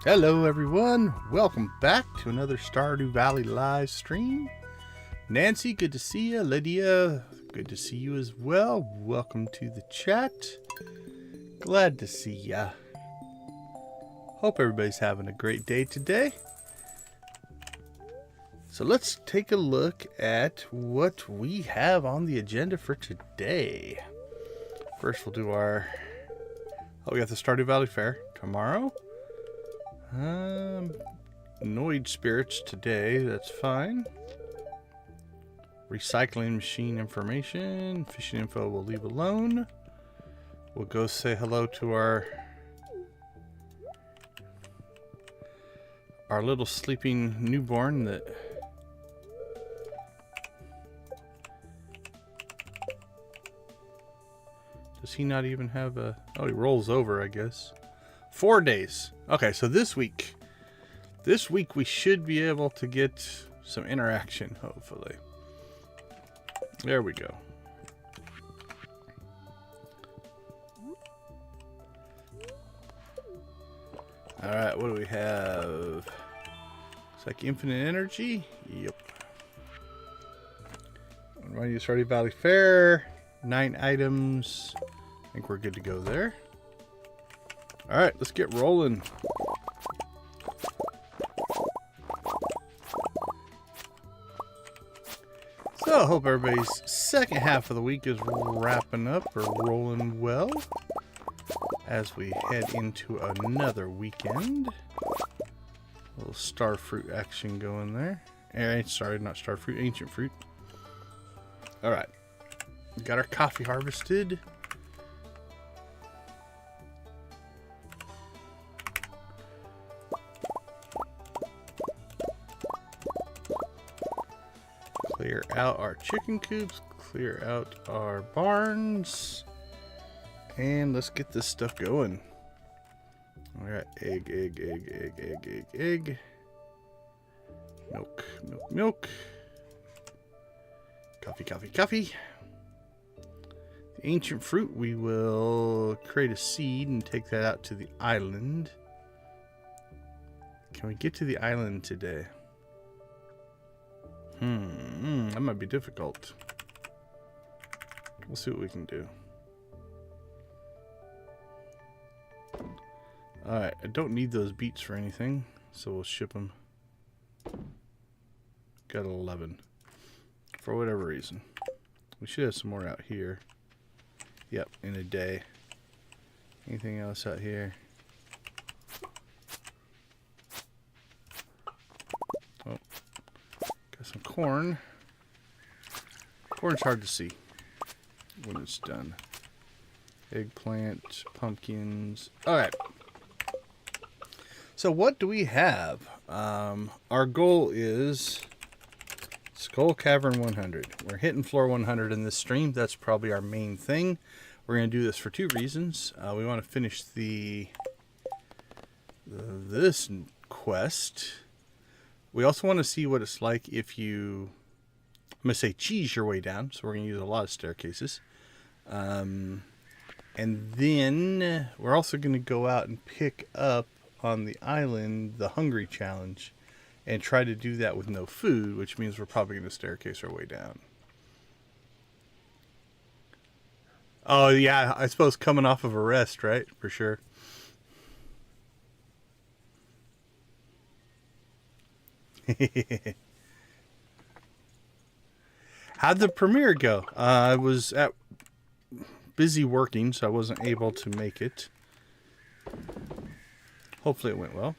Hello everyone, welcome back to another Stardew Valley live stream. Nancy, good to see you. Lydia, good to see you as well. Welcome to the chat. Glad to see ya. Hope everybody's having a great day today. So let's take a look at what we have on the agenda for today. First we'll do our... we got the Stardew Valley Fair tomorrow. Noid spirits today, that's fine. Recycling machine information, fishing info we'll leave alone. We'll go say hello to our little sleeping newborn that does he not even have a... oh, he rolls over, I guess. 4 days. Okay, so this week we should be able to get some interaction, hopefully. There we go. Alright, what do we have? It's like infinite energy? Yep. Running to Stardew Valley Fair. 9 items. I think we're good to go there. Alright, let's get rolling. So, I hope everybody's second half of the week is wrapping up or rolling well as we head into another weekend. A little starfruit action going there. Sorry, not starfruit, ancient fruit. Alright, got our coffee harvested. Clear out our chicken coops, clear out our barns, and let's get this stuff going. Alright, egg. Milk. Coffee. The ancient fruit, we will create a seed and take that out to the island. Can we get to the island today? That might be difficult. We'll see what we can do. Alright, I don't need those beets for anything, so we'll ship them. Got 11. For whatever reason. We should have some more out here. Yep, in a day. Anything else out here? Oh. Got some corn. Corn's hard to see when it's done. Eggplant, pumpkins. Alright. So what do we have? Our goal is Skull Cavern 100. We're hitting floor 100 in this stream. That's probably our main thing. We're going to do this for 2 reasons. We want to finish this quest. We also want to see what it's like if you, I'm going to say, cheese your way down. So we're going to use a lot of staircases. And then we're also going to go out and pick up on the island the Hungry Challenge and try to do that with no food, which means we're probably going to staircase our way down. Oh, yeah, I suppose coming off of a rest, right? For sure. How'd the premiere go? I was busy working, so I wasn't able to make it. Hopefully it went well.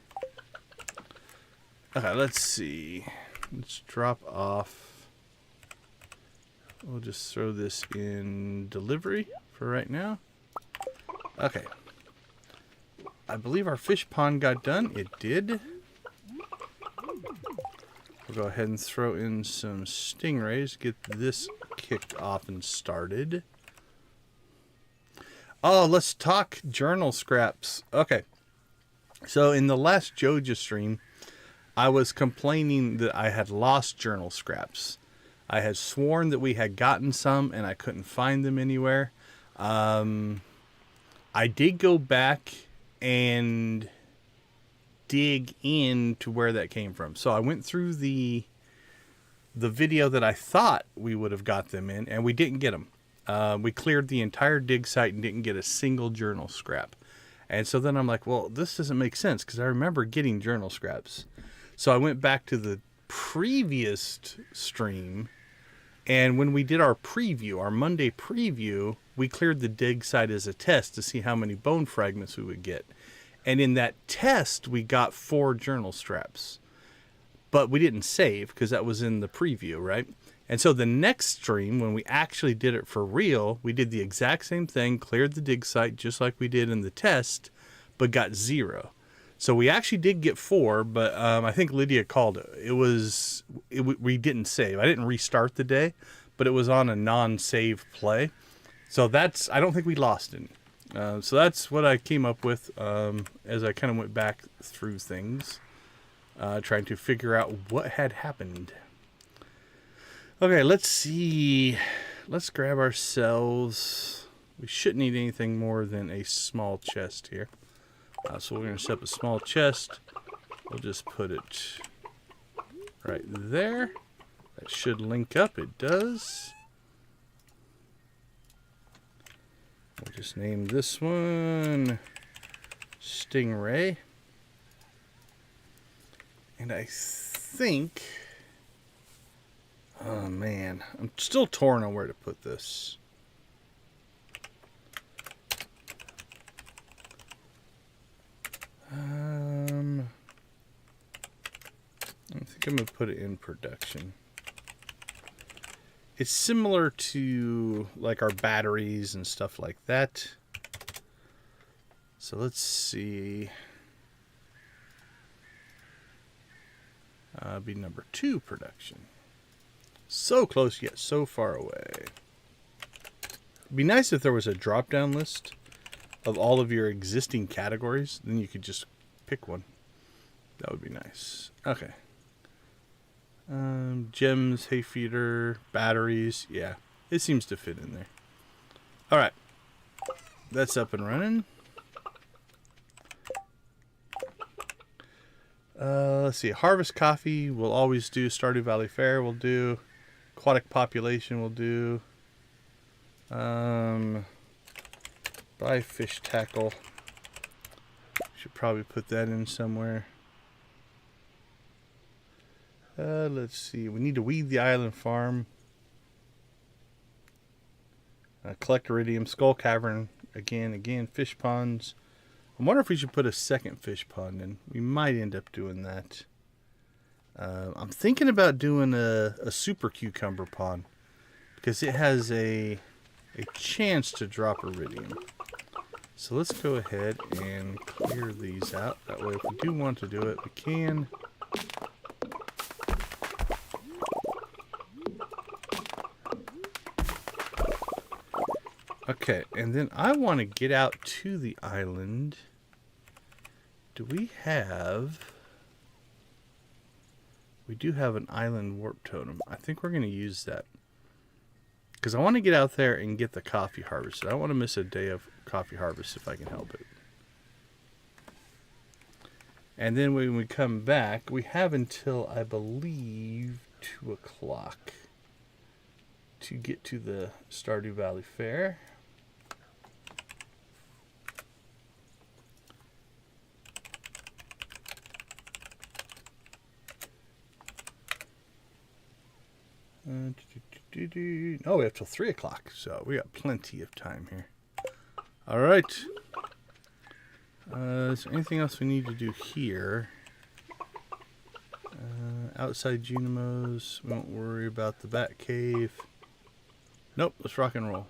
Okay, let's see. Let's drop off. We'll just throw this in delivery for right now. Okay. I believe our fish pond got done. It did. We'll go ahead and throw in some stingrays. Get this kicked off and started. Oh, let's talk journal scraps. Okay. So in the last Joja stream, I was complaining that I had lost journal scraps. I had sworn that we had gotten some and I couldn't find them anywhere. I did go back and dig into where that came from. So I went through the video that I thought we would have got them in, and we didn't get them. We cleared the entire dig site and didn't get a single journal scrap. And so then I'm like, well, this doesn't make sense because I remember getting journal scraps. So I went back to the previous stream, and when we did our preview, our Monday preview, we cleared the dig site as a test to see how many bone fragments we would get. And in that test, we got 4 journal scraps. But we didn't save because that was in the preview, right? And so the next stream, when we actually did it for real, we did the exact same thing, cleared the dig site just like we did in the test, but got 0. So we actually did get 4, but I think Lydia called it. We didn't save. I didn't restart the day, but it was on a non-save play. So I don't think we lost any. So that's what I came up with as I kind of went back through things, trying to figure out what had happened. Okay, let's see. Let's grab ourselves. We shouldn't need anything more than a small chest here. So we're going to set up a small chest. We'll just put it right there. That should link up. It does. We'll just name this one Stingray. And I think... Oh man, I'm still torn on where to put this. I think I'm going to put it in production. It's similar to like our batteries and stuff like that. So let's see. Be number 2 production. So close yet so far away. It'd be nice if there was a drop-down list of all of your existing categories. Then you could just pick one. That would be nice. Okay. Gems, hay feeder, batteries. Yeah, it seems to fit in there. All right. That's up and running. Let's see. Harvest coffee we'll always do. Stardew Valley Fair we'll do. Aquatic population we'll do. Buy fish tackle. Should probably put that in somewhere. Let's see. We need to weed the island farm. Collect iridium. Skull Cavern. Again. Fish ponds. I wonder if we should put a second fish pond in. We might end up doing that. I'm thinking about doing a super cucumber pond because it has a chance to drop iridium. So let's go ahead and clear these out. That way if we do want to do it, we can. Okay, and then I want to get out to the island. Do we have... We do have an island warp totem. I think we're going to use that. Because I want to get out there and get the coffee harvested. I don't want to miss a day of coffee harvest if I can help it. And then when we come back, we have until, I believe, 2 o'clock to get to the Stardew Valley Fair. Oh, we have till 3 o'clock, so we got plenty of time here. All right. Is there anything else we need to do here? Outside Junimos. We won't worry about the bat cave. Nope, let's rock and roll.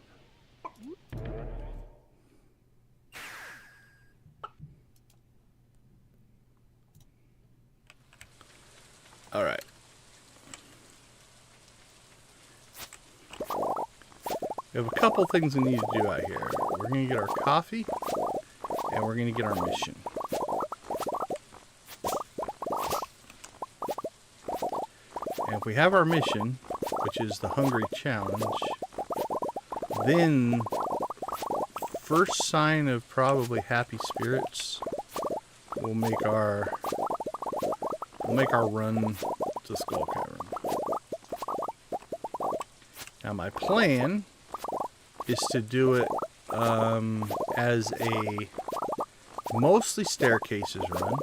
All right. We have a couple things we need to do out here. We're going to get our coffee, and we're going to get our mission. And if we have our mission, which is the Hungry Challenge, then first sign of probably happy spirits we'll make our run to Skull Cavern. Now my plan is to do it as a mostly staircases run,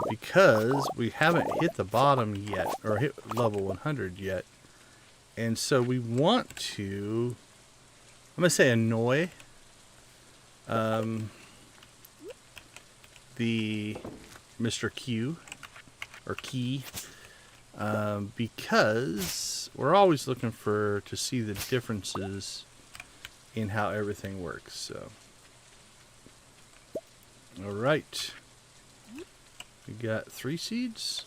because we haven't hit the bottom yet, or hit level 100 yet, and so we want to, I'm gonna say, annoy the Mr. Q or Key, because we're always looking to see the differences in how everything works. So, all right, we got 3 seeds.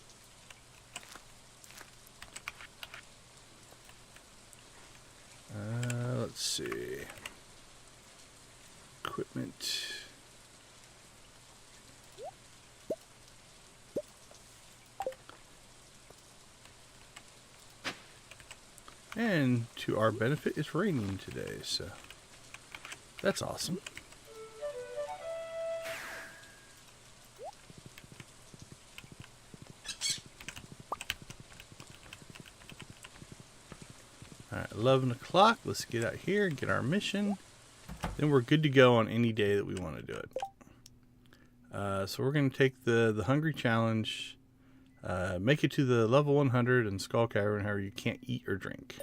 Let's see. Equipment. And to our benefit, it's raining today, so that's awesome. Alright, 11 o'clock. Let's get out here and get our mission. Then we're good to go on any day that we want to do it. So we're going to take the Hungry Challenge, make it to the level 100 in Skull Cavern, however you can't eat or drink.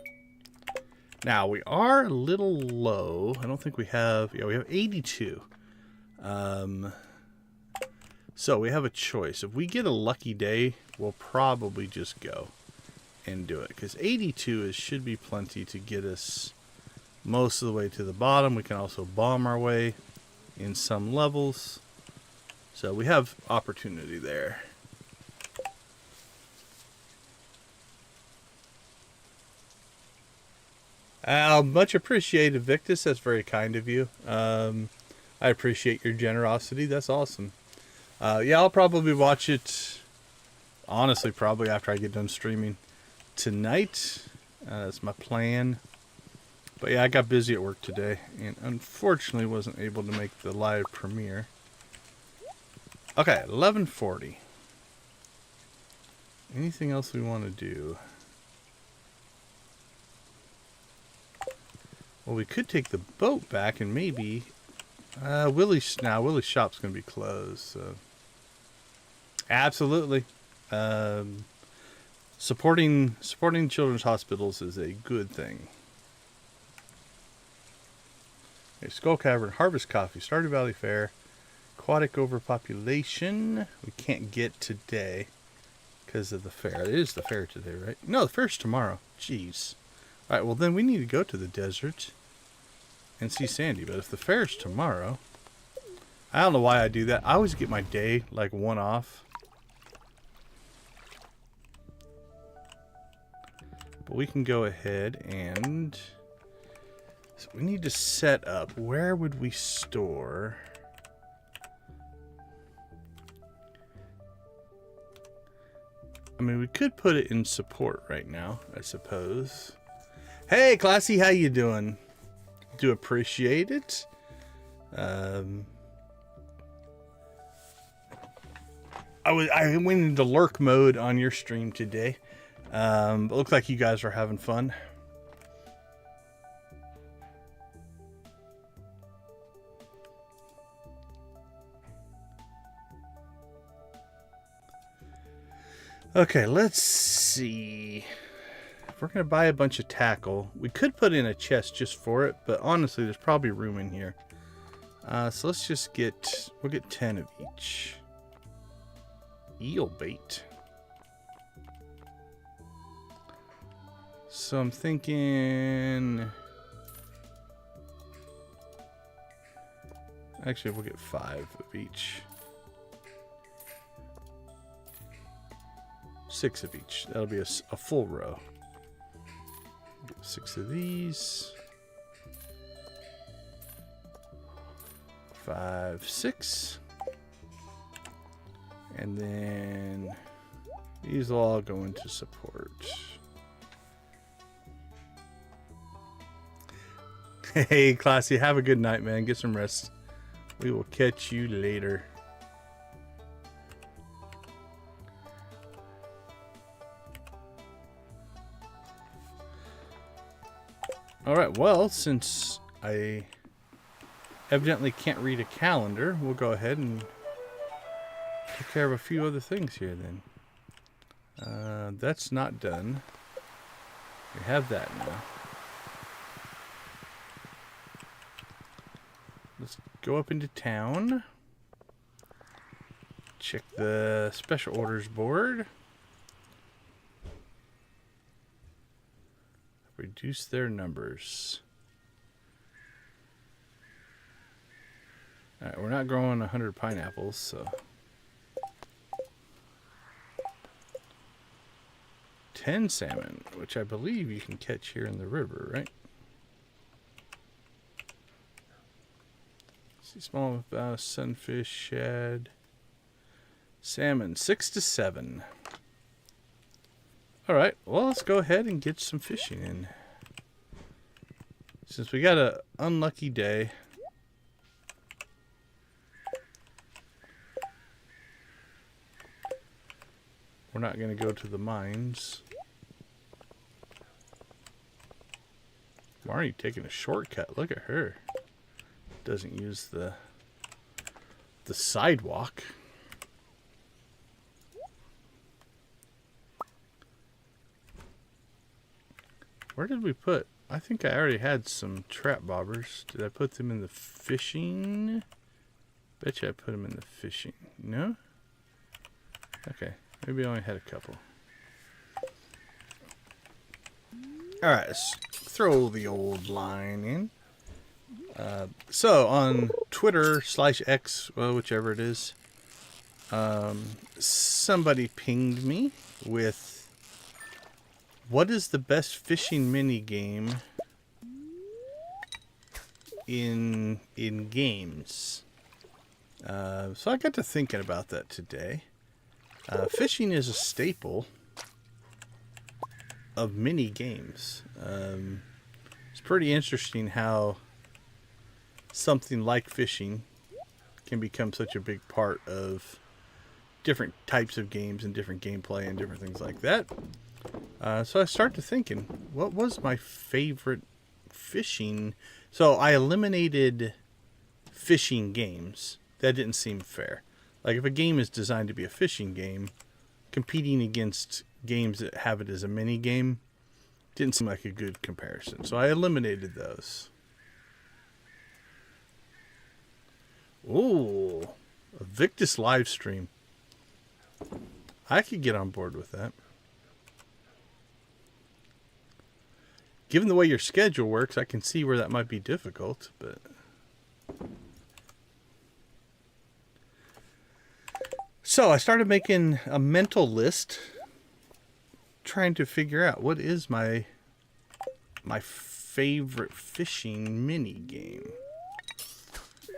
Now, we are a little low. I don't think we have... Yeah, we have 82. So we have a choice. If we get a lucky day, we'll probably just go and do it, because 82 should be plenty to get us most of the way to the bottom. We can also bomb our way in some levels, so we have opportunity there. Much appreciated, Victus. That's very kind of you. I appreciate your generosity. That's awesome. Yeah, I'll probably watch it, honestly, probably after I get done streaming tonight. That's my plan. But yeah, I got busy at work today and unfortunately wasn't able to make the live premiere. Okay, 11:40. Anything else we want to do? Well, we could take the boat back and maybe Willie's shop's gonna be closed, so absolutely. Supporting children's hospitals is a good thing. Okay, Skull Cavern, Harvest Coffee, Stardew Valley Fair, Aquatic Overpopulation. We can't get today because of the fair. It is the fair today, right? No, the fair's tomorrow. Jeez. All right, well then we need to go to the desert and see Sandy. But if the fair's tomorrow, I don't know why I do that. I always get my day like one off. But we can go ahead and... So we need to set up. Where would we store? I mean, we could put it in support right now, I suppose. Hey, Classy, how you doing? Do appreciate it. I went into lurk mode on your stream today. It looks like you guys are having fun. Okay, let's see. If we're going to buy a bunch of tackle, we could put in a chest just for it, but honestly, there's probably room in here. So let's just we'll get 10 of each. Eel bait. So I'm thinking... Actually, we'll get 5 of each. 6 of each. That'll be a full row. 6 of these. 5, 6. And then these will all go into support. Hey, Classy, have a good night, man. Get some rest. We will catch you later. Alright, well, since I evidently can't read a calendar, we'll go ahead and take care of a few other things here then. That's not done. We have that now. Let's go up into town. Check the special orders board. Reduce their numbers. Alright, we're not growing 100 pineapples, so... 10 salmon, which I believe you can catch here in the river, right? See, small sunfish, shad, salmon, 6 to 7. Alright, well, let's go ahead and get some fishing in. Since we got an unlucky day. We're not going to go to the mines. Marnie taking a shortcut. Look at her. Doesn't use the sidewalk. Where did we put? I think I already had some trap bobbers. Did I put them in the fishing? Bet you I put them in the fishing. No? Okay. Maybe I only had a couple. Alright, let's throw the old line in. So, on Twitter/X, well, whichever it is, somebody pinged me with what is the best fishing mini game in games. So I got to thinking about that today. Fishing is a staple of mini games. It's pretty interesting how something like fishing can become such a big part of different types of games and different gameplay and different things like that. So I started thinking, what was my favorite fishing? So I eliminated fishing games. That didn't seem fair. Like, if a game is designed to be a fishing game, competing against games that have it as a mini game didn't seem like a good comparison. So I eliminated those. Ooh, a Victus live stream. I could get on board with that. Given the way your schedule works, I can see where that might be difficult, but... So I started making a mental list, trying to figure out what is my favorite fishing mini game.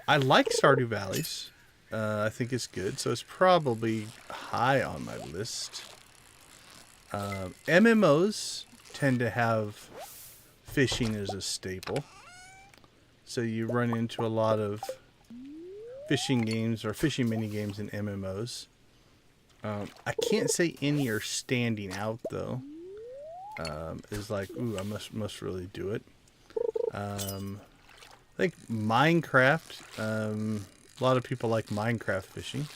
I like Stardew Valleys. I think it's good, so it's probably high on my list. MMOs tend to have fishing as a staple, so you run into a lot of fishing games or fishing mini games in MMOs. I can't say any are standing out though. Is like, ooh, I must really do it. I think Minecraft. A lot of people like Minecraft fishing,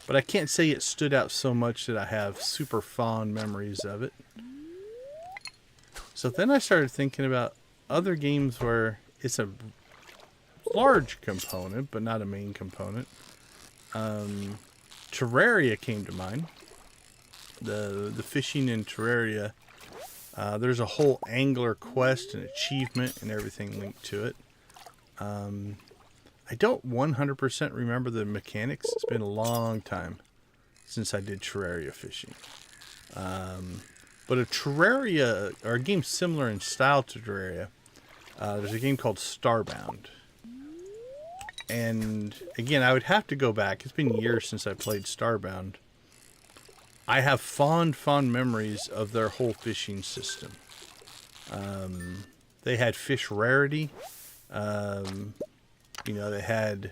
but I can't say it stood out so much that I have super fond memories of it. So then I started thinking about other games where it's a large component, but not a main component. Terraria came to mind. The fishing in Terraria. There's a whole angler quest and achievement and everything linked to it. I don't 100% remember the mechanics. It's been a long time since I did Terraria fishing. But a Terraria, or a game similar in style to Terraria, there's a game called Starbound. And again, I would have to go back. It's been years since I played Starbound. I have fond memories of their whole fishing system. They had fish rarity. You know, they had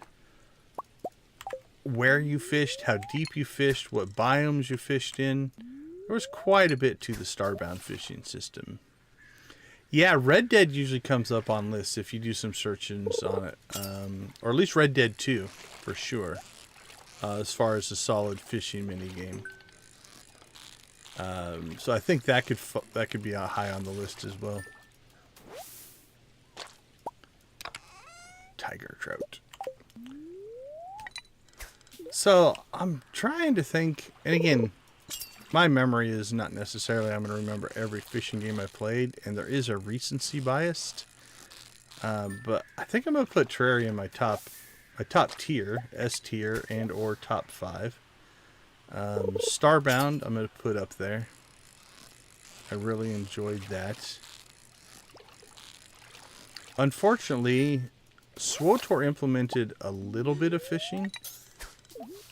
where you fished, how deep you fished, what biomes you fished in. There was quite a bit to the Starbound fishing system. Yeah, Red Dead usually comes up on lists if you do some searchings on it. Or at least Red Dead 2, for sure. As far as a solid fishing minigame. So I think that could be high on the list as well. Tiger trout. So I'm trying to think, and again, my memory is not necessarily I'm going to remember every fishing game I played, and there is a recency bias. But I think I'm going to put Terraria in my top tier, S tier, and or top 5. Starbound I'm going to put up there. I really enjoyed that. Unfortunately, SWTOR implemented a little bit of fishing,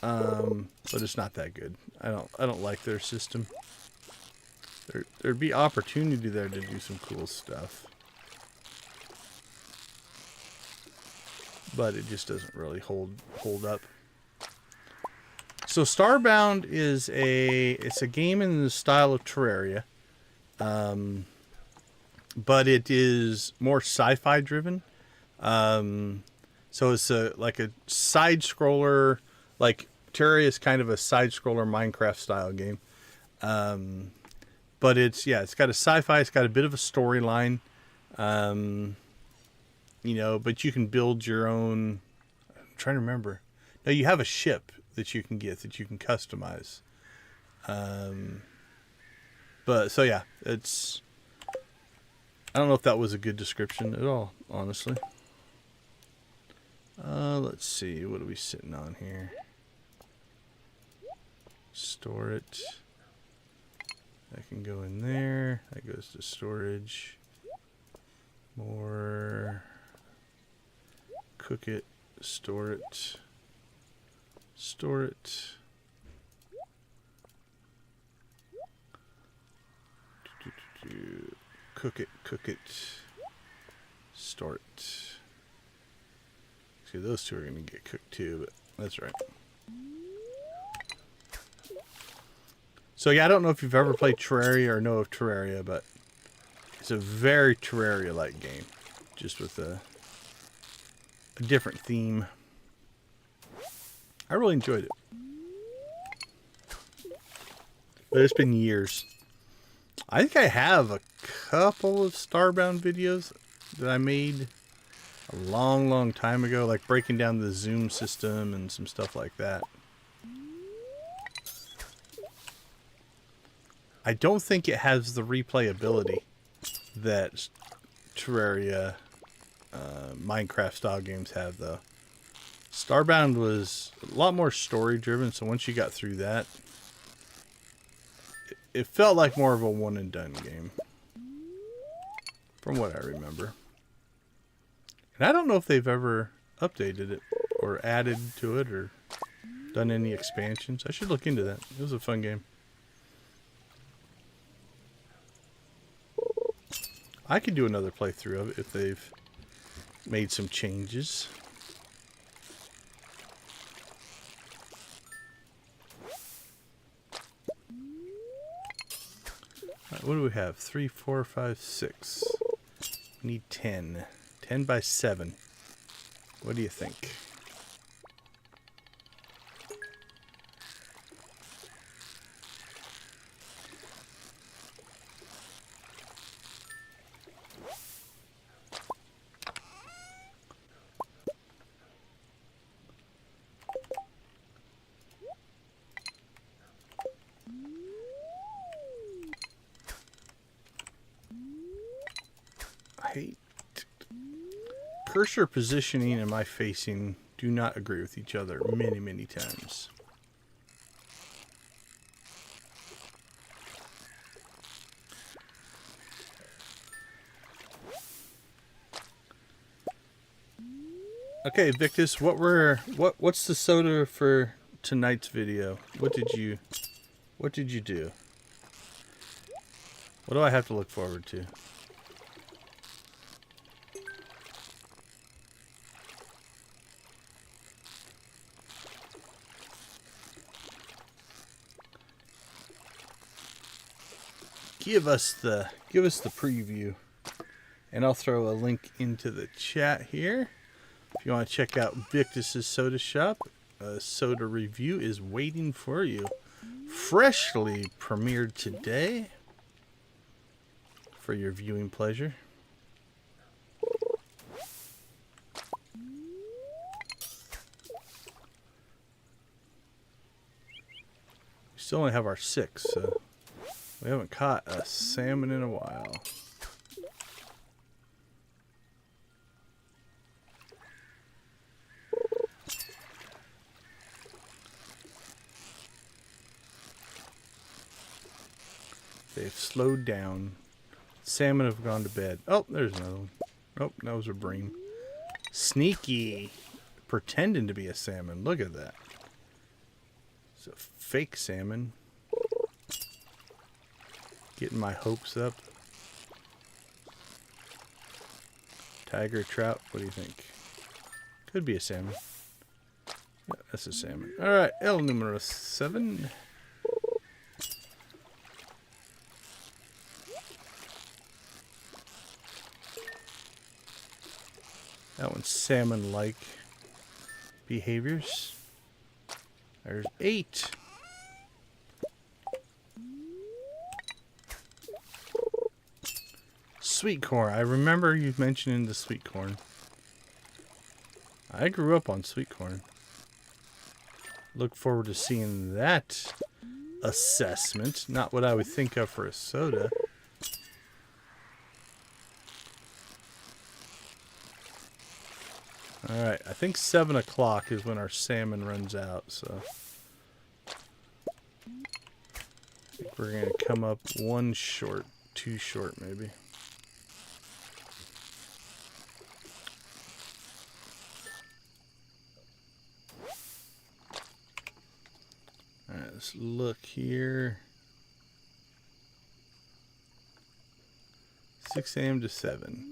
but it's not that good. I don't like their system. There'd be opportunity there to do some cool stuff, but it just doesn't really hold up. So Starbound is it's a game in the style of Terraria, but it is more sci-fi driven. So it's like a side scroller, like Terraria is kind of a side scroller Minecraft style game. But it's got a sci-fi, it's got a bit of a storyline, you know, but you can build your own. I'm trying to remember. No, you have a ship that you can get that you can customize. But so yeah, it's. I don't know if that was a good description at all, honestly. Let's see. What are we sitting on here? Store it. That can go in there. That goes to storage. More. Cook it. Store it. Store it. Cook it. Cook it. Store it. See, those two are going to get cooked too, but that's right. So yeah, I don't know if you've ever played Terraria or know of Terraria, but it's a very Terraria-like game, just with a different theme. I really enjoyed it. But it's been years. I think I have a couple of Starbound videos that I made a long time ago, like breaking down the zoom system and some stuff like that. I don't think it has the replayability that Terraria Minecraft style games have, though. Starbound was a lot more story driven, so once you got through that, it felt like more of a one and done game, from what I remember. And I don't know if they've ever updated it or added to it or done any expansions. I should look into that. It was a fun game. I could do another playthrough of it if they've made some changes. Right, what do we have? 3, 4, 5, 6. We need 10. 10 by 7. What do you think? I hate cursor positioning and my facing do not agree with each other many times. Okay, Victus, what's the soda for tonight's video? What did you do? What do I have to look forward to? Give us the preview. And I'll throw a link into the chat here. If you want to check out Victus's Soda Shop, a soda review is waiting for you. Freshly premiered today for your viewing pleasure. We still only have our 6, so we haven't caught a salmon in a while. They've slowed down. Salmon have gone to bed. Oh, there's another one. Oh, that was a bream. Sneaky. Pretending to be a salmon. Look at that. It's a fake salmon. Getting my hopes up. Tiger, trout. What do you think? Could be a salmon. Yeah, that's a salmon. Alright, El numero 7. That one's salmon-like behaviors. There's 8. Sweet corn. I remember you mentioning the sweet corn. I grew up on sweet corn. Look forward to seeing that assessment. Not what I would think of for a soda. Alright, I think 7 o'clock is when our salmon runs out, so I think we're going to come up 1 short, 2 short maybe. Alright, let's look here. 6 a.m. to 7.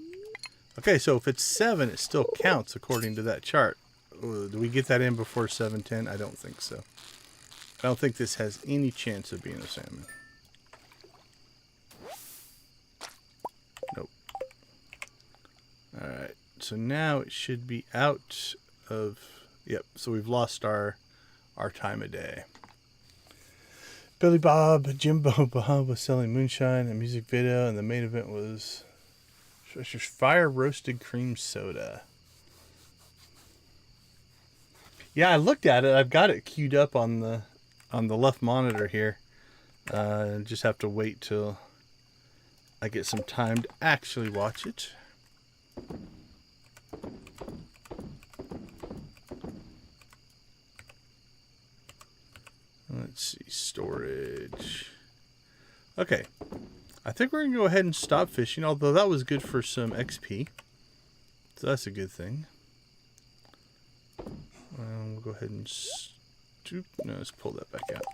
Okay, so if it's 7, it still counts according to that chart. Do we get that in before 7:10? I don't think so. I don't think this has any chance of being a salmon. Nope. Alright, so now it should be out of... Yep, so we've lost our time of day. Billy Bob, Jimbo Bob was selling moonshine, a music video, and the main event was... Fire roasted cream soda. Yeah, I looked at it. I've got it queued up on the left monitor here. Just have to wait till I get some time to actually watch it. Let's see, storage. Okay. I think we're going to go ahead and stop fishing, although that was good for some XP. So that's a good thing. We'll go ahead and... No, let's pull that back out.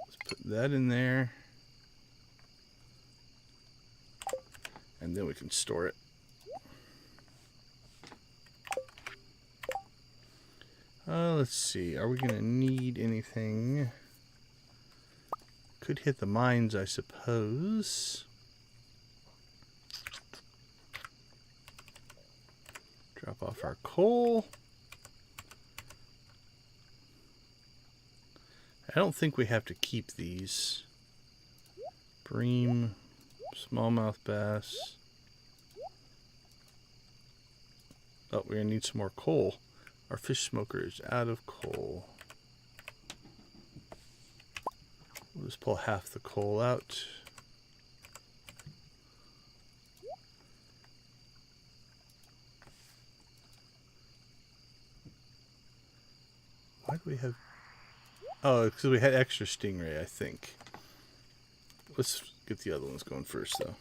Let's put that in there. And then we can store it. Let's see. Are we going to need anything? Could hit the mines, I suppose. Drop off our coal. I don't think we have to keep these. Bream, smallmouth bass. Oh, we're going to need some more coal. Our fish smoker is out of coal. We'll just pull half the coal out. Why do we have... Oh, because we had extra stingray, I think. Let's get the other ones going first, though.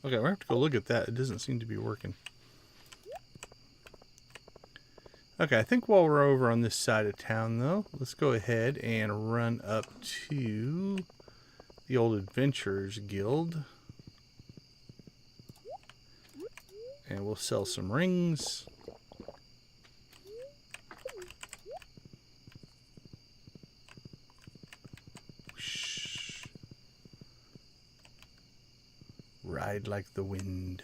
Okay, we're going to have to go look at that. It doesn't seem to be working. Okay, I think while we're over on this side of town, though, let's go ahead and run up to the old Adventurers Guild. And we'll sell some rings. Ride like the wind.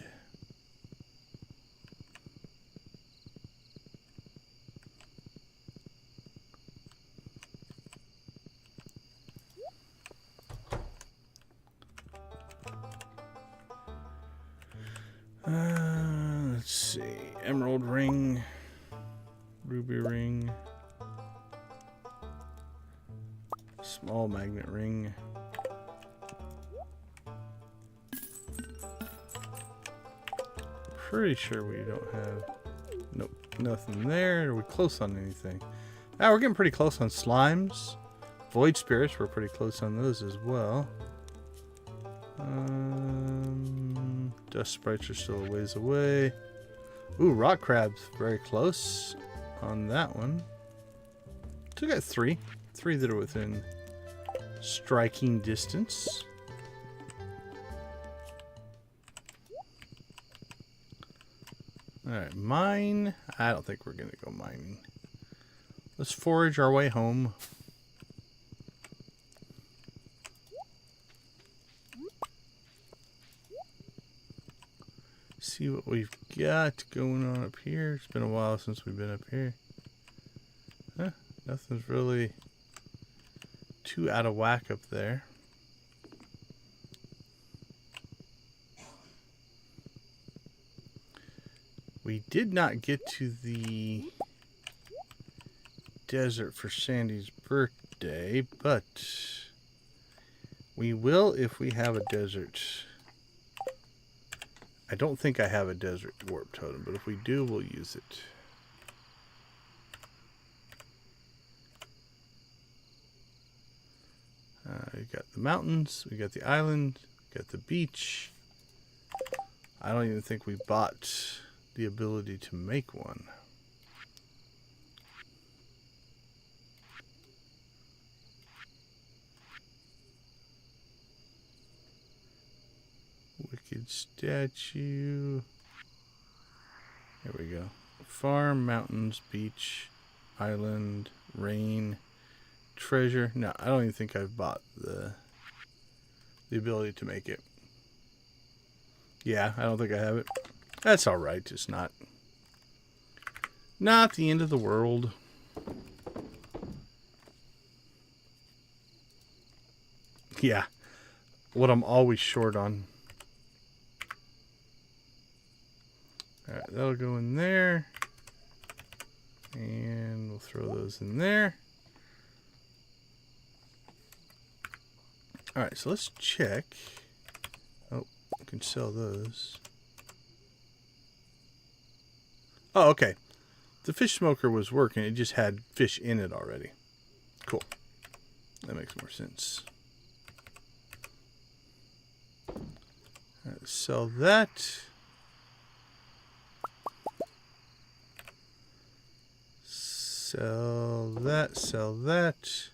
Let's see. Emerald ring. Ruby ring. Small magnet ring. Pretty sure we don't have... Nope, nothing there. Are we close on anything? Ah, we're getting pretty close on slimes. Void spirits, we're pretty close on those as well. Dust sprites are still a ways away. Ooh, rock crabs, very close on that one. So we got three that are within striking distance. Alright, mine. I don't think we're going to go mining. Let's forage our way home. See what we've got going on up here. It's been a while since we've been up here. Huh, nothing's really too out of whack up there. We did not get to the desert for Sandy's birthday, but we will if we have a desert. I don't think I have a desert warp totem, but if we do, we'll use it. We got the mountains, we got the island, we got the beach. I don't even think we bought the ability to make one. Wicked statue. There we go. Farm, mountains, beach, island, rain, treasure. No, I don't even think I've bought the ability to make it. Yeah, I don't think I have it. That's alright, just not the end of the world. Yeah, what I'm always short on. Alright, that'll go in there. And we'll throw those in there. Alright, so let's check. Oh, we can sell those. Oh, okay. The fish smoker was working. It just had fish in it already. Cool. That makes more sense. Alright, sell that. Sell that, sell that.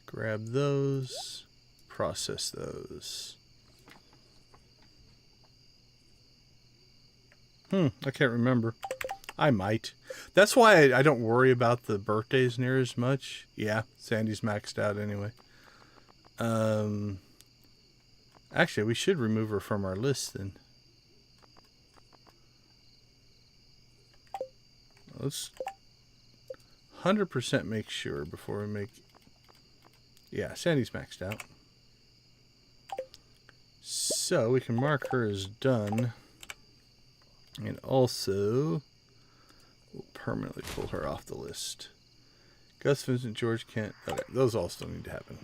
Grab those. Process those. I can't remember. I might. That's why I don't worry about the birthdays near as much. Yeah, Sandy's maxed out anyway. Actually, we should remove her from our list then. Let's 100% make sure before we make... Yeah, Sandy's maxed out. So we can mark her as done. And also, we'll permanently pull her off the list. Gus, Vincent, George, Kent. Okay, those all still need to happen.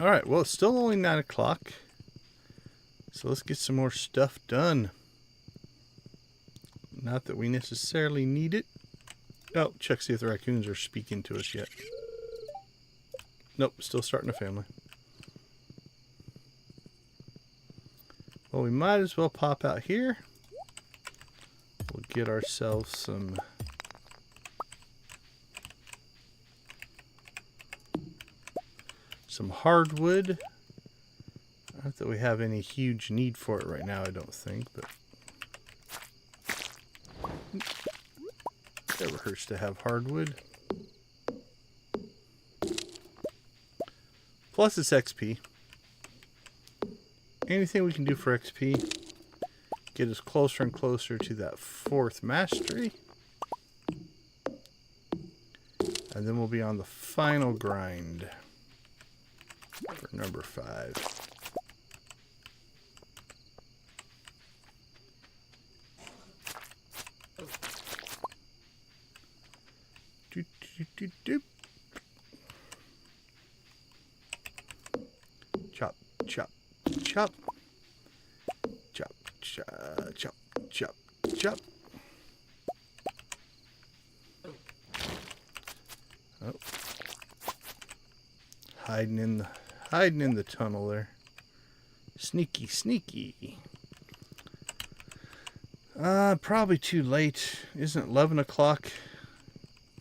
Alright, well, it's still only 9 o'clock. So let's get some more stuff done. Not that we necessarily need it. Oh, check see if the raccoons are speaking to us yet. Nope, still starting a family. Well, we might as well pop out here. We'll get ourselves some hardwood. Not that we have any huge need for it right now, I don't think, but never hurts to have hardwood. Plus it's XP. Anything we can do for XP, get us closer and closer to that 4th mastery. And then we'll be on the final grind for number 5. Doop, doop, doop, doop. Chop, chop, chop. Chop, chop, chop, chop, chop. Oh. Hiding in the tunnel there. Sneaky, sneaky. Probably too late. Isn't it 11 o'clock?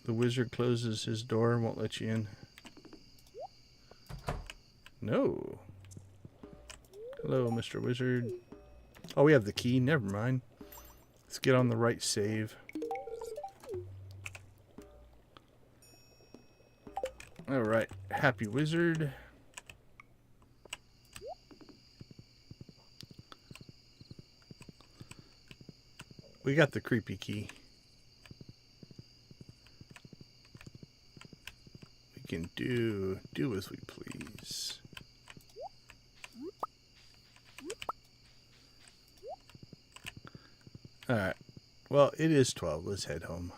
The wizard closes his door and won't let you in. No. Hello, Mr. Wizard. Oh, we have the key. Never mind. Let's get on the right save. Alright. Happy Wizard. We got the creepy key. We can do as we please. Alright. Well, it is 12. Let's head home.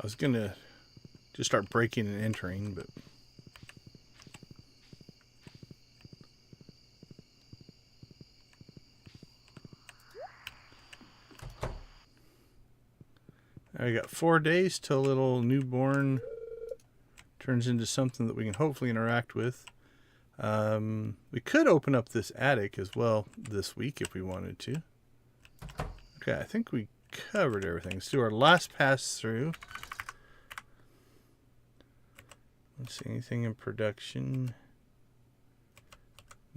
I was going to just start breaking and entering, but... I got 4 days till little newborn turns into something that we can hopefully interact with. We could open up this attic as well this week if we wanted to. Okay, I think we covered everything. Let's do our last pass through. Let's see, anything in production?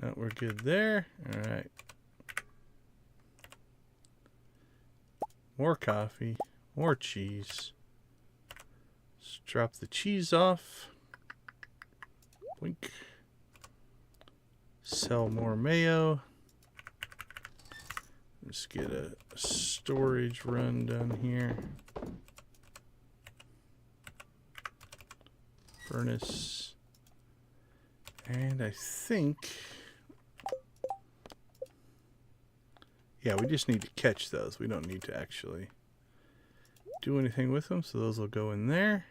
No, we're good there. All right. More coffee, more cheese. Let's drop the cheese off. Blink. Sell more mayo. Let's get a storage run done here. Furnace. And I think... yeah, we just need to catch those. We don't need to actually do anything with them. So those will go in there.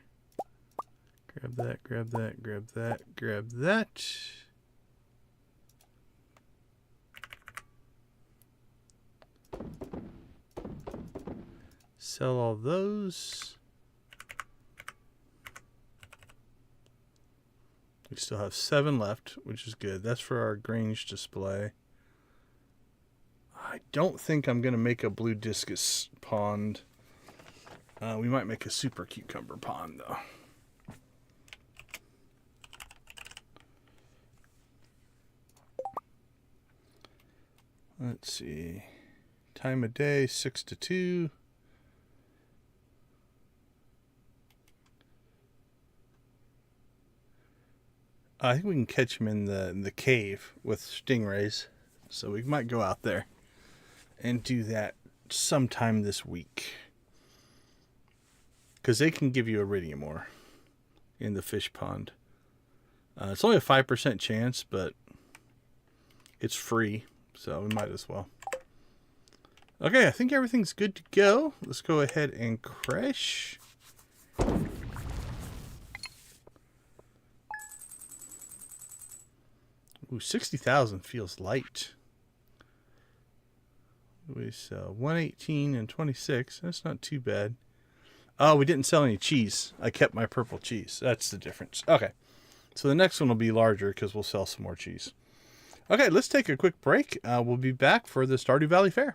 Grab that, grab that, grab that, grab that. Sell all those. We still have 7 left, which is good. That's for our Grange Display. I don't think I'm going to make a blue discus pond. We might make a super cucumber pond, though. Let's see. Time of day, 6 to 2. I think we can catch them in the cave with stingrays. So we might go out there and do that sometime this week. Because they can give you iridium ore in the fish pond. It's only a 5% chance, but it's free. So we might as well. Okay, I think everything's good to go. Let's go ahead and crash. Ooh, 60,000 feels light. We sell 118 and 26. That's not too bad. Oh, we didn't sell any cheese. I kept my purple cheese. That's the difference. Okay. So the next one will be larger because we'll sell some more cheese. Okay, let's take a quick break. We'll be back for the Stardew Valley Fair.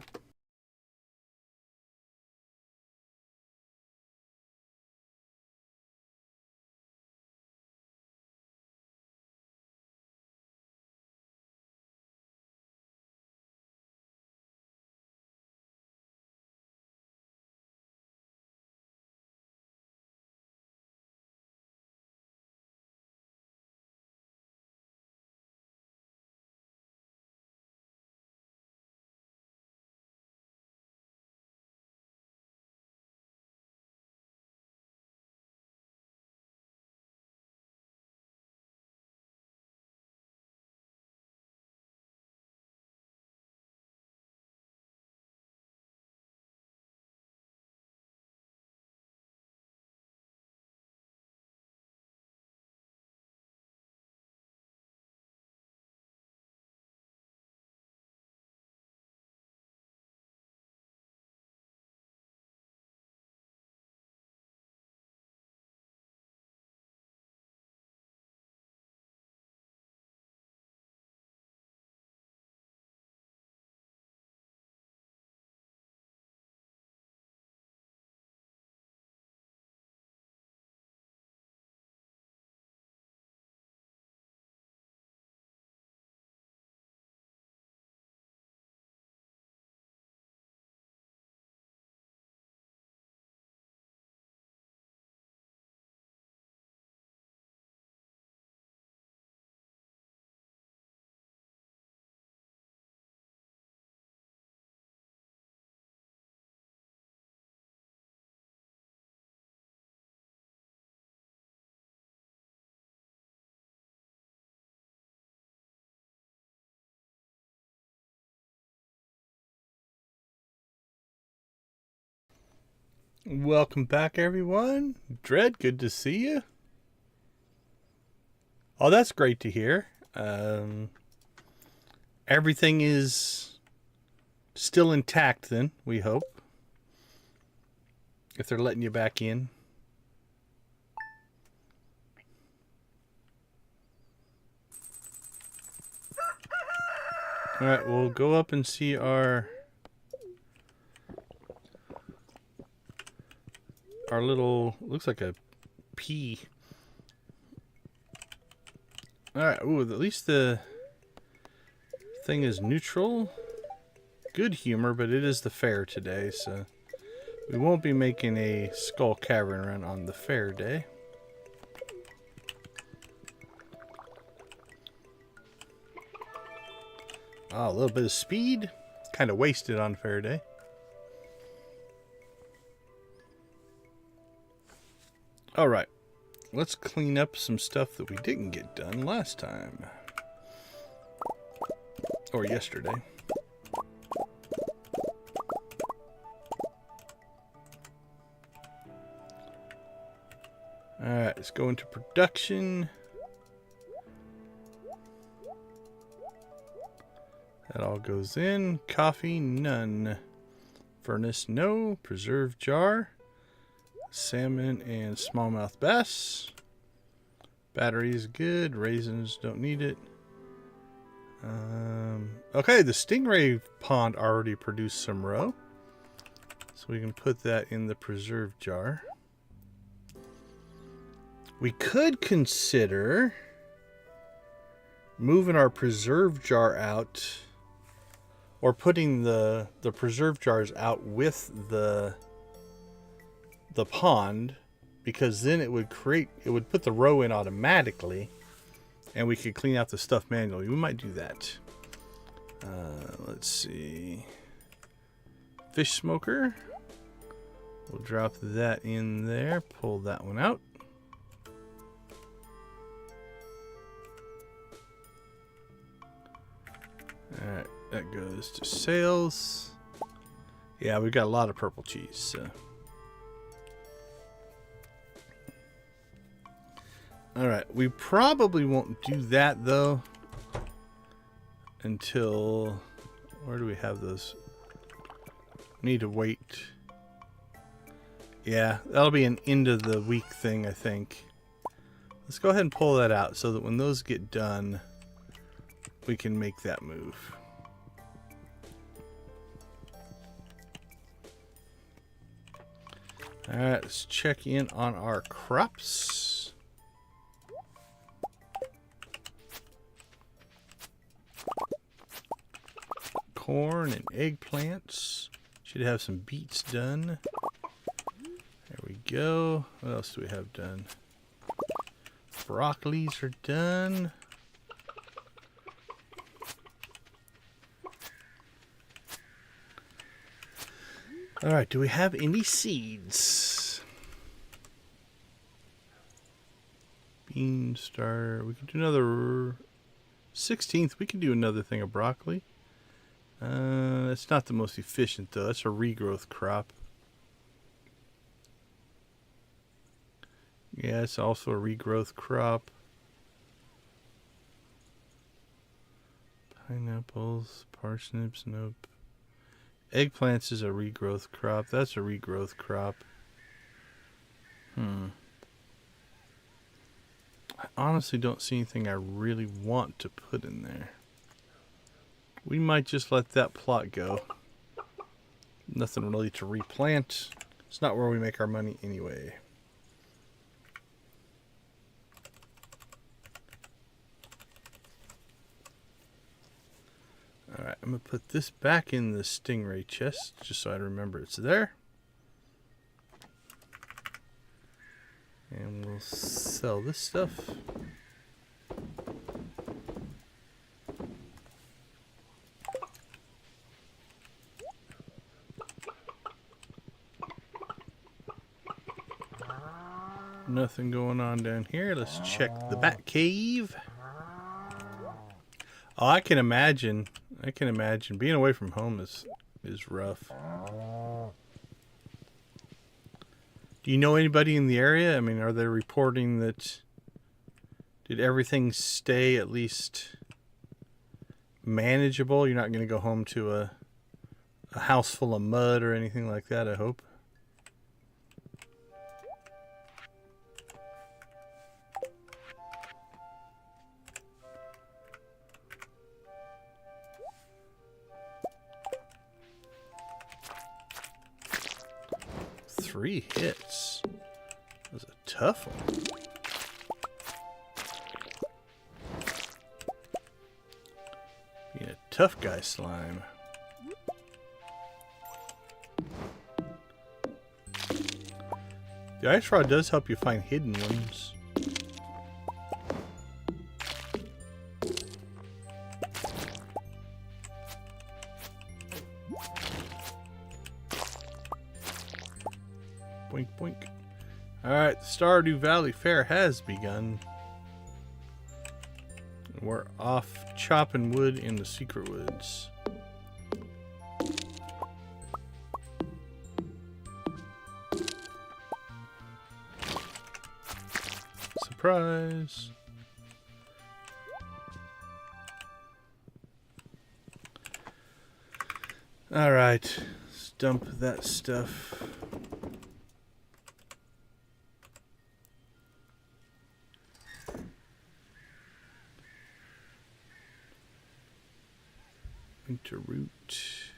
Welcome back, everyone. Dread, good to see you. Oh, that's great to hear. Everything is still intact then, we hope. If they're letting you back in. Alright, we'll go up and see our little, looks like a pea. Alright, ooh, at least the thing is neutral. Good humor, but it is the fair today, so we won't be making a Skull Cavern run on the fair day. Oh, a little bit of speed. Kind of wasted on fair day. Alright, let's clean up some stuff that we didn't get done last time. Or yesterday. Alright, let's go into production. That all goes in. Coffee, none. Furnace, no. Preserve jar. Salmon and smallmouth bass. Batteries, good. Raisins, don't need it. Okay, the stingray pond already produced some roe. So we can put that in the preserve jar. We could consider moving our preserve jar out, or putting the preserve jars out with the pond, because then it would put the roe in automatically and we could clean out the stuff manually. We might do that. Let's see. Fish smoker. We'll drop that in there. Pull that one out. Alright, that goes to sales. Yeah, we've got a lot of purple cheese, so. Alright, we probably won't do that though until, where do we have those? Need to wait. Yeah, that'll be an end of the week thing, I think. Let's go ahead and pull that out so that when those get done, we can make that move. Alright, let's check in on our crops. Corn and eggplants. Should have some beets done. There we go. What else do we have done? Broccolis are done. Alright, do we have any seeds? Bean starter. We can do another 16th. We can do another thing of broccoli. It's not the most efficient though. That's a regrowth crop. Yeah, it's also a regrowth crop. Pineapples, parsnips, nope. Eggplants is a regrowth crop. That's a regrowth crop. I honestly don't see anything I really want to put in there. We might just let that plot go. Nothing really to replant. It's not where we make our money anyway. Alright, I'm going to put this back in the stingray chest just so I remember it's there. And we'll sell this stuff. Nothing going on down here. Let's check the bat cave. Oh, I can imagine. Being away from home is rough. Do you know anybody in the area? I mean, are they reporting that... Did everything stay at least manageable? You're not going to go home to a house full of mud or anything like that, I hope. Three hits. That was a tough one. Being a tough guy slime. The ice rod does help you find hidden ones. Boink, boink. Alright, the Stardew Valley Fair has begun. We're off chopping wood in the secret woods. Surprise! Alright, let's dump that stuff. Winter root.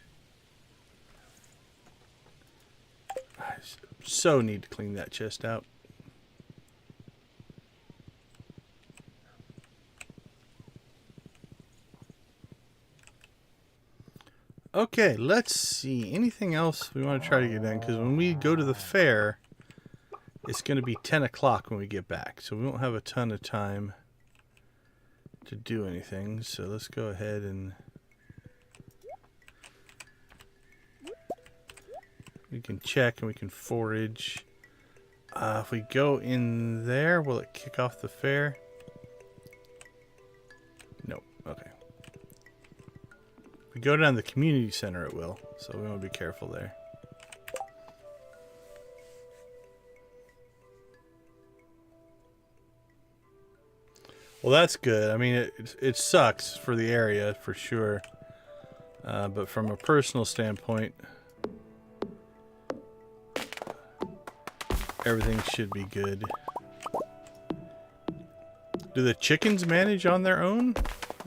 I so need to clean that chest out. Okay, let's see. Anything else we want to try to get done? Because when we go to the fair, it's going to be 10 o'clock when we get back. So we won't have a ton of time to do anything. So let's go ahead and... we can check and we can forage. If we go in there, will it kick off the fair? Nope. Okay. If we go down to the community center, it will. So we want to be careful there. Well, that's good. I mean, it sucks for the area, for sure. But from a personal standpoint... everything should be good. Do the chickens manage on their own?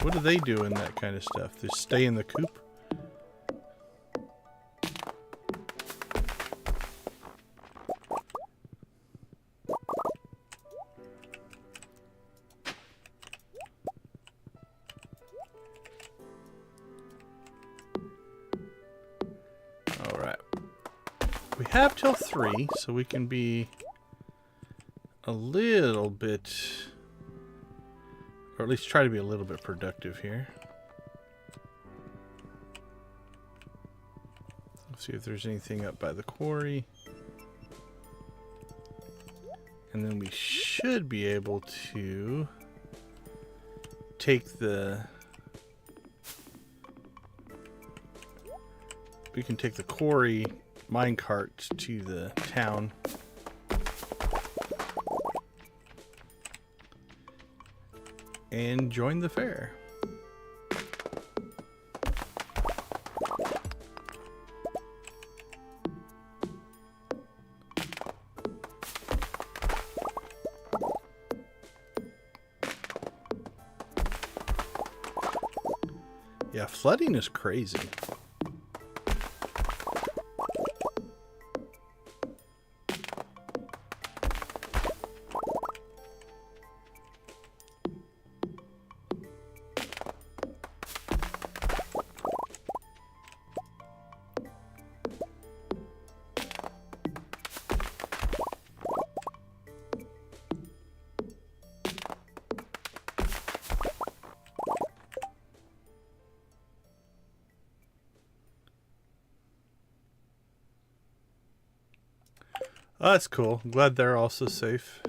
What do they do in that kind of stuff? They stay in the coop? We have till 3, so we can be a little bit, or at least try to be a little bit productive here. Let's see if there's anything up by the quarry. And then we should be able to take the... we can take the quarry minecart to the town. And join the fair. Yeah, flooding is crazy. Oh, that's cool. I'm glad they're also safe.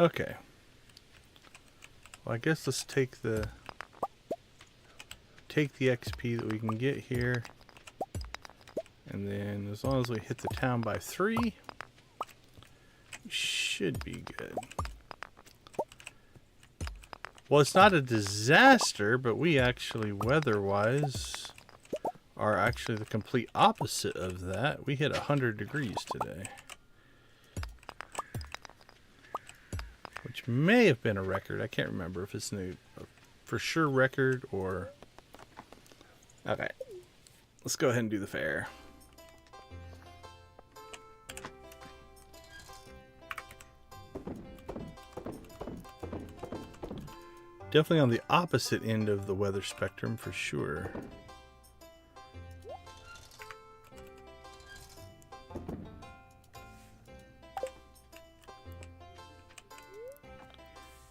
Okay. Well, I guess let's take the XP that we can get here. And then as long as we hit the town by 3, we should be good. Well, it's not a disaster, but we actually, weather-wise, are actually the complete opposite of that. We hit 100 degrees today. Which may have been a record. I can't remember if it's a for sure record or... Okay. Let's go ahead and do the fair. Definitely on the opposite end of the weather spectrum for sure.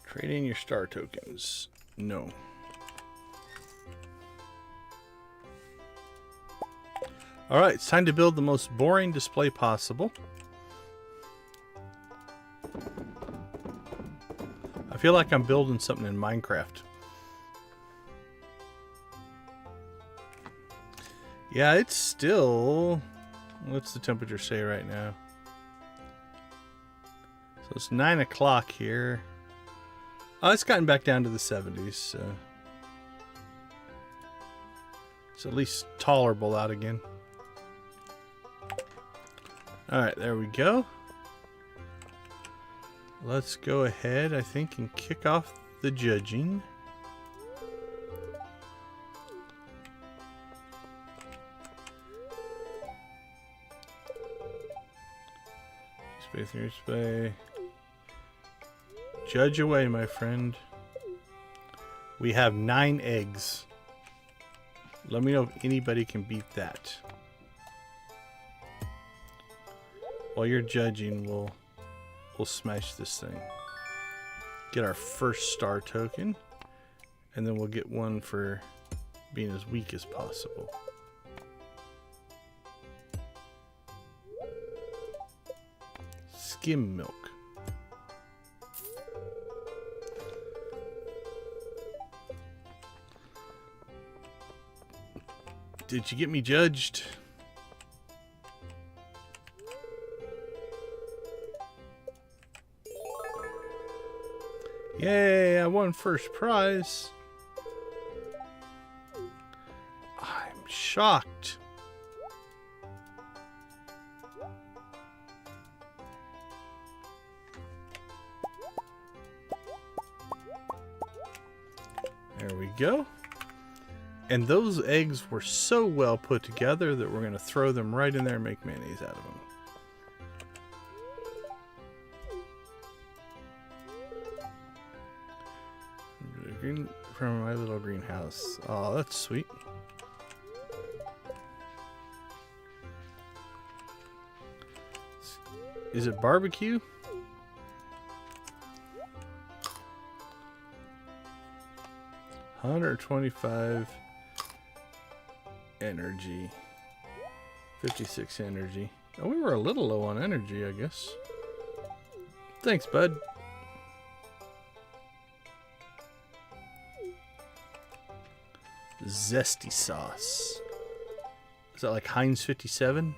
Trade in your star tokens. No. Alright, it's time to build the most boring display possible. I feel like I'm building something in Minecraft. Yeah, it's still... What's the temperature say right now? So it's 9 o'clock here. Oh, it's gotten back down to the 70s, so... It's at least tolerable out again. Alright, there we go. Let's go ahead, I think, and kick off the judging. Display. Judge away, my friend. We have 9 eggs. Let me know if anybody can beat that. While you're judging, we'll smash this thing. Get our first star token, and then we'll get one for being as weak as possible. Skim milk. Did you get me judged? Yay, I won first prize. I'm shocked. There we go. And those eggs were so well put together that we're going to throw them right in there and make mayonnaise out of them. Green from my little greenhouse. Oh, that's sweet. Is it barbecue? $125 energy. 56 energy. Oh, we were a little low on energy, I guess. Thanks, bud. Zesty sauce. Is that like Heinz 57?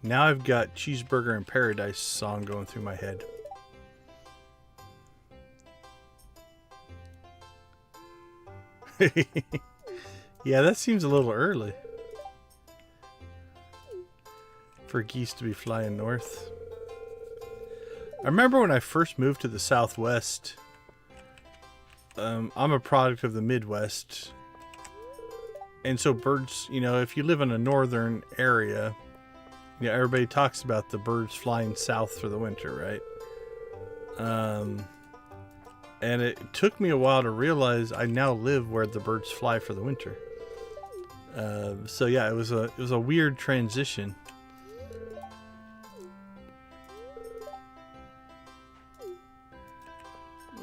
Now I've got Cheeseburger in Paradise song going through my head. Yeah, that seems a little early for geese to be flying north. I remember when I first moved to the Southwest. I'm a product of the Midwest. And so birds, you know, if you live in a northern area, you know, everybody talks about the birds flying south for the winter, right? And it took me a while to realize I now live where the birds fly for the winter. So yeah, it was a weird transition.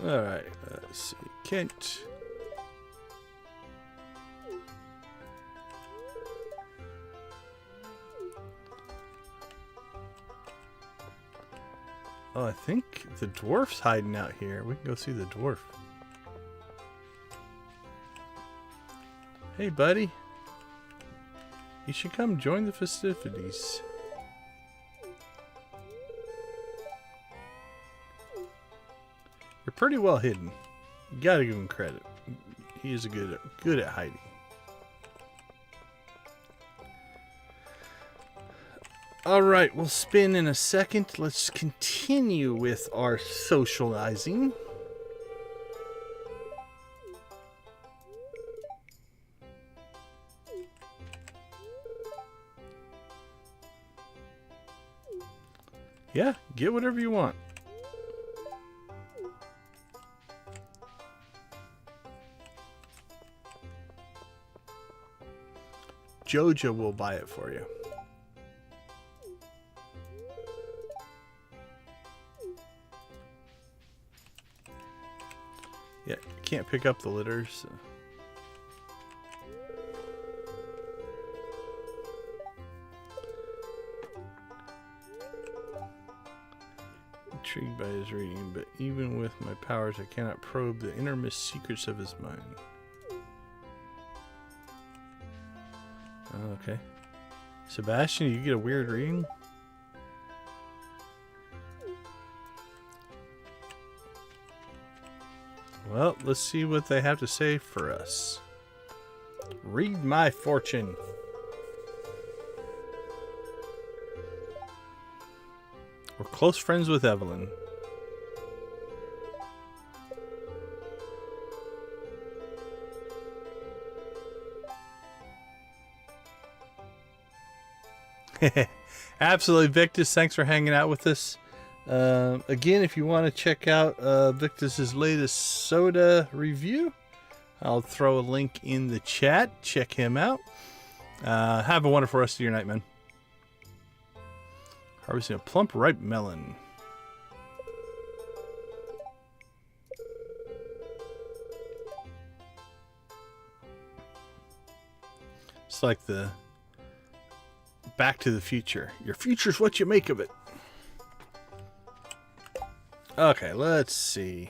All right, let's see, Kent. Oh, I think the dwarf's hiding out here. We can go see the dwarf. Hey, buddy. You should come join the festivities. You're pretty well hidden. You gotta give him credit. He is good at hiding. Alright, we'll spin in a second. Let's continue with our socializing. Yeah, get whatever you want. Joja will buy it for you. Yeah, can't pick up the litters. So. Intrigued by his reading, but even with my powers, I cannot probe the innermost secrets of his mind. Oh, okay. Sebastian, you get a weird reading? Well, let's see what they have to say for us. Read my fortune. We're close friends with Evelyn. Absolutely, Victus. Thanks for hanging out with us. Again, if you want to check out Victus's latest soda review, I'll throw a link in the chat. Check him out. Have a wonderful rest of your night, man. Harvesting a plump, ripe melon. It's like the Back to the Future. Your future's what you make of it. Okay, let's see.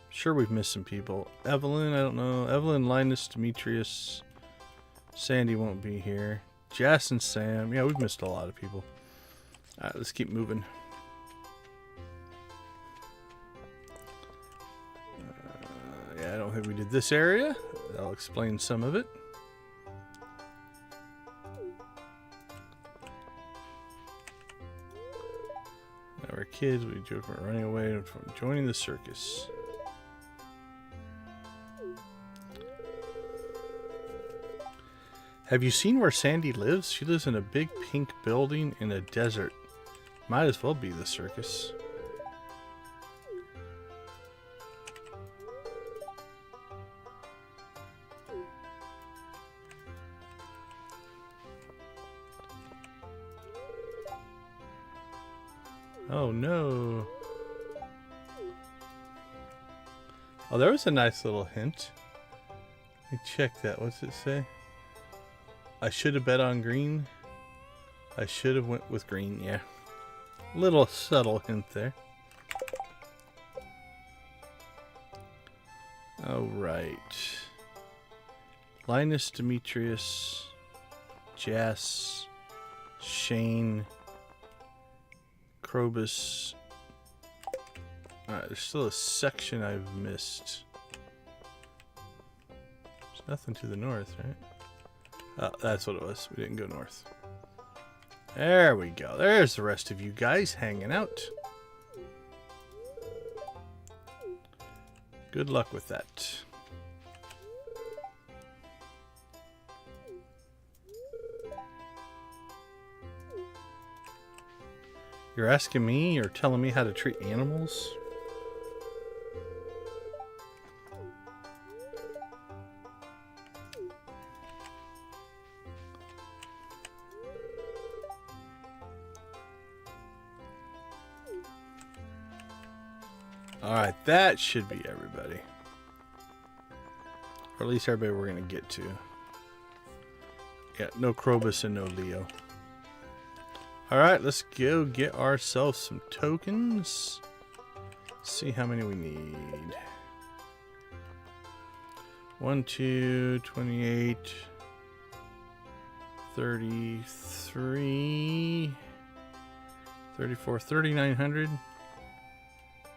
Sure, we've missed some people. Evelyn, I don't know. Evelyn, Linus, Demetrius. Sandy won't be here. Jess and Sam. Yeah, we've missed a lot of people. Alright, let's keep moving. Yeah, I don't think we did this area. I'll explain some of it. Now we're kids, we joke about running away from joining the circus. Have you seen where Sandy lives? She lives in a big pink building in a desert. Might as well be the circus. Oh no. Oh, there was a nice little hint. Let me check that. What's it say? I should have bet on green. I should have went with green, yeah. Little subtle hint there. Alright. Linus, Demetrius, Jess, Shane, Krobus. Alright, there's still a section I've missed. There's nothing to the north, right? Oh, that's what it was. We didn't go north. There we go. There's the rest of you guys hanging out. Good luck with that. You're asking me or telling me how to treat animals? Alright, that should be everybody. Or at least everybody we're going to get to. Yeah, no Krobus and no Leo. Alright, let's go get ourselves some tokens. See how many we need. 1, 2, 28, 33, 34, 3,900.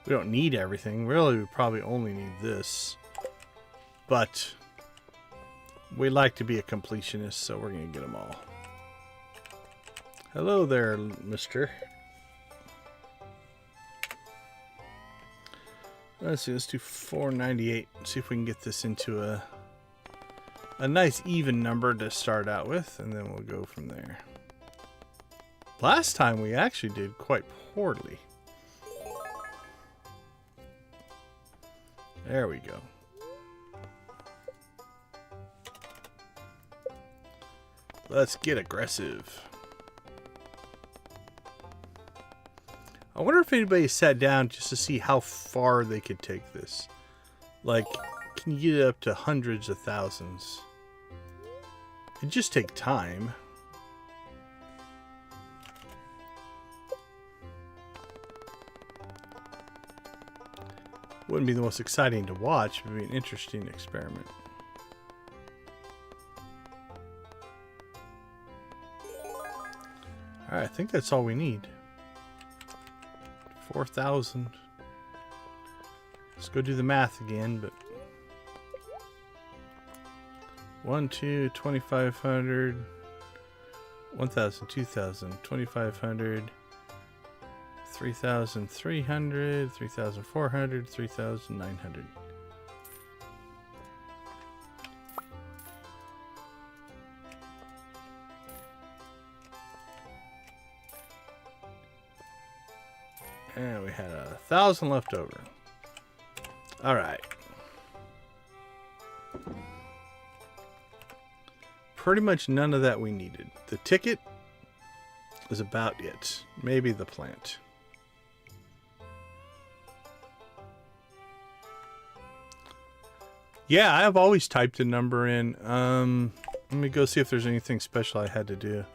We don't need everything. Really, we probably only need this. But we like to be a completionist, so we're going to get them all. Hello there, mister. Let's see, let's do 498. See if we can get this into a nice even number to start out with, and then we'll go from there. Last time we actually did quite poorly. There we go. Let's get aggressive. I wonder if anybody sat down just to see how far they could take this. Like, can you get it up to hundreds of thousands? It'd just take time. Wouldn't be the most exciting to watch, but it'd be an interesting experiment. Alright, I think that's all we need. 4,000. Let's go do the math again, but 1, 2, 2,500, 1,000, 2,000, 2,500, 3,300, 3,400, 3,900. And we had 1,000 left over. All right. Pretty much none of that we needed. The ticket is about it. Maybe the plant. Yeah, I have always typed a number in. Let me go see if there's anything special I had to do.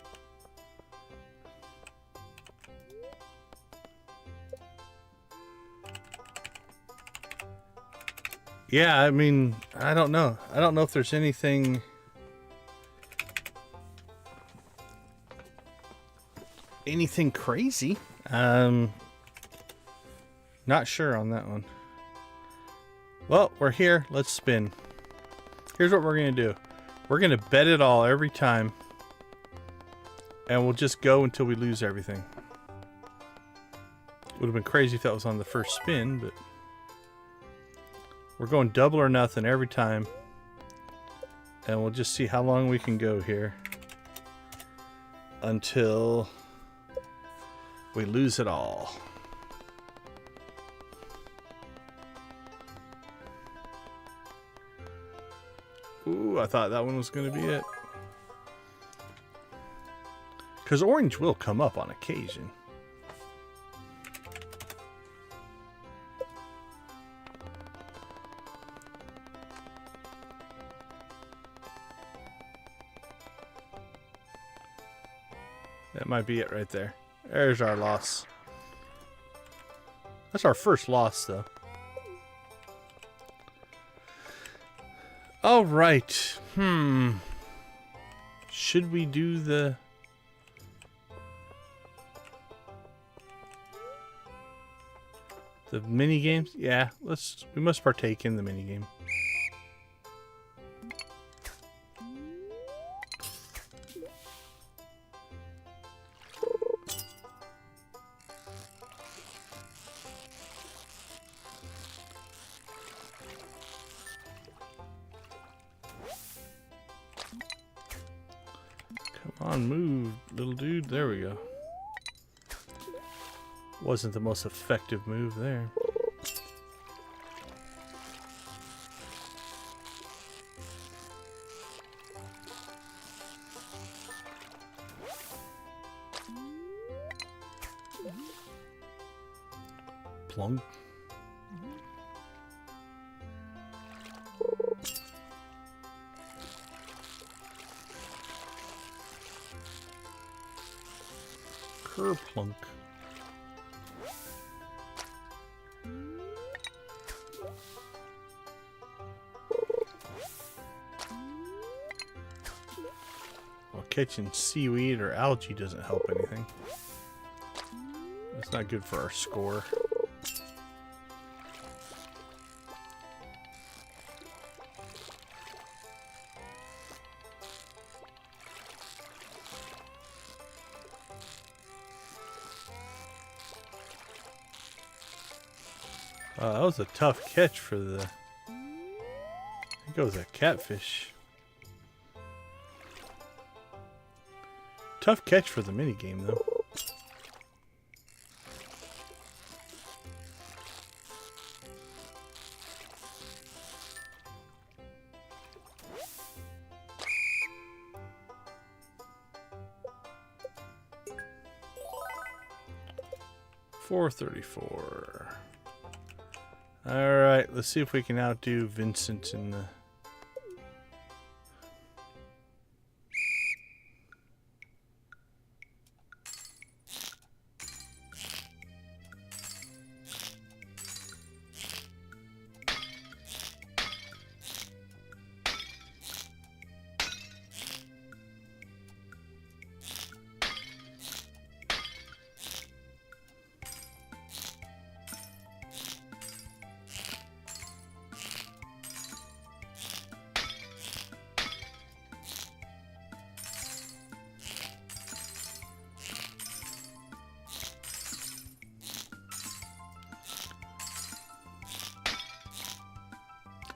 Yeah, I mean, I don't know. I don't know if there's anything... anything crazy. Not sure on that one. Well, we're here. Let's spin. Here's what we're going to do. We're going to bet it all every time. And we'll just go until we lose everything. Would have been crazy if that was on the first spin, but... we're going double or nothing every time. And we'll just see how long we can go here. Until we lose it all. Ooh, I thought that one was going to be it. Because orange will come up on occasion. That might be it right there. There's our loss. That's our first loss, though. All right. Should we do the... mini games? Yeah, we must partake in the mini game. Come on, move, little dude. There we go. Wasn't the most effective move there. Plunk. Kerplunk. Well, catching seaweed or algae doesn't help anything. It's not good for our score. That was a tough catch for the... I think it was a catfish. Tough catch for the minigame, though. $4.34. Alright, let's see if we can outdo Vincent in the...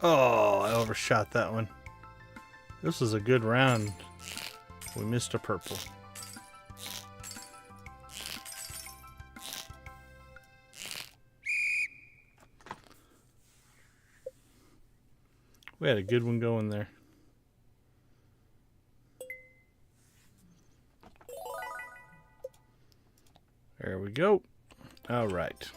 Oh, I overshot that one. This was a good round. We missed a purple. We had a good one going there. There we go. All right.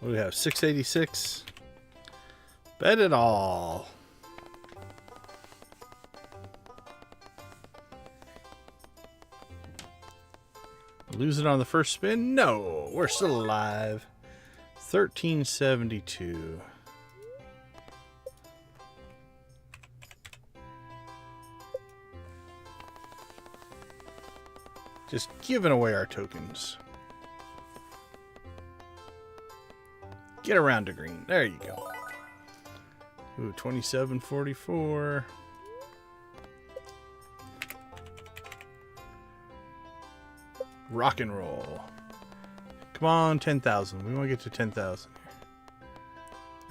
We have 686. Bet it all. Lose it on the first spin? No, we're still alive. 1372. Just giving away our tokens. Get around to green. There you go. Ooh, 2744. Rock and roll. Come on, 10,000. We want to get to 10,000 here.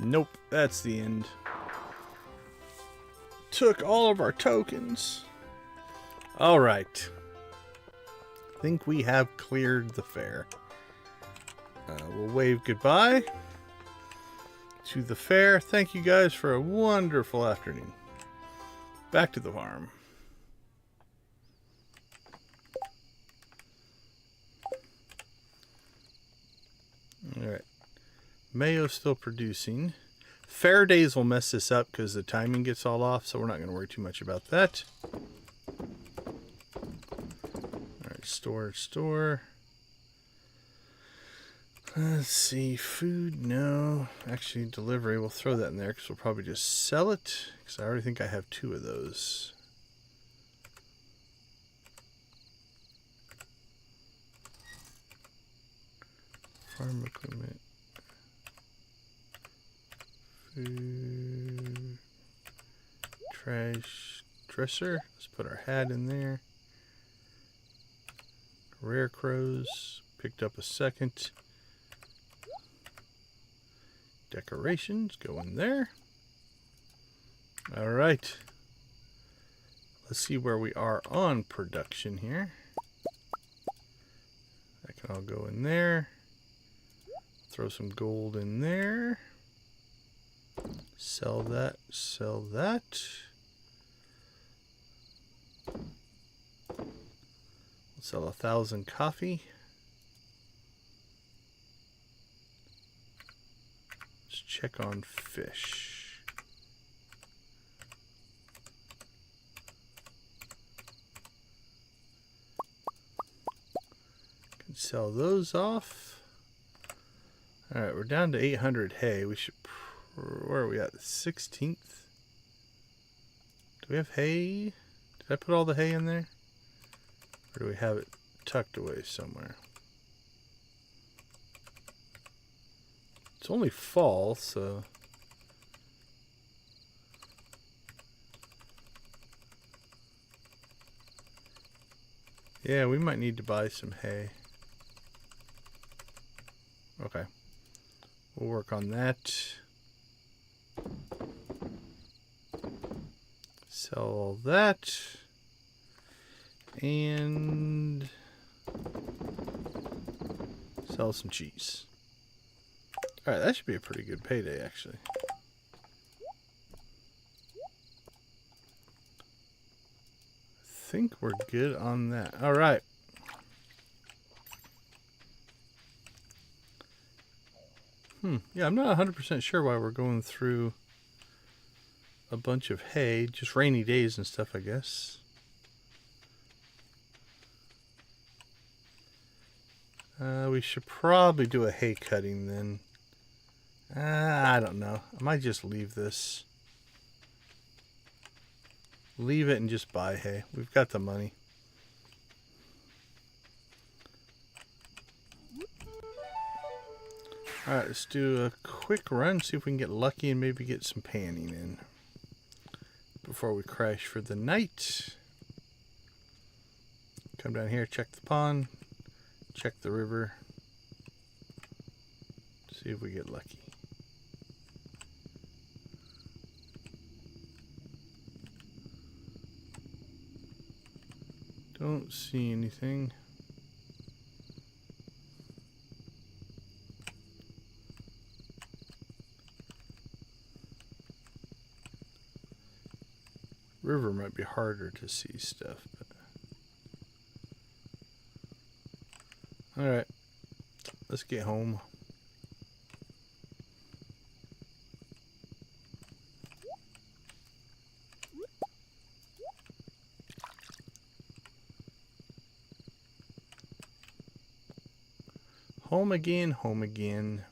Nope, that's the end. Took all of our tokens. All right. I think we have cleared the fair. We'll wave goodbye to the fair. Thank you guys for a wonderful afternoon. Back to the farm. Alright. Mayo's still producing. Fair days will mess this up because the timing gets all off, so we're not going to worry too much about that. Alright, store. Let's see, food, no. Actually, delivery, we'll throw that in there because we'll probably just sell it. Because I already think I have 2 of those. Farm equipment. Food. Trash. Dresser. Let's put our hat in there. Rare crows. Picked up a second. Decorations go in there. All right. Let's see where we are on production here. That can all go in there. Throw some gold in there. Sell that. Sell that. We'll sell 1,000 coffee. Let's check on fish. Sell those off. Alright, we're down to 800 hay. We should... Where are we at? The 16th? Do we have hay? Did I put all the hay in there? Or do we have it tucked away somewhere? It's only fall, so... Yeah, we might need to buy some hay. Okay. We'll work on that. Sell all that. And sell some cheese. Alright, that should be a pretty good payday, actually. I think we're good on that. Alright. Yeah, I'm not 100% sure why we're going through a bunch of hay. Just rainy days and stuff, I guess. We should probably do a hay cutting then. I don't know. I might just leave this. Leave it and just buy hay. We've got the money. Alright, let's do a quick run, see if we can get lucky and maybe get some panning in before we crash for the night. Come down here, check the pond, check the river, see if we get lucky. Don't see anything. River might be harder to see stuff, but... Alright, let's get home. Home again, home again.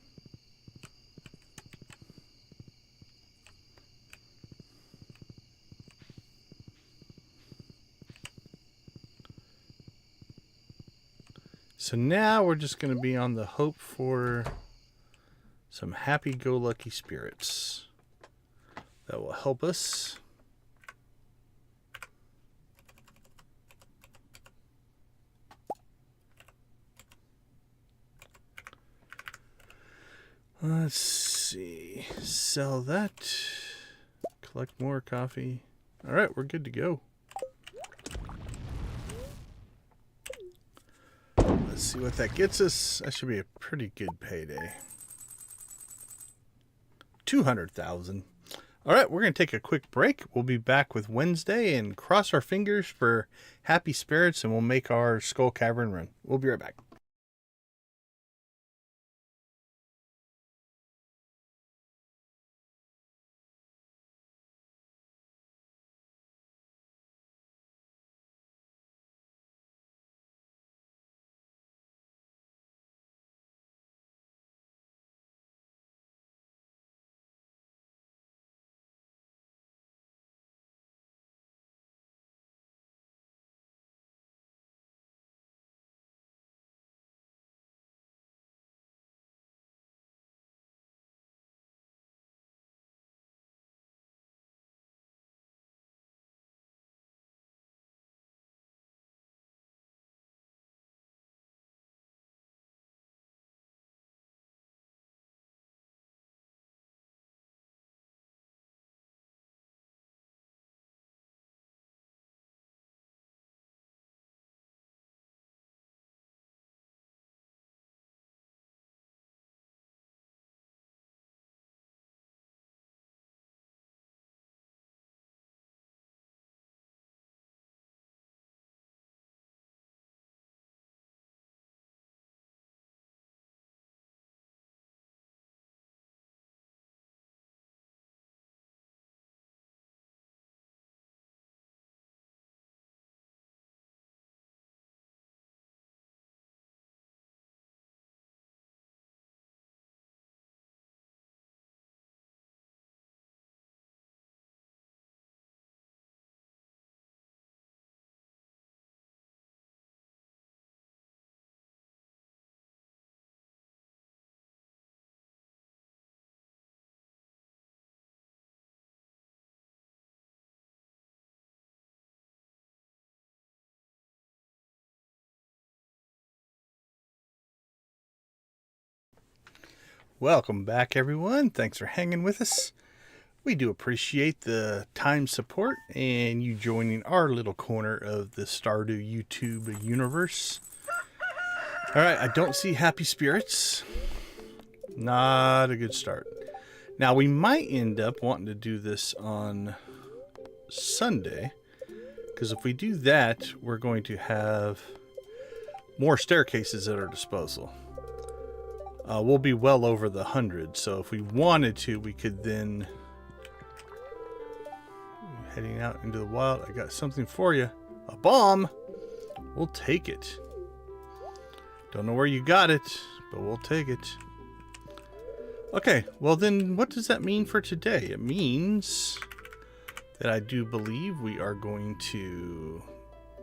So now we're just going to be on the hope for some happy-go-lucky spirits that will help us. Let's see. Sell that. Collect more coffee. All right, we're good to go. Let's see what that gets us. That should be a pretty good payday. 200,000. All right, we're going to take a quick break. We'll be back with Wednesday and cross our fingers for happy spirits, and we'll make our Skull Cavern run. We'll be right back. Welcome back, everyone. Thanks for hanging with us. We do appreciate the time support and you joining our little corner of the Stardew YouTube universe. Alright, I don't see happy spirits. Not a good start. Now, we might end up wanting to do this on Sunday, because if we do that, we're going to have more staircases at our disposal. We'll be well over the 100, so if we wanted to, we could then... Heading out into the wild, I got something for you. A bomb! We'll take it. Don't know where you got it, but we'll take it. Okay, well then, what does that mean for today? It means that I do believe we are going to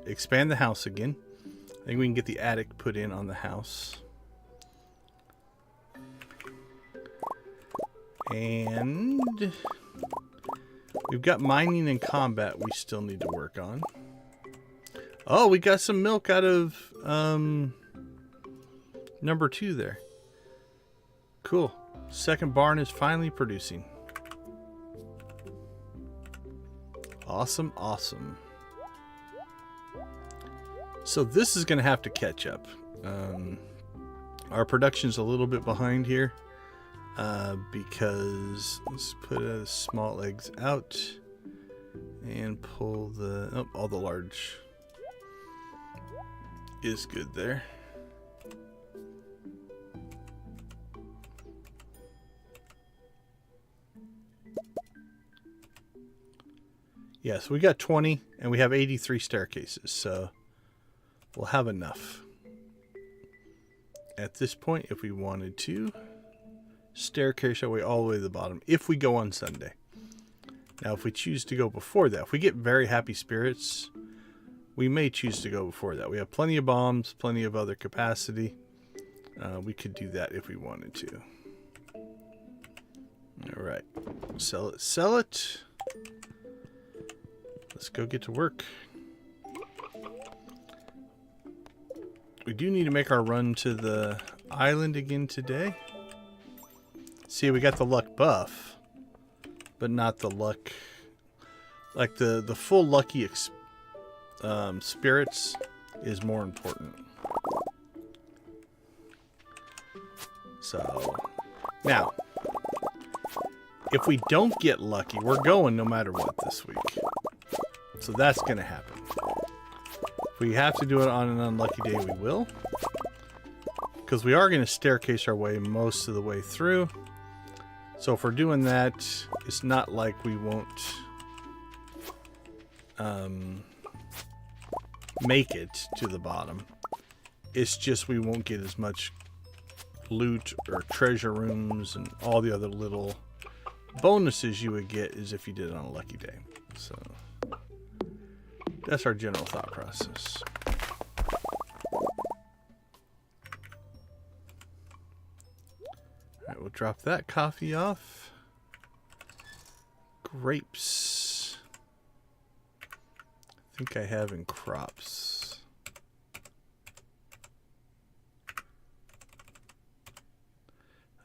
expand the house again. I think we can get the attic put in on the house. And we've got mining and combat we still need to work on. Oh, we got some milk out of number 2 there. Cool. Second barn is finally producing. Awesome, awesome. So this is going to have to catch up. Our production's a little bit behind here. Because let's put small eggs out and pull the all the large is good there. Yes, we got 20 and we have 83 staircases, so we'll have enough at this point if we wanted to. Staircase our way all the way to the bottom if we go on Sunday. Now, if we choose to go before that, if we get very happy spirits, we may choose to go before that. We have plenty of bombs, plenty of other capacity. We could do that if we wanted to. All right, sell it, sell it. Let's go get to work. We do need to make our run to the island again today. See, we got the luck buff, but not the luck, like the full lucky spirits is more important. So, now, if we don't get lucky, we're going no matter what this week. So that's going to happen. If we have to do it on an unlucky day, we will. Because we are going to staircase our way most of the way through. So if we're doing that, it's not like we won't make it to the bottom. It's just we won't get as much loot or treasure rooms and all the other little bonuses you would get as if you did it on a lucky day. So that's our general thought process. Alright, we'll drop that coffee off. Grapes. I think I have in crops.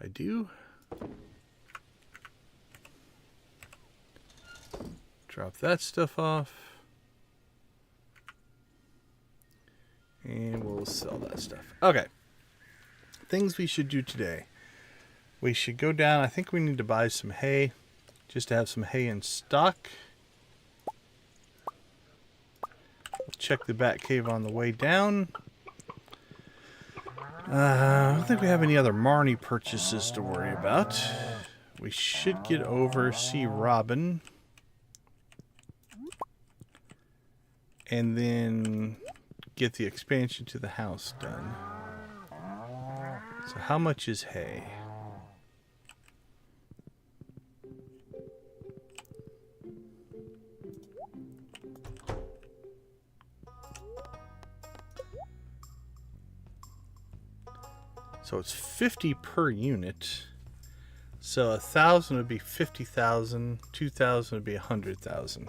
I do. Drop that stuff off. And we'll sell that stuff. Okay. Things we should do today. We should go down. I think we need to buy some hay. Just to have some hay in stock. We'll check the bat cave on the way down. I don't think we have any other Marnie purchases to worry about. We should get over, see Robin. And then get the expansion to the house done. So how much is hay? So it's 50 per unit. So 1,000 would be 50,000. 2,000 would be 100,000.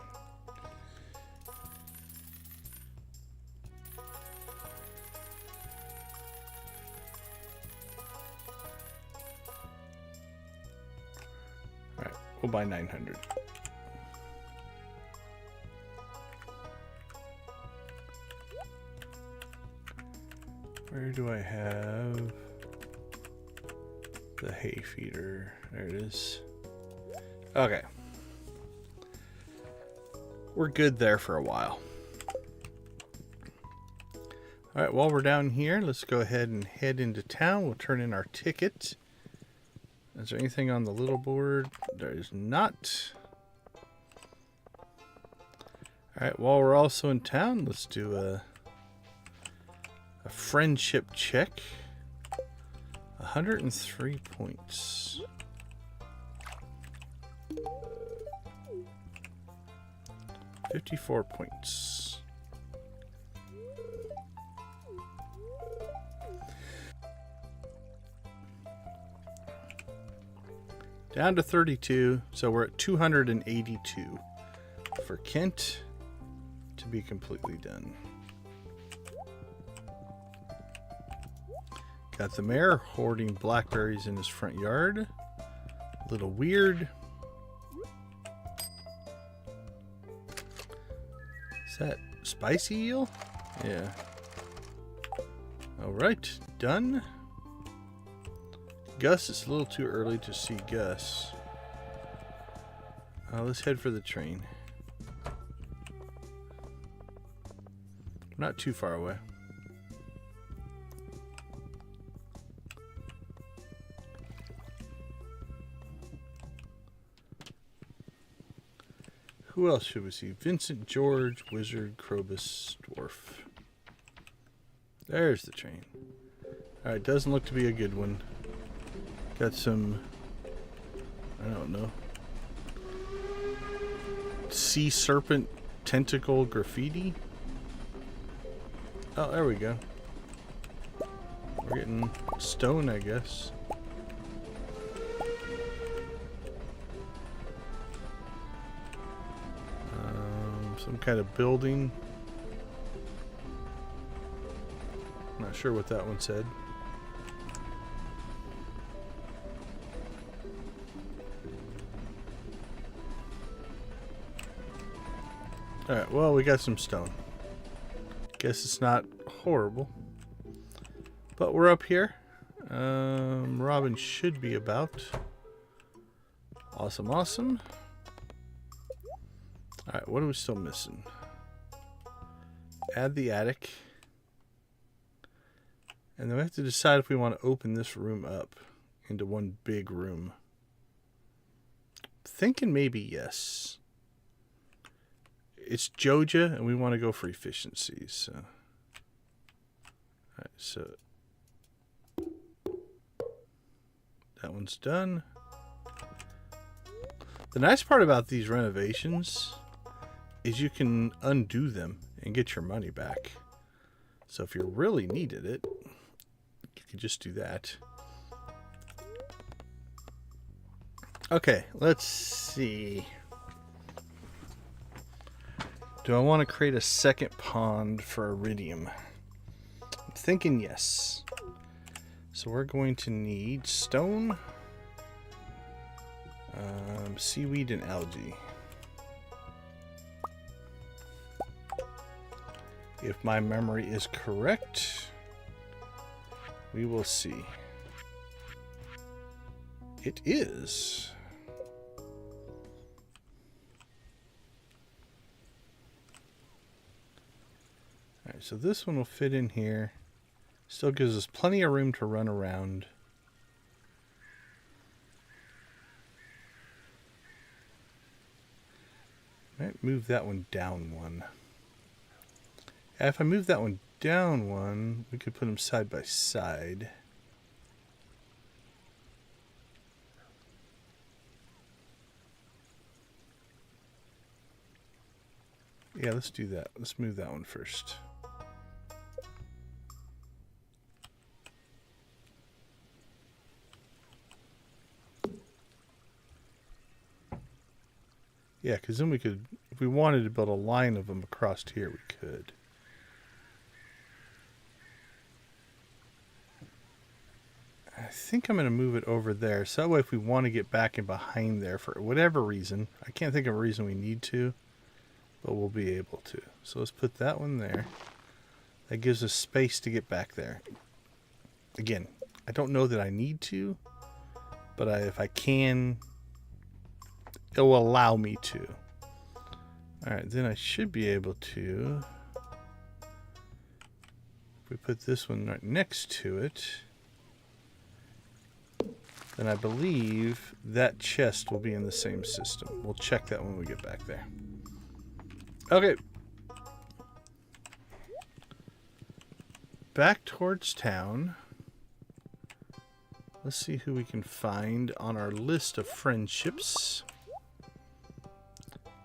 We'll buy 900. Where do I have the hay feeder? There it is. Okay. We're good there for a while. Alright, while we're down here, let's go ahead and head into town. We'll turn in our ticket. Is there anything on the little board? There is not. Alright, while we're also in town, let's do a friendship check. 103 points. $54 points. Down to 32, so we're at 282 for Kent to be completely done. Got the mayor hoarding blackberries in his front yard. A little weird. Is that spicy eel? Yeah. Alright, done. Gus, it's a little too early to see Gus. Let's head for the train. Not too far away. Who else should we see? Vincent, George, Wizard, Krobus, Dwarf. There's the train. Alright, doesn't look to be a good one. Got some, I don't know, sea serpent tentacle graffiti. Oh, there we go. We're getting stone, I guess. Some kind of building. Not sure what that one said. Alright, well, we got some stone. Guess it's not horrible. But we're up here. Robin should be about. Awesome, awesome. Alright, what are we still missing? Add the attic. And then we have to decide if we want to open this room up into one big room. Thinking maybe yes. It's Joja, and we want to go for efficiency. So, alright, so that one's done. The nice part about these renovations is you can undo them and get your money back. So if you really needed it, you could just do that. Okay, let's see. Do I want to create a second pond for iridium? I'm thinking yes. So we're going to need stone, seaweed, and algae. If my memory is correct, we will see. It is. Alright, so this one will fit in here. Still gives us plenty of room to run around. Might move that one down one. If I move that one down one, we could put them side by side. Yeah, let's do that. Let's move that one first. Yeah, because then we could, if we wanted to build a line of them across here, we could. think I'm going to move it over there. So that way if we want to get back in behind there for whatever reason, I can't think of a reason we need to, but we'll be able to. So let's put that one there. That gives us space to get back there. Again, I don't know that I need to, but if I can, it will allow me to. Alright, then I should be able to, if we put this one right next to it, then I believe that chest will be in the same system. We'll check that when we get back there. Okay. Back towards town. Let's see who we can find on our list of friendships.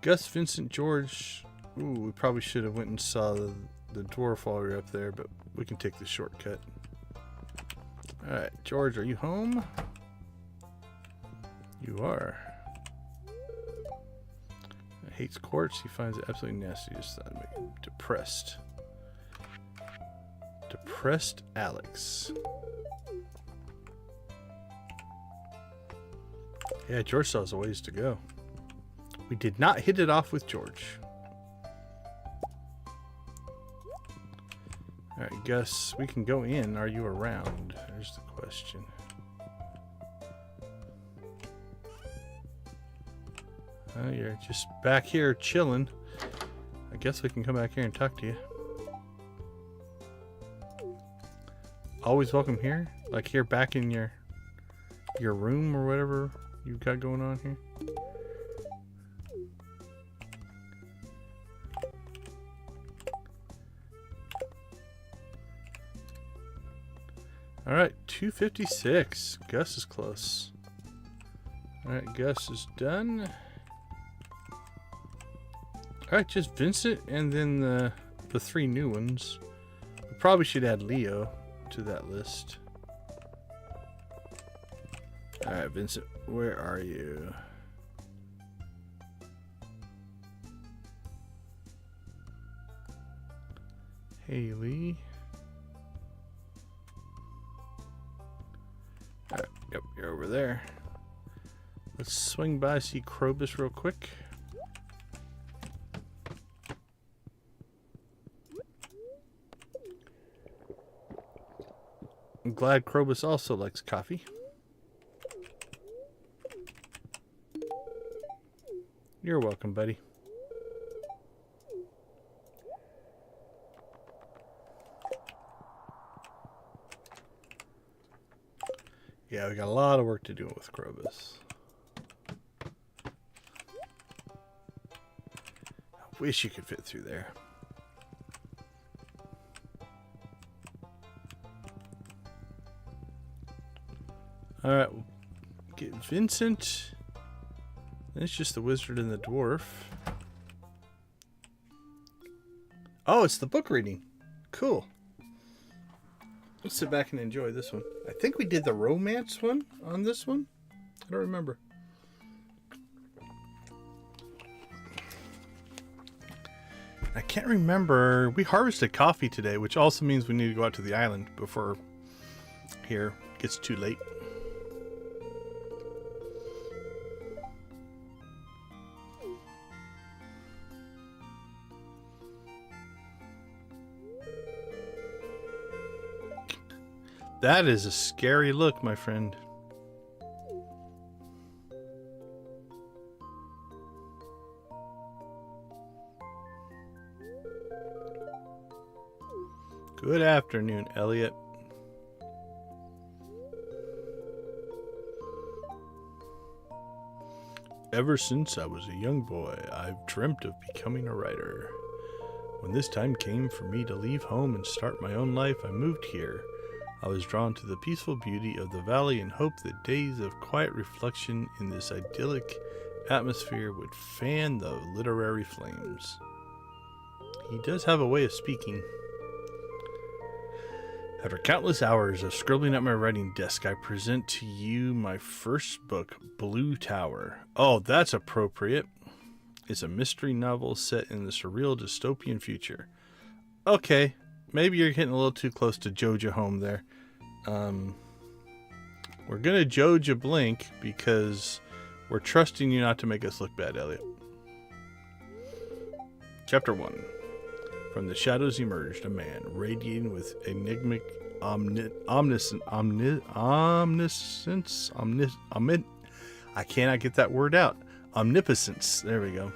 Gus, Vincent, George. Ooh, we probably should have went and saw the dwarf while we were up there, but we can take the shortcut. Alright, George, are you home? You are. He hates quartz. He finds it absolutely nasty. Just thought I'd make him depressed. Depressed Alex. Yeah, George still has a ways to go. We did not hit it off with George. Alright, Gus, we can go in. Are you around? There's the question. Oh, you're just back here chilling. I guess we can come back here and talk to you. Always welcome here? Like here back in your room or whatever you've got going on here? Alright, 256. Gus is close. Alright, Gus is done. Alright, just Vincent and then the three new ones. We probably should add Leo to that list. Alright, Vincent, where are you? Haley. Alright, yep, you're over there. Let's swing by, see Krobus real quick. I'm glad Krobus also likes coffee. You're welcome, buddy. Yeah, we got a lot of work to do with Krobus. I wish you could fit through there. Alright, we'll get Vincent. It's just the wizard and the dwarf. Oh, it's the book reading. Cool. Let's sit back and enjoy this one. I think we did the romance one on this one. I don't remember. I can't remember. We harvested coffee today, which also means we need to go out to the island before here gets too late. That is a scary look, my friend. Good afternoon, Elliot. Ever since I was a young boy, I've dreamt of becoming a writer. When this time came for me to leave home and start my own life, I moved here. I was drawn to the peaceful beauty of the valley and hoped that days of quiet reflection in this idyllic atmosphere would fan the literary flames. He does have a way of speaking. After countless hours of scribbling at my writing desk, I present to you my first book, Blue Tower. Oh, that's appropriate. It's a mystery novel set in the surreal dystopian future. Okay, maybe you're getting a little too close to Joja home there. We're going to Joja blink because we're trusting you not to make us look bad, Elliot. Chapter 1. From the shadows emerged a man, radiating with enigmatic omniscience. I cannot get that word out. Omnipotence. There we go.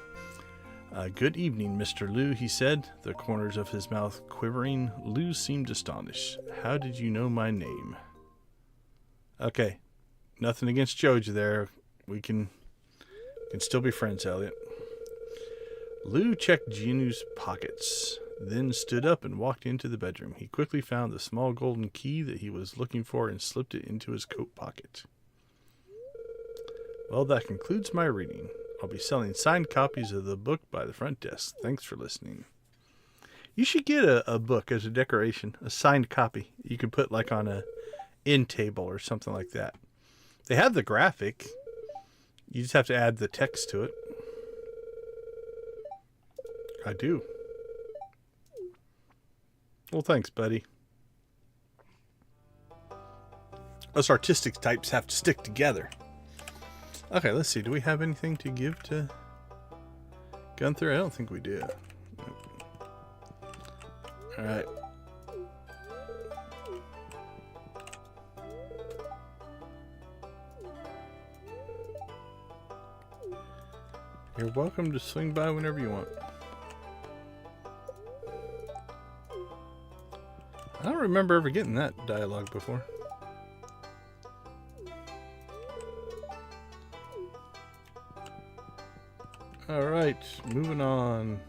Good evening, Mr. Liu, he said, the corners of his mouth quivering. Liu seemed astonished. How did you know my name? Okay. Nothing against Joja there. We can still be friends, Elliot. Liu checked Jinu's pockets, then stood up and walked into the bedroom. He quickly found the small golden key that he was looking for and slipped it into his coat pocket. Well, that concludes my reading. I'll be selling signed copies of the book by the front desk. Thanks for listening. You should get a book as a decoration, a signed copy. You could put like on a end table or something like that. They have the graphic. You just have to add the text to it. I do. Well, thanks, buddy. Us artistic types have to stick together. Okay, let's see. Do we have anything to give to Gunther? I don't think we do. Alright. You're welcome to swing by whenever you want. I don't remember ever getting that dialogue before. Alright, moving on.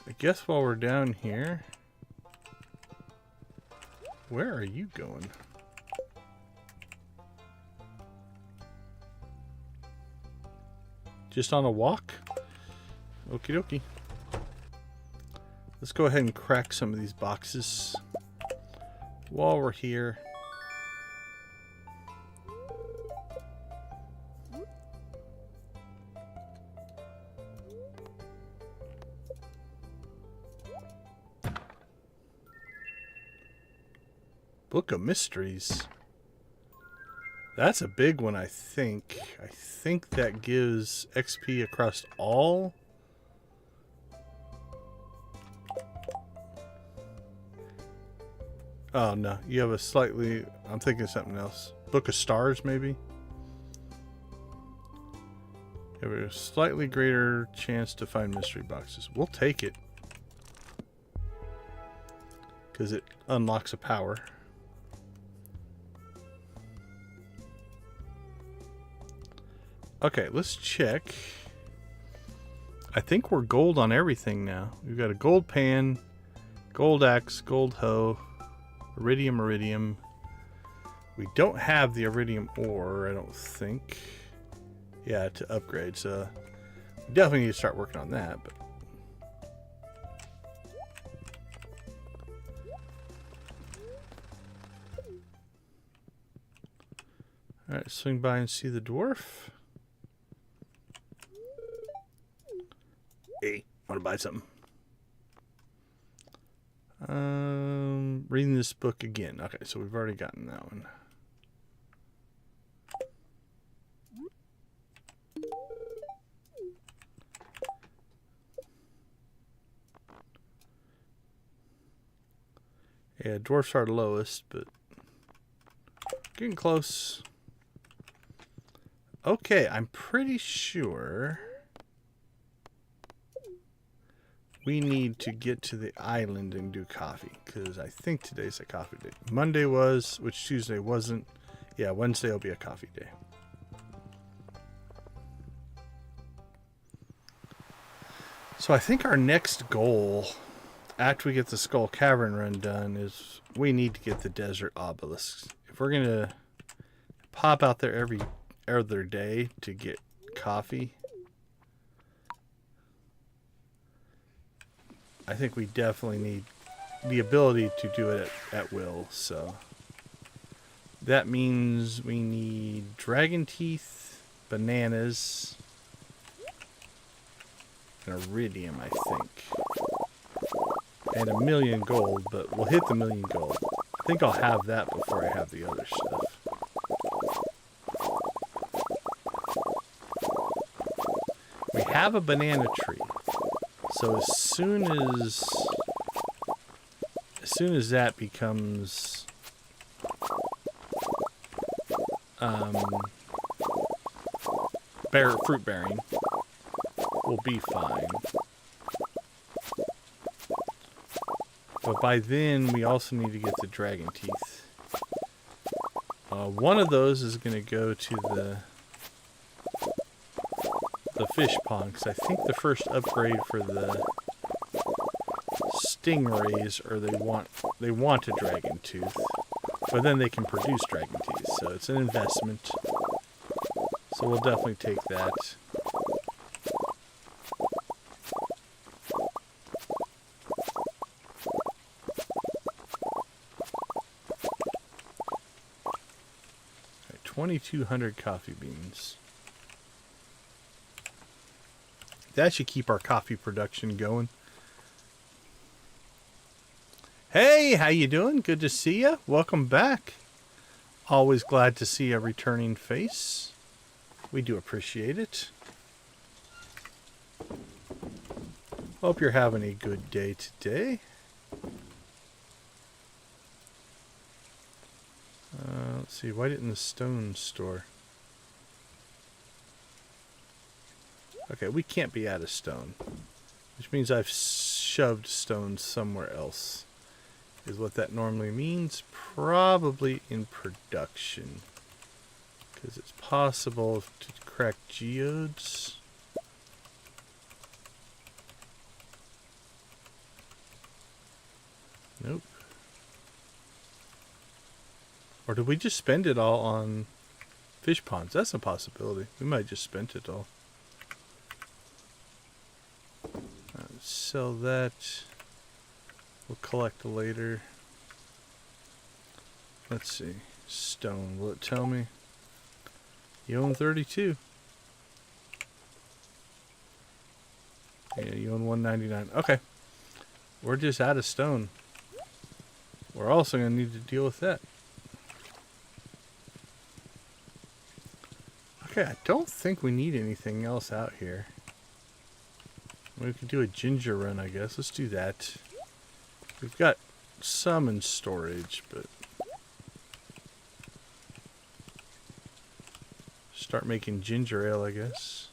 I guess while we're down here... Where are you going? Just on a walk? Okie dokie. Let's go ahead and crack some of these boxes while we're here. Book of Mysteries. That's a big one, I think. I think that gives XP across all. Oh, no. You have a slightly... I'm thinking of something else. Book of Stars, maybe? You have a slightly greater chance to find mystery boxes. We'll take it. Because it unlocks a power. Okay, let's check. I think we're gold on everything now. We've got a gold pan, gold axe, gold hoe, iridium. We don't have the iridium ore, I don't think. Yeah, to upgrade, so we definitely need to start working on that. But alright, swing by and see the dwarf. Hey, want to buy something? Reading this book again. Okay, so we've already gotten that one. Yeah, dwarfs are the lowest, but getting close. Okay, I'm pretty sure we need to get to the island and do coffee, because I think today's a coffee day. Monday was, which Tuesday wasn't. Yeah, Wednesday will be a coffee day. So I think our next goal, after we get the Skull Cavern run done, is we need to get the desert obelisks. If we're going to pop out there every other day to get coffee, I think we definitely need the ability to do it at will. So that means we need dragon teeth, bananas, and iridium, I think. And 1,000,000 gold, but we'll hit the 1,000,000 gold. I think I'll have that before I have the other stuff. have a banana tree. So as soon as that becomes fruit bearing, we'll be fine. But by then, we also need to get the dragon teeth. One of those is going to go to the fish pond, because I think the first upgrade for the stingrays, or they want a dragon tooth, but then they can produce dragon teeth, so it's an investment. So we'll definitely take that. 2,200 coffee beans. That should keep our coffee production going. Hey, how you doing? Good to see you. Welcome back. Always glad to see a returning face. We do appreciate it. Hope you're having a good day today. Let's see, why didn't the stone store? Okay, we can't be out of stone, which means I've shoved stone somewhere else, is what that normally means. Probably in production, because it's possible to crack geodes. Nope. Or did we just spend it all on fish ponds? That's a possibility. We might have just spent it all. Sell that. We'll collect later. Let's see. Stone. Will it tell me? You own 32. Yeah, you own 199. Okay. We're just out of stone. We're also going to need to deal with that. Okay, I don't think we need anything else out here. We could do a ginger run, I guess. Let's do that. We've got some in storage, but start making ginger ale, I guess.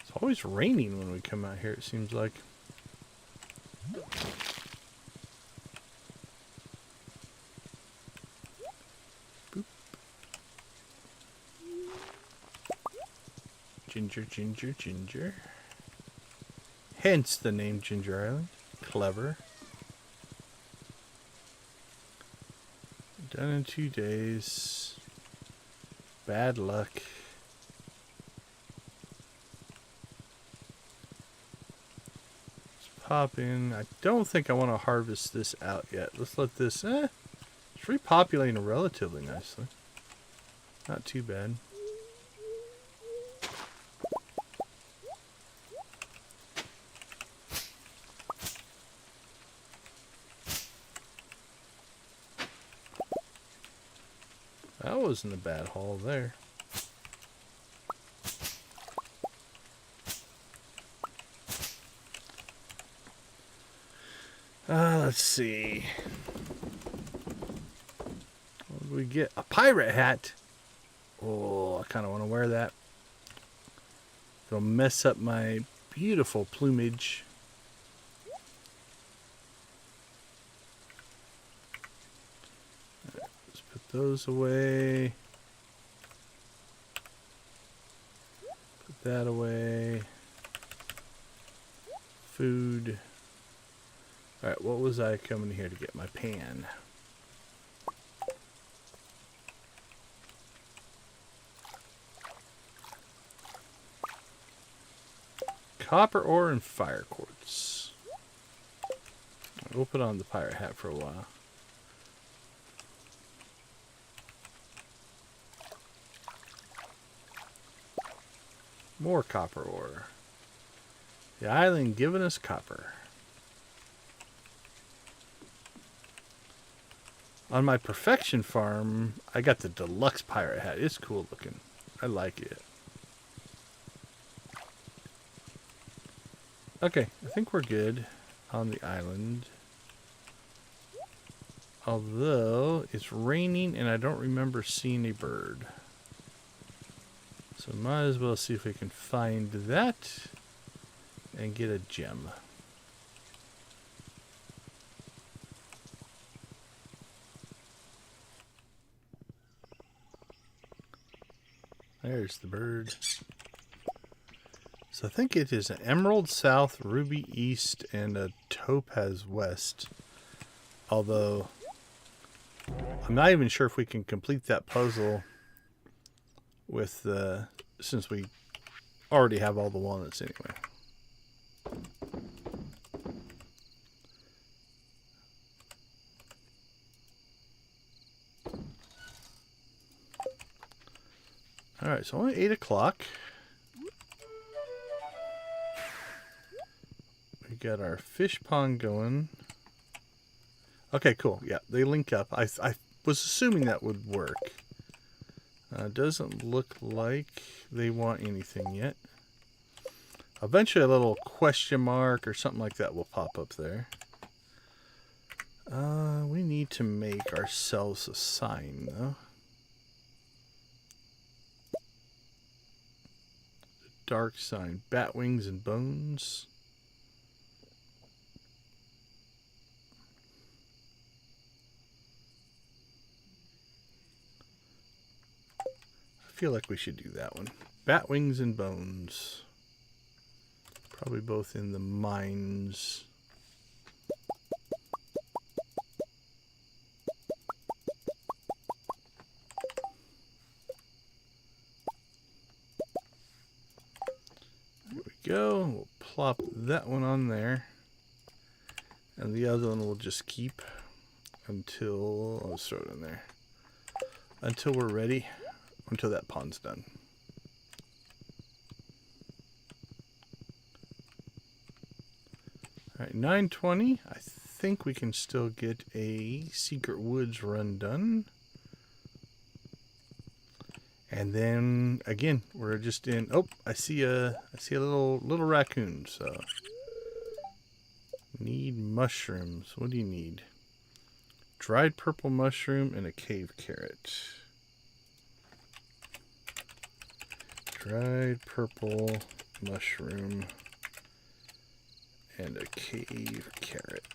It's always raining when we come out here, it seems like. Boop. Ginger, ginger, ginger. Hence the name Ginger Island. Clever. Done in 2 days. Bad luck. Pop in. I don't think I want to harvest this out yet. Let's let this, it's repopulating relatively nicely. Not too bad. That wasn't a bad haul there. Let's see. What did we get? A pirate hat. Oh, I kind of want to wear that. It'll mess up my beautiful plumage. Right, let's put those away. Put that away. Food. Alright, what was I coming here to get? My pan. Copper ore and fire quartz. We'll put on the pirate hat for a while. More copper ore. The island giving us copper. On my Perfection farm, I got the deluxe pirate hat. It's cool looking. I like it. Okay, I think we're good on the island. Although, it's raining and I don't remember seeing a bird. So might as well see if we can find that and get a gem. There's the bird. So I think it is an Emerald South, Ruby East, and a Topaz West. Although, I'm not even sure if we can complete that puzzle with since we already have all the walnuts anyway. Alright, so only 8 o'clock. We got our fish pond going. Okay, cool. Yeah, they link up. I was assuming that would work. Doesn't look like they want anything yet. Eventually a little question mark or something like that will pop up there. We need to make ourselves a sign, though. Dark sign. Bat wings and bones. I feel like we should do that one. Bat wings and bones. Probably both in the mines. There we go. We'll plop that one on there. And the other one we'll just keep until... I'll throw it in there. Until we're ready. Until that pond's done. Alright, 9:20. I think we can still get a Secret Woods run done. And then again, we're just in. Oh, I see a little raccoon. So need mushrooms. What do you need? Dried purple mushroom and a cave carrot. Dried purple mushroom and a cave carrot.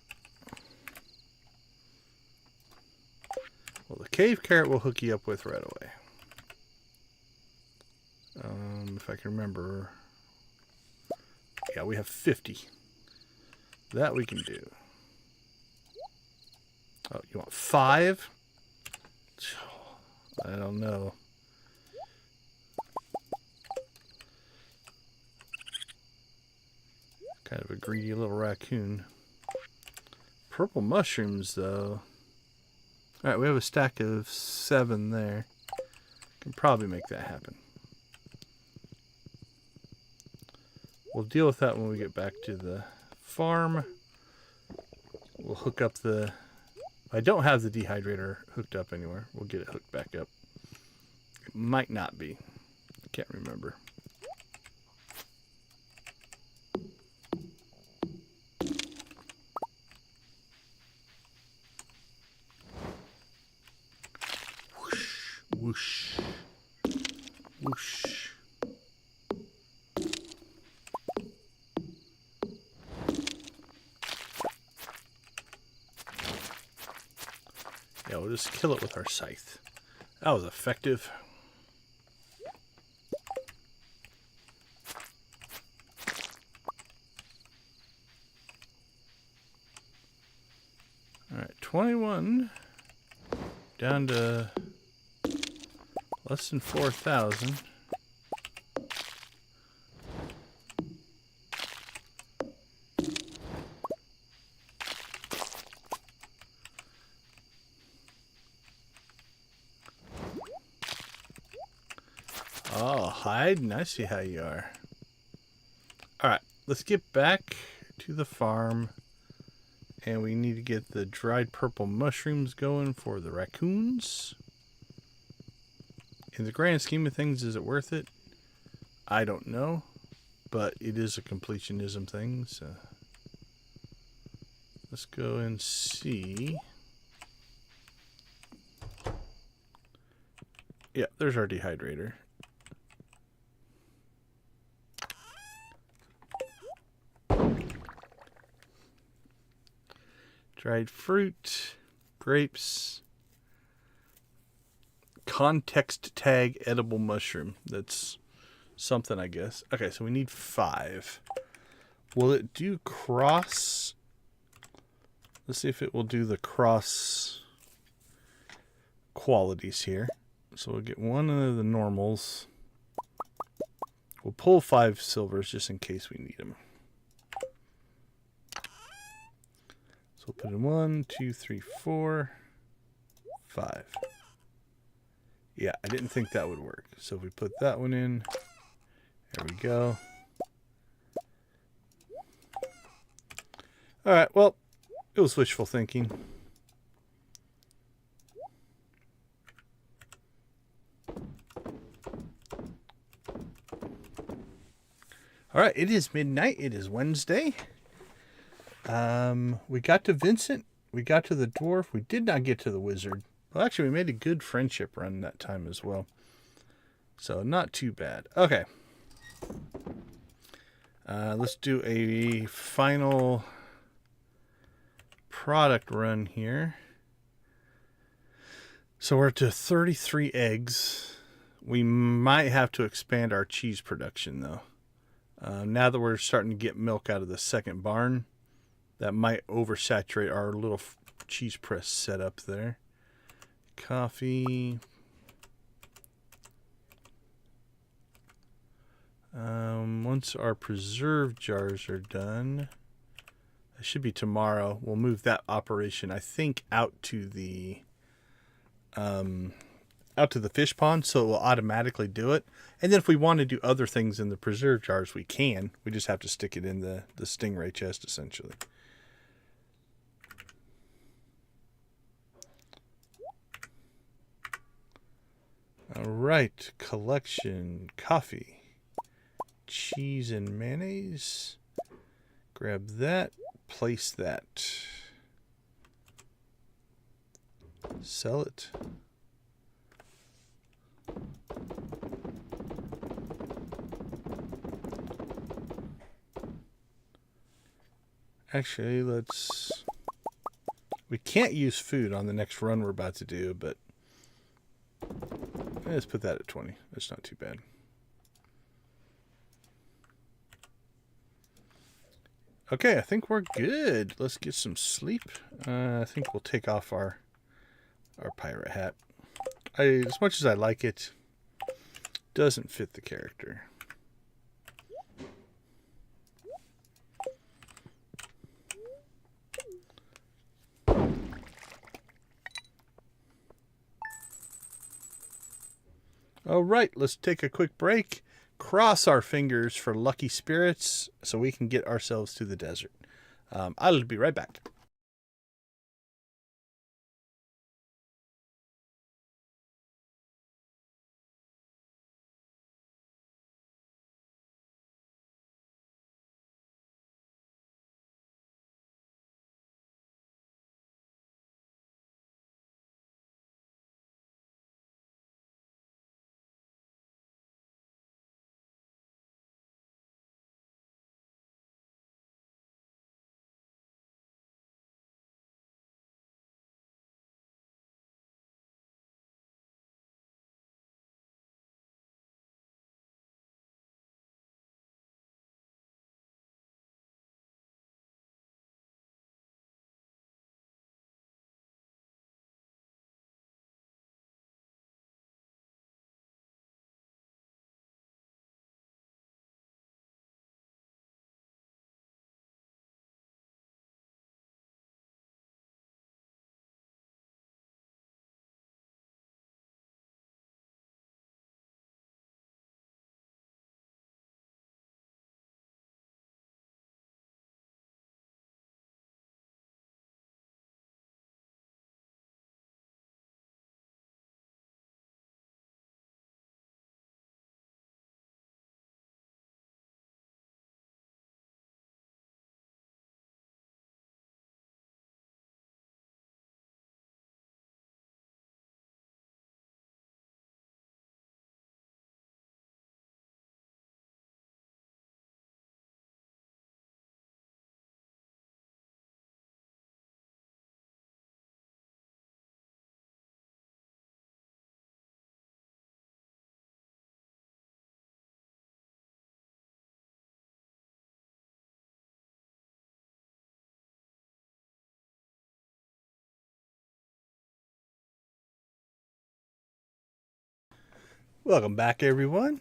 Well, the cave carrot will hook you up with right away. If I can remember. Yeah, we have 50. That we can do. Oh, you want 5? I don't know. Kind of a greedy little raccoon. Purple mushrooms, though. Alright, we have a stack of 7 there. Can probably make that happen. We'll deal with that when we get back to the farm. We'll hook up the... I don't have the dehydrator hooked up anywhere. We'll get it hooked back up. It might not be. I can't remember. Whoosh. Whoosh. Yeah, we'll just kill it with our scythe. That was effective. Alright, 21. Down to less than 4,000. Oh, hiding. I see how you are. Alright, let's get back to the farm. And we need to get the dried purple mushrooms going for the raccoons. In the grand scheme of things, is it worth it? I don't know. But it is a completionism thing, so... Let's go and see. Yeah, there's our dehydrator. Dried fruit, grapes, context tag edible mushroom. That's something, I guess. Okay, so we need 5. Will it do cross? Let's see if it will do the cross qualities here. So we'll get one of the normals. We'll pull 5 silvers just in case we need them. So we'll put in 1, 2, 3, 4, 5. Yeah, I didn't think that would work. So if we put that one in, there we go. Alright, well, it was wishful thinking. Alright, it is midnight. It is Wednesday. We got to Vincent. We got to the dwarf. We did not get to the wizard. Well, actually, we made a good friendship run that time as well. So, not too bad. Okay. Let's do a final product run here. So, we're to 33 eggs. We might have to expand our cheese production, though. Now that we're starting to get milk out of the second barn, that might oversaturate our little cheese press setup there. Coffee. Once our preserve jars are done, it should be tomorrow. We'll move that operation, I think, out to the fish pond, so it will automatically do it. And then if we want to do other things in the preserve jars, we can. We just have to stick it in the stingray chest, essentially. All right, collection, coffee, cheese and mayonnaise. Grab that, place that. Sell it. Actually, we can't use food on the next run we're about to do, but let's put that at 20. That's not too bad. Okay, I think we're good. Let's get some sleep. I think we'll take off our pirate hat. As much as I like it, doesn't fit the character. All right, let's take a quick break. Cross our fingers for lucky spirits so we can get ourselves to the desert. I'll be right back. Welcome back, everyone.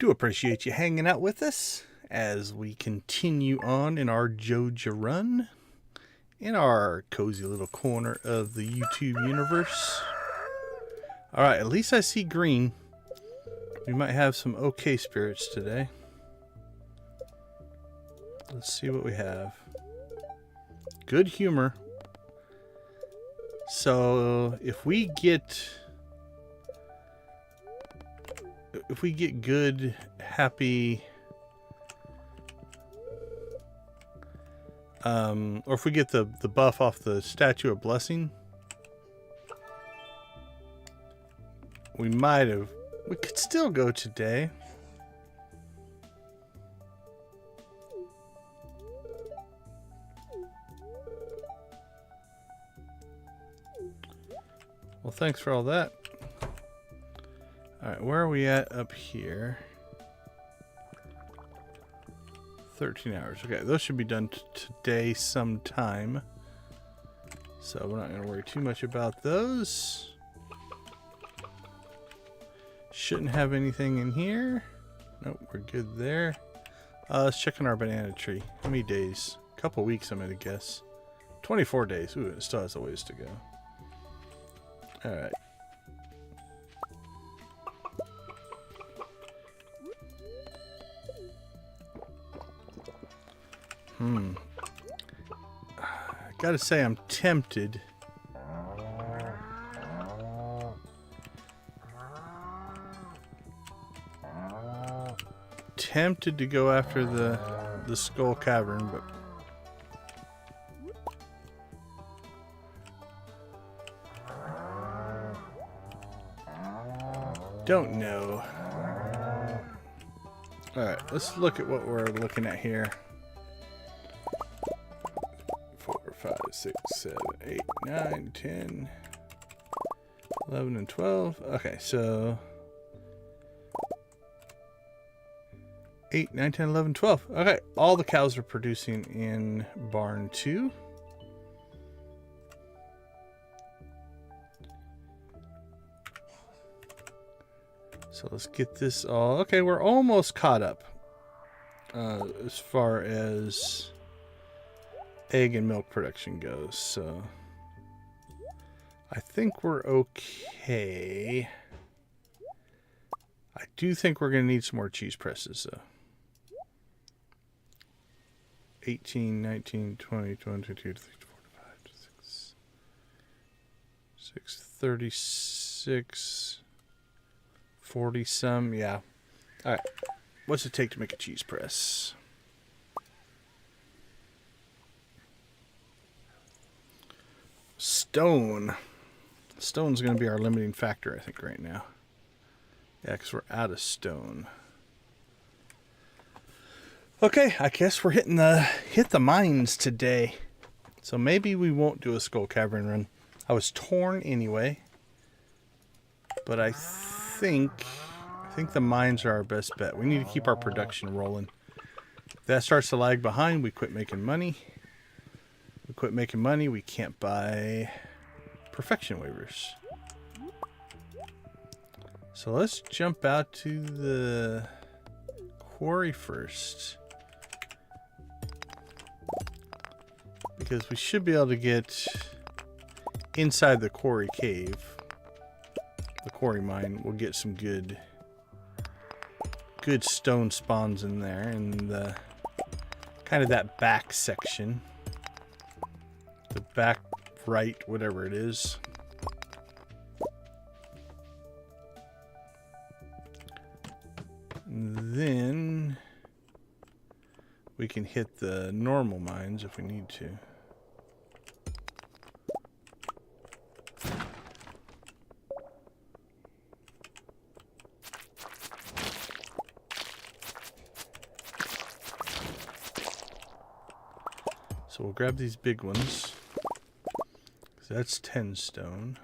Do appreciate you hanging out with us as we continue on in our Joja run in our cozy little corner of the YouTube universe. Alright, at least I see green. We might have some okay spirits today. Let's see what we have. Good humor. So if we get good, happy, or if we get the buff off the Statue of Blessing, we could still go today. Well, thanks for all that. Alright, where are we at up here? 13 hours. Okay, those should be done today sometime. So we're not going to worry too much about those. Shouldn't have anything in here. Nope, we're good there. Let's check on our banana tree. How many days? A couple weeks, I'm going to guess. 24 days. Ooh, it still has a ways to go. Alright. Gotta say, I'm tempted. Tempted to go after the Skull Cavern, but don't know. Alright, let's look at what we're looking at here. 4, 5, 6, 7, 8, 9, 10, 11, and 12. Okay, so 8, 9, 10, 11, 12. Okay, all the cows are producing in barn 2. So let's get this all... Okay, we're almost caught up as far as egg and milk production goes. So I think we're okay. I do think we're going to need some more cheese presses, though. 18, 19, 20, 22, 23, 24, 25, 6, 36... 40 some, yeah. Alright. What's it take to make a cheese press? Stone. Stone's going to be our limiting factor, I think, right now. Yeah, because we're out of stone. Okay, I guess we're hit the mines today. So maybe we won't do a Skull Cavern run. I was torn anyway. But I think the mines are our best bet. We need to keep our production rolling. If that starts to lag behind, we quit making money. We quit making money, we can't buy Perfection Waivers. So let's jump out to the quarry first. Because we should be able to get inside the quarry cave. The quarry mine, we'll get some good stone spawns in there, and kind of that back section, the back right, whatever it is. And then we can hit the normal mines if we need to. So we'll grab these big ones. So that's 10 stone.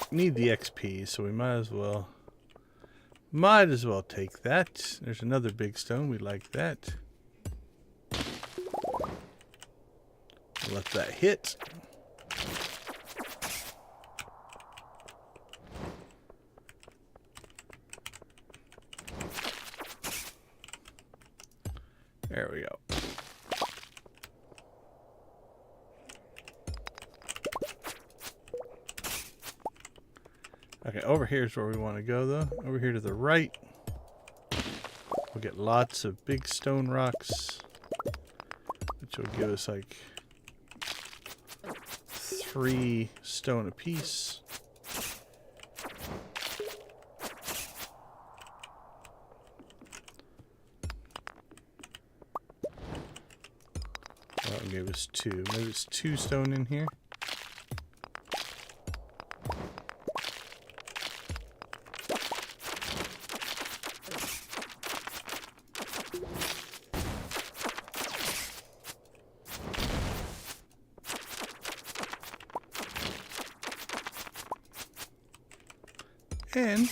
Need the XP, so we might as well Might as well take that. There's another big stone. We like that. Let that hit. There we go. Okay, over here is where we want to go, though. Over here to the right. We'll get lots of big stone rocks, which will give us like 3 stone apiece. That gave us 2. Maybe it's 2 stone in here. And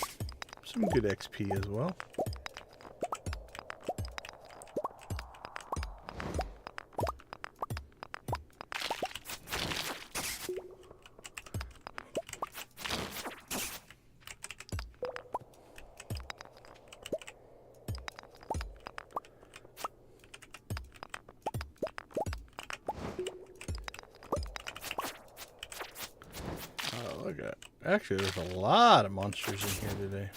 some good XP as well. Oh, look at it. Actually, there's a lot of monsters in here today.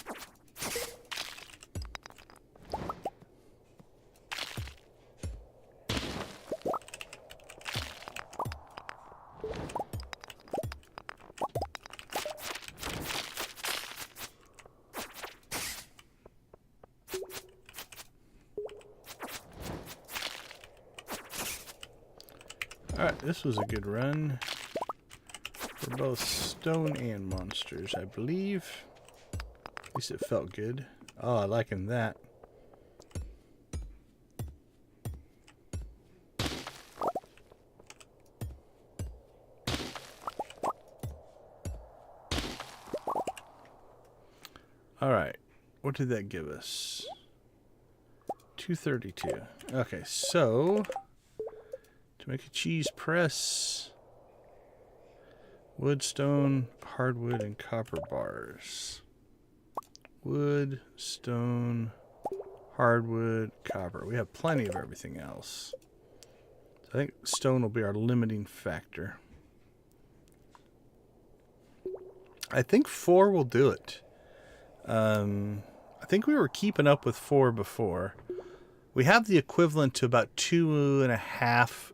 Alright, this was a good run. For both stone and monsters, I believe. At least it felt good. Oh, I liking that. Alright, what did that give us? 232. Okay, so to make a cheese press, wood, stone, hardwood, and copper bars. Wood, stone, hardwood, copper. We have plenty of everything else. So I think stone will be our limiting factor. I think 4 will do it. I think we were keeping up with 4 before. We have the equivalent to about 2.5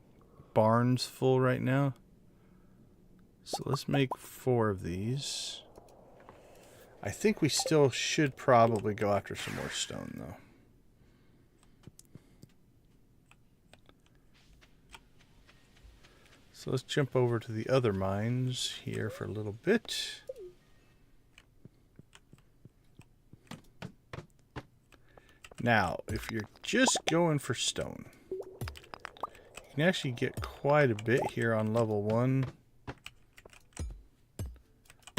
barns full right now. So let's make 4 of these. I think we still should probably go after some more stone, though. So let's jump over to the other mines here for a little bit. Now, if you're just going for stone, you can actually get quite a bit here on level 1.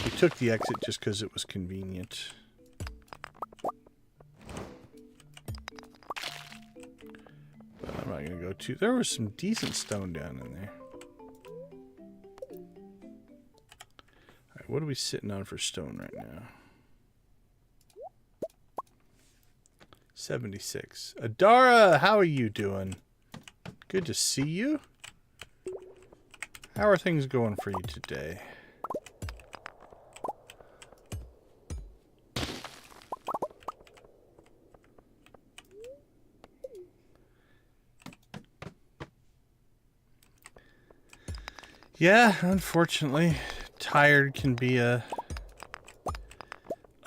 We took the exit just because it was convenient. But I'm not going to go too... There was some decent stone down in there. Alright, what are we sitting on for stone right now? 76. Adara, how are you doing? Good to see you. How are things going for you today? Yeah, unfortunately, tired can be a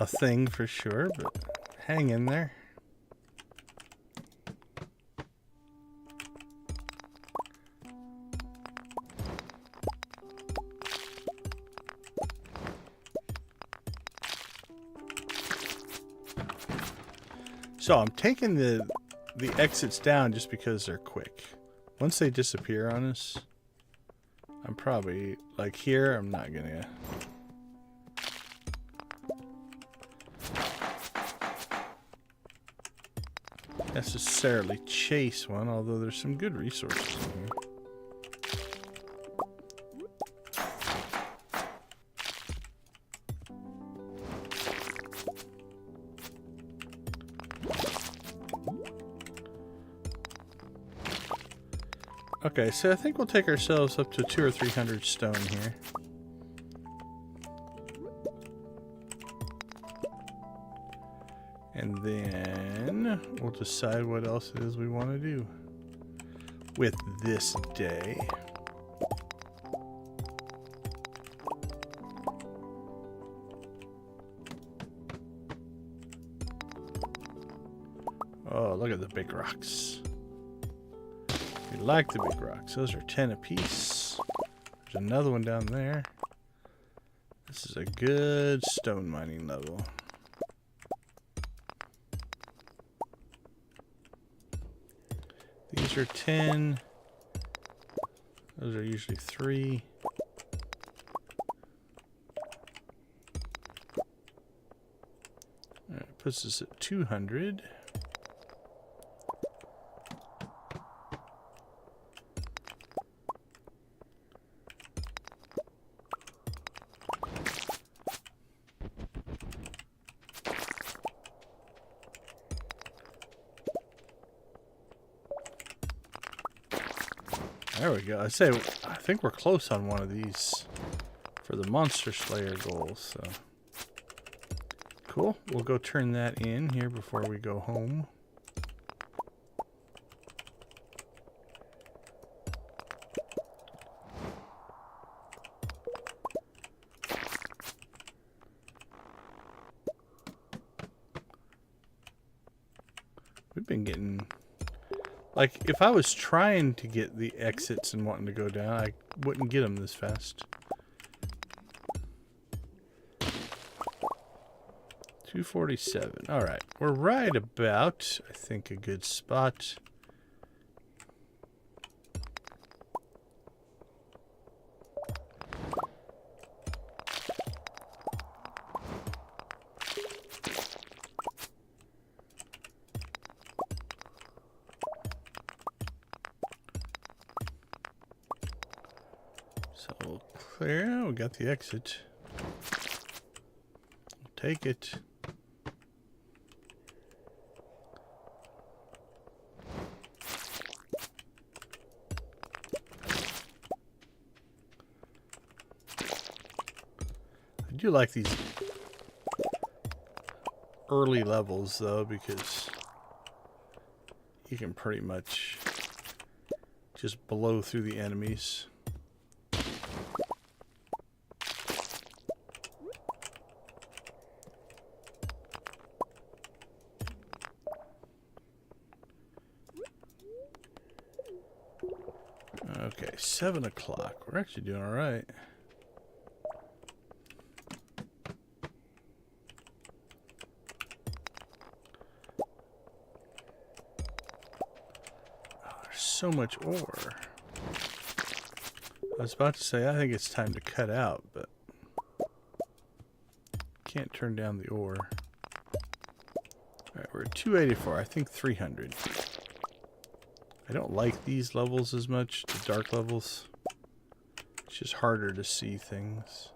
thing for sure, but hang in there. So I'm taking the exits down just because they're quick. Once they disappear on us, I'm probably, like here, I'm not gonna... necessarily chase one, although there's some good resources in here. Okay, so I think we'll take ourselves up to 200 or 300 stone here. And then we'll decide what else it is we want to do with this day. Oh, look at the big rocks. We like the big rocks. Those are 10 apiece. There's another one down there. This is a good stone mining level. These are 10. Those are usually 3. Alright, puts us at 200. There we go. I think we're close on one of these for the Monster Slayer goal, so cool. We'll go turn that in here before we go home. We've been getting... Like, if I was trying to get the exits and wanting to go down, I wouldn't get them this fast. 247. Alright, we're right about, I think, a good spot. So clear, we got the exit. Take it. I do like these early levels though, because you can pretty much just blow through the enemies. Okay, 7 o'clock. We're actually doing all right. Oh, there's so much ore. I was about to say, I think it's time to cut out, but can't turn down the ore. All right, we're at 284. I think 300. I don't like these levels as much, the dark levels. It's just harder to see things.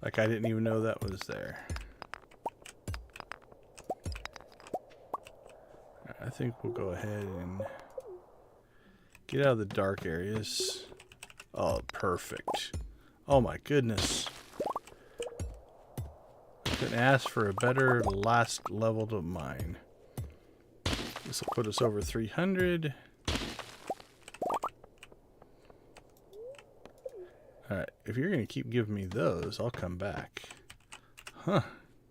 Like I didn't even know that was there. I think we'll go ahead and get out of the dark areas. Oh, perfect. Oh my goodness. Couldn't ask for a better last level to mine. This will put us over 300. Alright, if you're going to keep giving me those, I'll come back. Huh.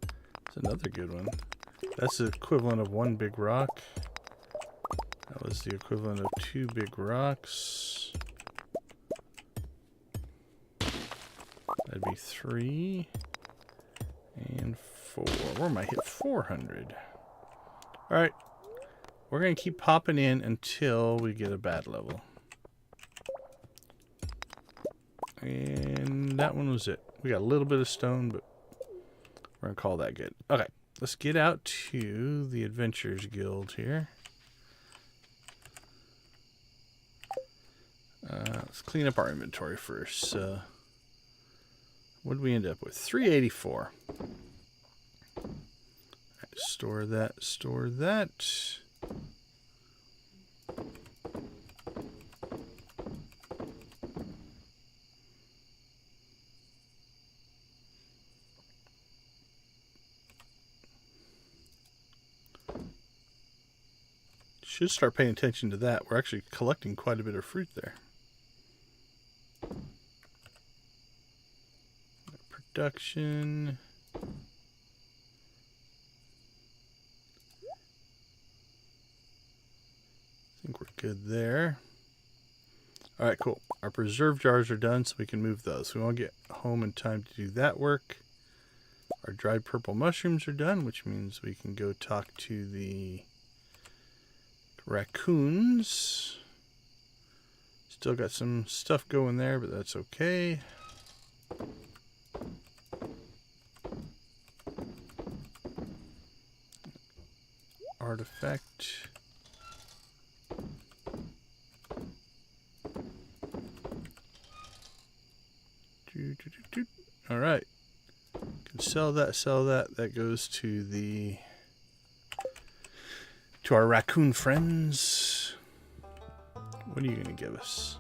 That's another good one. That's the equivalent of 1 big rock. That was the equivalent of 2 big rocks. That'd be 3. And 4. Where am I? Hit 400. Alright. We're going to keep popping in until we get a bad level. And that one was it. We got a little bit of stone, but We're going to call that good. Okay, let's get out to the Adventurers Guild here. Let's clean up our inventory first. What did we end up with? 384. Right, store that, store that. Should start paying attention to that. We're actually collecting quite a bit of fruit there. Production. I think we're good there. All right, cool. Our preserve jars are done, so we can move those. We want to get home in time to do that work. Our dried purple mushrooms are done, which means we can go talk to the raccoons. Still got some stuff going there, but that's okay. Artifact. All right. Can sell that, sell that. That goes to our raccoon friends. What are you going to give us?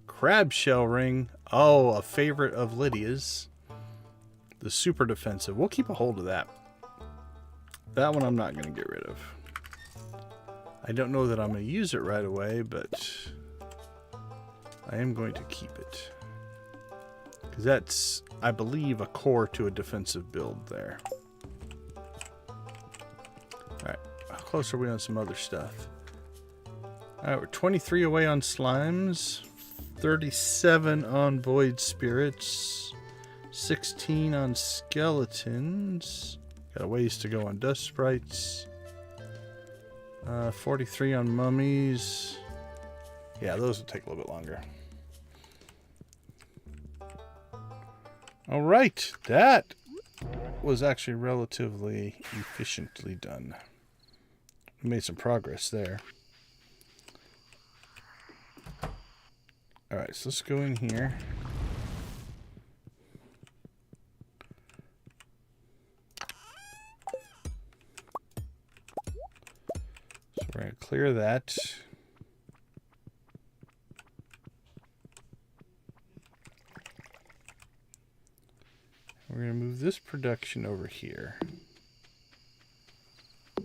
Crab shell ring. Oh, a favorite of Lydia's. The super defensive. We'll keep a hold of that. That one I'm not going to get rid of. I don't know that I'm going to use it right away, but I am going to keep it. Because that's, I believe, a core to a defensive build there. Alright, how close are we on some other stuff? Alright, we're 23 away on slimes, 37 on void spirits, 16 on skeletons, got a ways to go on dust sprites, 43 on mummies. Yeah, those will take a little bit longer. All right, that was actually relatively efficiently done. We made some progress there. All right, so let's go in here. So we're going to clear that. We're going to move this production over here. I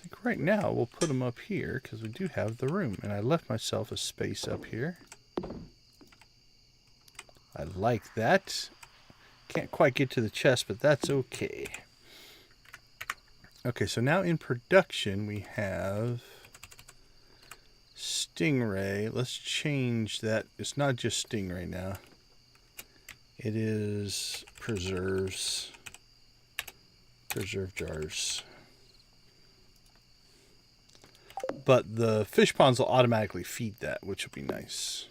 think right now we'll put them up here because we do have the room. And I left myself a space up here. I like that. Can't quite get to the chest, but that's okay. Okay, so now in production we have Stingray. Let's change that. It's not just Stingray now. It is preserve jars. But the fish ponds will automatically feed that, which will be nice.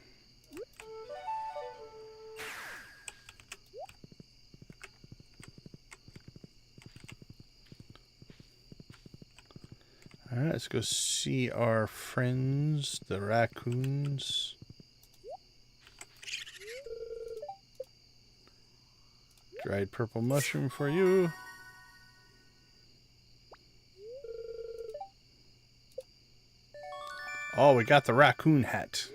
Alright, let's go see our friends, the raccoons. Dried purple mushroom for you. Oh, we got the raccoon hat.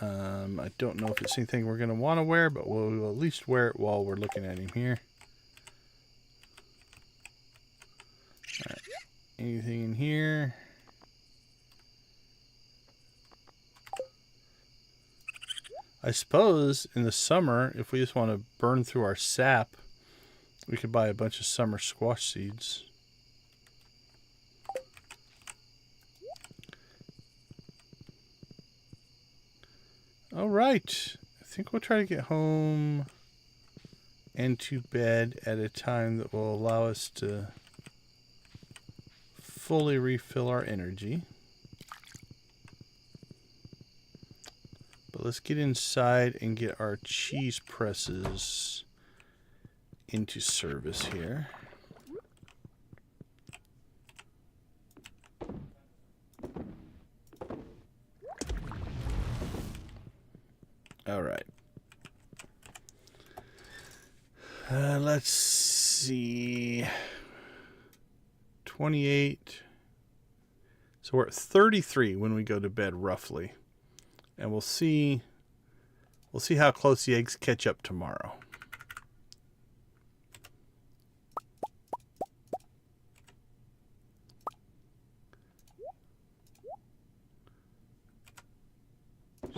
I don't know if it's anything we're going to want to wear, but we'll at least wear it while we're looking at him here. All right. Anything in here? I suppose in the summer, if we just want to burn through our sap, we could buy a bunch of summer squash seeds. All right. I think we'll try to get home and to bed at a time that will allow us to fully refill our energy. But let's get inside and get our cheese presses into service here. All right. Let's see. 28. So we're at 33 when we go to bed, roughly. And we'll see how close the eggs catch up tomorrow.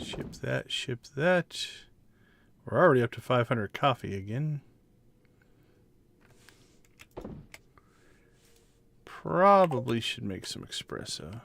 Ship that, ship that. We're already up to 500 coffee again. Probably should make some espresso.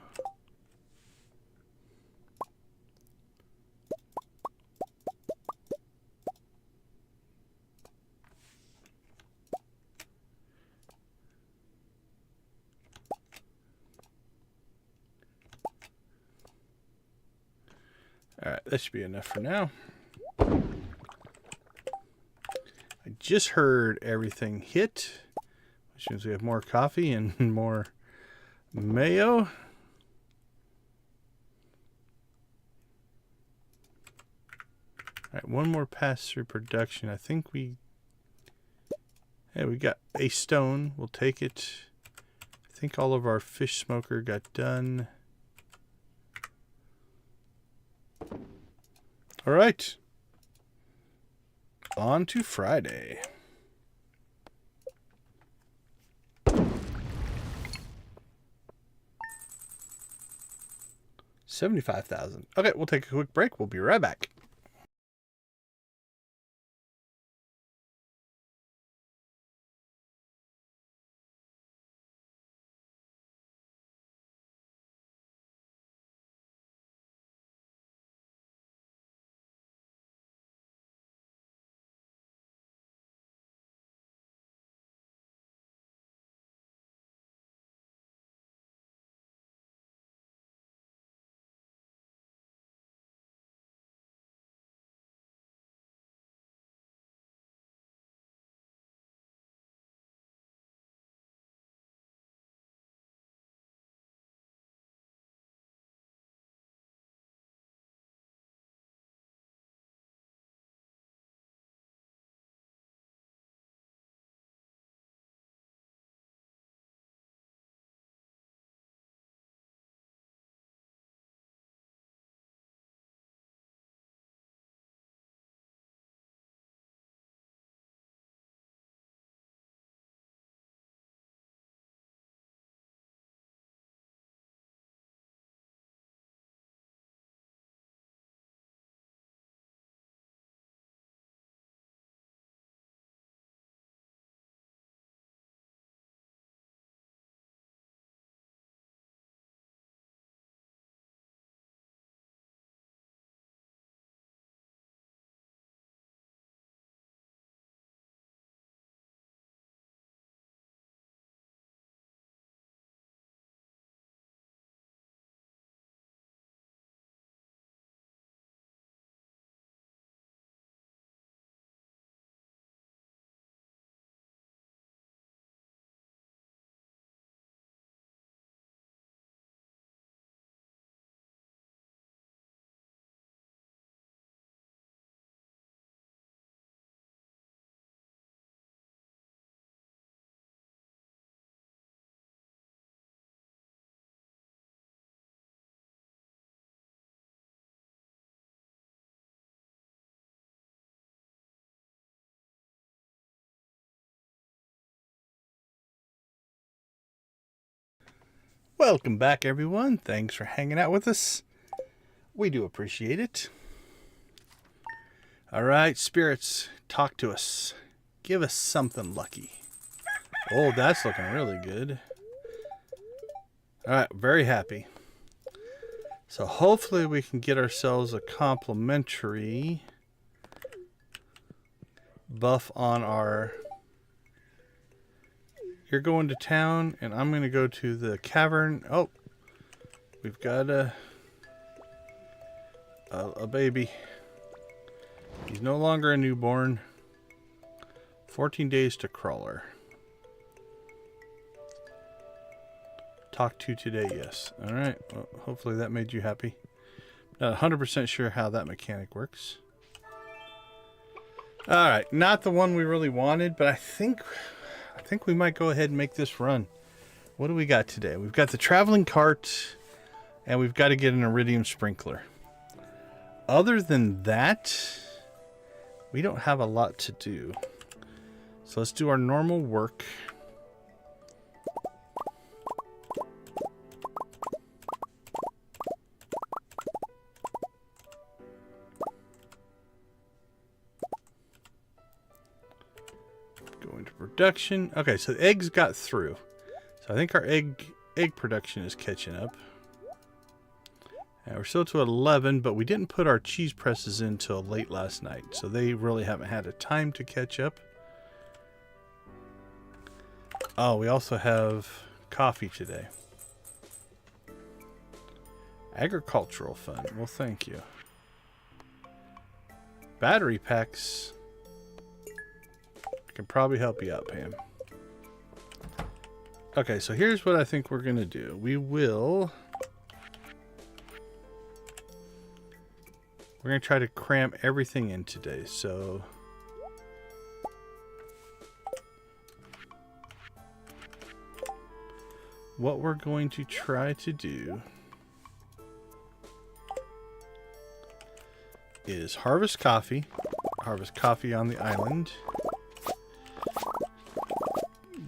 Alright, that should be enough for now. I just heard everything hit, which means we have more coffee and more mayo. Alright, one more pass through production. I think we got a stone. We'll take it. I think all of our fish smoker got done. All right. On to Friday. $75,000. Okay, we'll take a quick break. We'll be right back. Welcome back, everyone. Thanks for hanging out with us. We do appreciate it. All right, spirits, talk to us. Give us something lucky. Oh, that's looking really good. All right, very happy. So hopefully we can get ourselves a complimentary buff on our... You're going to town, and I'm going to go to the cavern. Oh, we've got a baby. He's no longer a newborn. 14 days to crawler. Talk to today, yes. Alright, well, hopefully that made you happy. Not 100% sure how that mechanic works. Alright, not the one we really wanted, but I think we might go ahead and make this run. What do we got today? We've got the traveling cart, and we've got to get an iridium sprinkler. Other than that, we don't have a lot to do. So let's do our normal work. Go into production. Okay, so the eggs got through. So I think our egg production is catching up. And we're still to 11, but we didn't put our cheese presses in till late last night. So they really haven't had a time to catch up. Oh, we also have coffee today. Agricultural fund. Well, thank you. Battery packs. I can probably help you out, Pam. Okay, so here's what I think we're going to do. We're going to try to cram everything in today. So what we're going to try to do is harvest coffee on the island,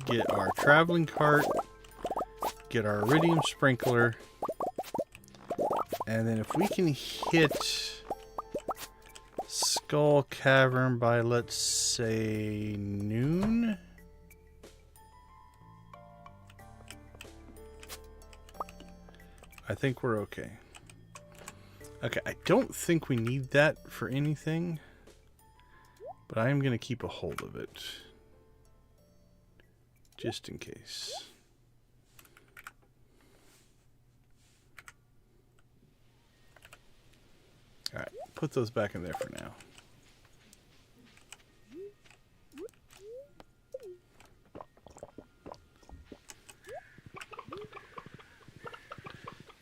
get our traveling cart, get our iridium sprinkler, and then if we can hit Skull Cavern by, let's say, noon. I think we're okay. Okay, I don't think we need that for anything, but I am going to keep a hold of it just in case. All right, put those back in there for now.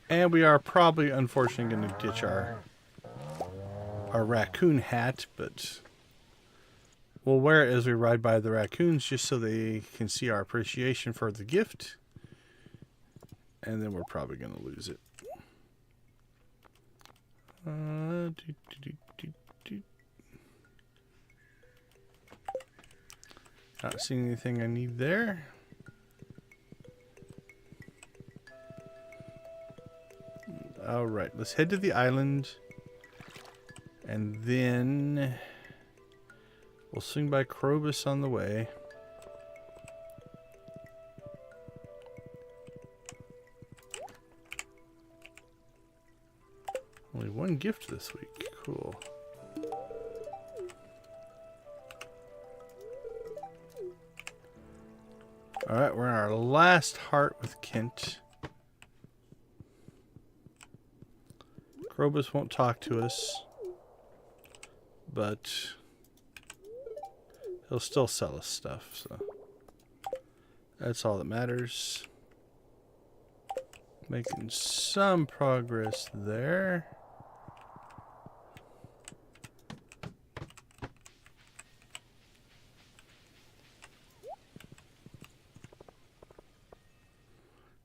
And we are probably, unfortunately, going to ditch our raccoon hat, but we'll wear it as we ride by the raccoons just so they can see our appreciation for the gift. And then we're probably going to lose it. Not seeing anything I need there. Alright, let's head to the island. And then we'll swing by Krobus on the way. Only one gift this week. Cool. Alright, we're in our last heart with Kent. Krobus won't talk to us, but he'll still sell us stuff, so that's all that matters. Making some progress there.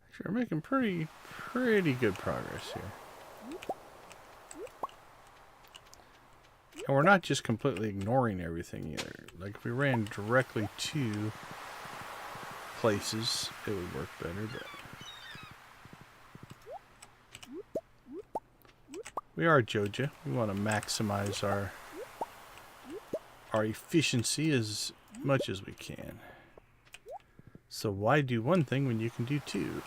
Actually, we're making pretty good progress here. And we're not just completely ignoring everything either. Like, if we ran directly to places, it would work better, but we are Joja. We want to maximize our efficiency as much as we can. So why do one thing when you can do two?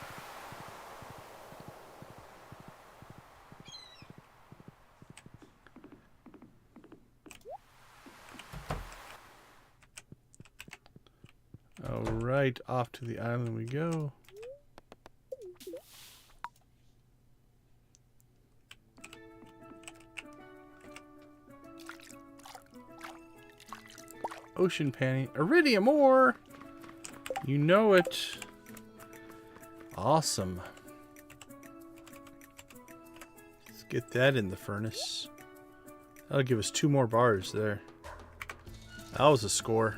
Alright, off to the island we go. Ocean panning. Iridium ore! You know it. Awesome. Let's get that in the furnace. That'll give us 2 more bars there. That was a score.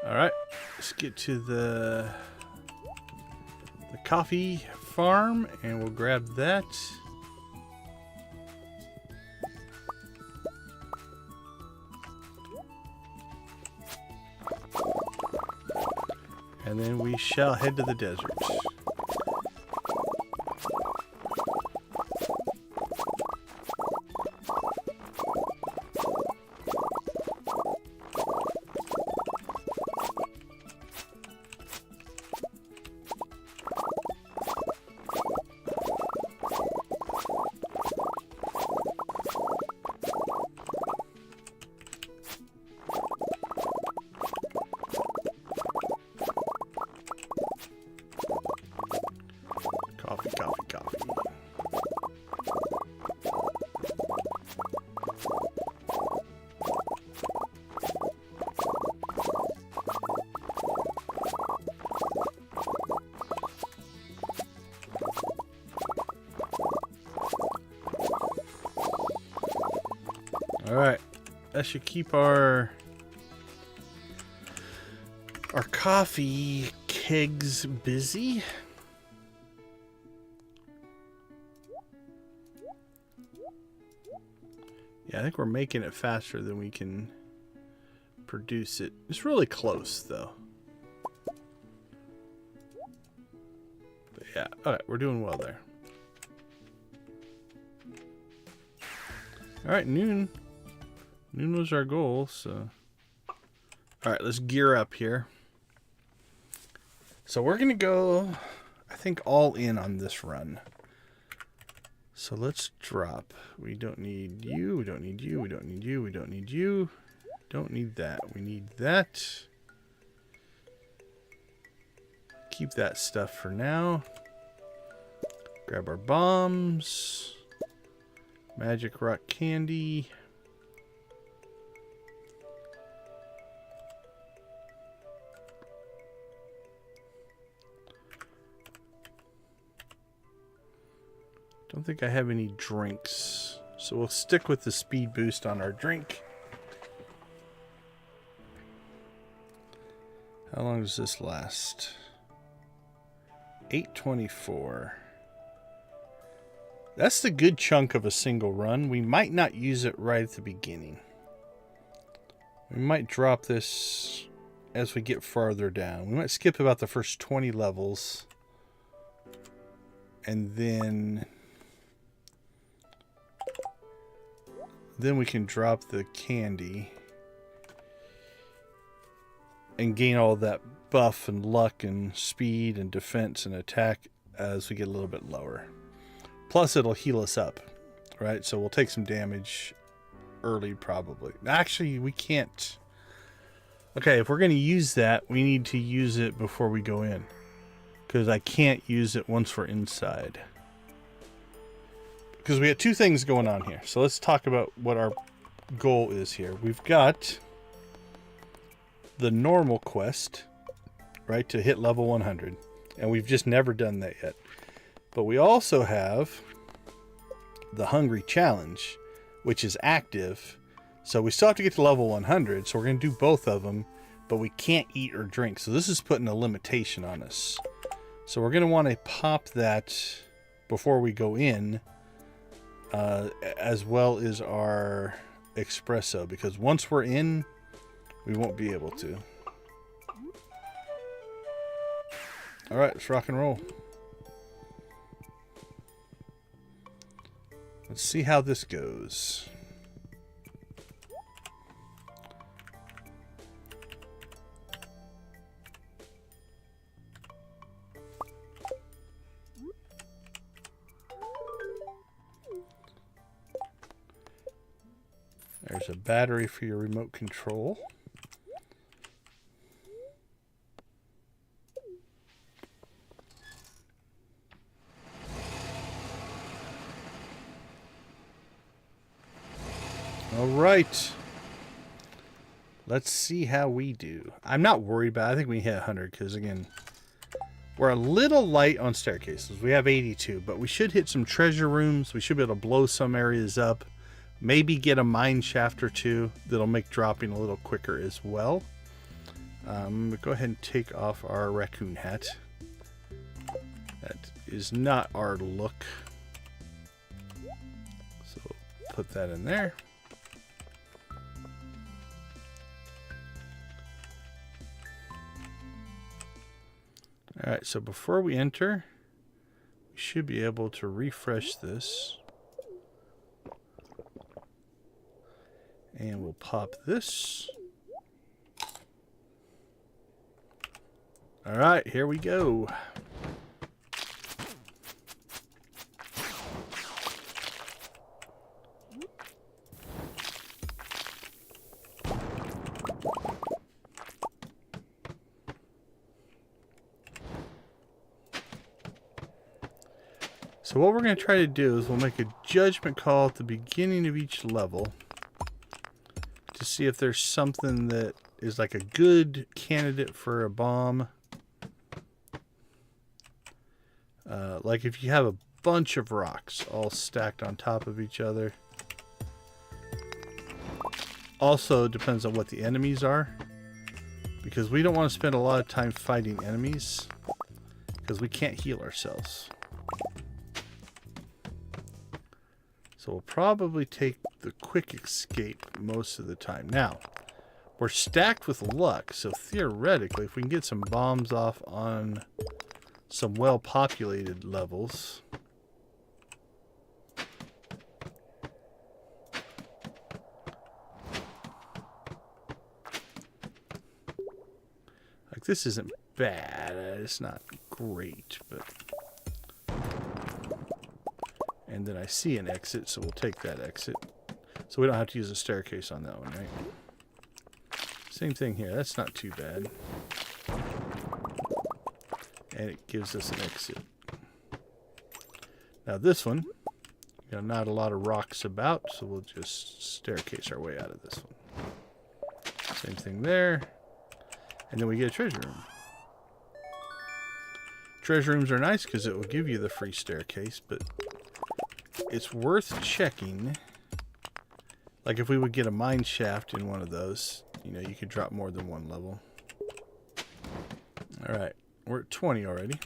Alright, let's get to the coffee farm and we'll grab that. And then we shall head to the desert. Alright, that should keep our coffee kegs busy. Yeah, I think we're making it faster than we can produce it. It's really close, though. But yeah, alright, we're doing well there. Alright, noon. Noon was our goal, so... Alright, let's gear up here. So we're going to go, I think, all in on this run. So let's drop. We don't need you, we don't need you, we don't need you, we don't need you. Don't need that. We need that. Keep that stuff for now. Grab our bombs. Magic rock candy. Don't think I have any drinks, so we'll stick with the speed boost on our drink. How long does this last? 8:24. That's the good chunk of a single run. We might not use it right at the beginning. We might drop this as we get farther down. We might skip about the first 20 levels. And then we can drop the candy and gain all that buff and luck and speed and defense and attack as we get a little bit lower. Plus it'll heal us up, right? So we'll take some damage early probably. Actually, we can't. Okay, if we're going to use that, we need to use it before we go in, because I can't use it once we're inside. Because we got 2 things going on here. So let's talk about what our goal is here. We've got the normal quest, right, to hit level 100. And we've just never done that yet. But we also have the Hungry Challenge, which is active. So we still have to get to level 100. So we're going to do both of them. But we can't eat or drink. So this is putting a limitation on us. So we're going to want to pop that before we go in. As well as our espresso, because once we're in, we won't be able to. Alright, let's rock and roll. Let's see how this goes. There's a battery for your remote control. All right. Let's see how we do. I'm not worried about it. I think we hit 100 because, again, we're a little light on staircases. We have 82, but we should hit some treasure rooms. We should be able to blow some areas up. Maybe get a mine shaft or two that'll make dropping a little quicker as well. Go ahead and take off our raccoon hat. That is not our look. So put that in there. Alright, so before we enter, we should be able to refresh this. And we'll pop this. Alright, here we go. So what we're going to try to do is we'll make a judgment call at the beginning of each level to see if there's something that is like a good candidate for a bomb. Like if you have a bunch of rocks all stacked on top of each other. Also depends on what the enemies are, because we don't want to spend a lot of time fighting enemies because we can't heal ourselves. So we'll probably take the quick escape most of the time. Now, we're stacked with luck, so theoretically, if we can get some bombs off on some well-populated levels, like this isn't bad. It's not great, but... And then I see an exit, so we'll take that exit. So we don't have to use a staircase on that one, right? Same thing here. That's not too bad. And it gives us an exit. Now this one, you know, not a lot of rocks about, so we'll just staircase our way out of this one. Same thing there. And then we get a treasure room. Treasure rooms are nice because it will give you the free staircase, but it's worth checking. Like if we would get a mine shaft in one of those, you know, you could drop more than one level. Alright, we're at 20 already.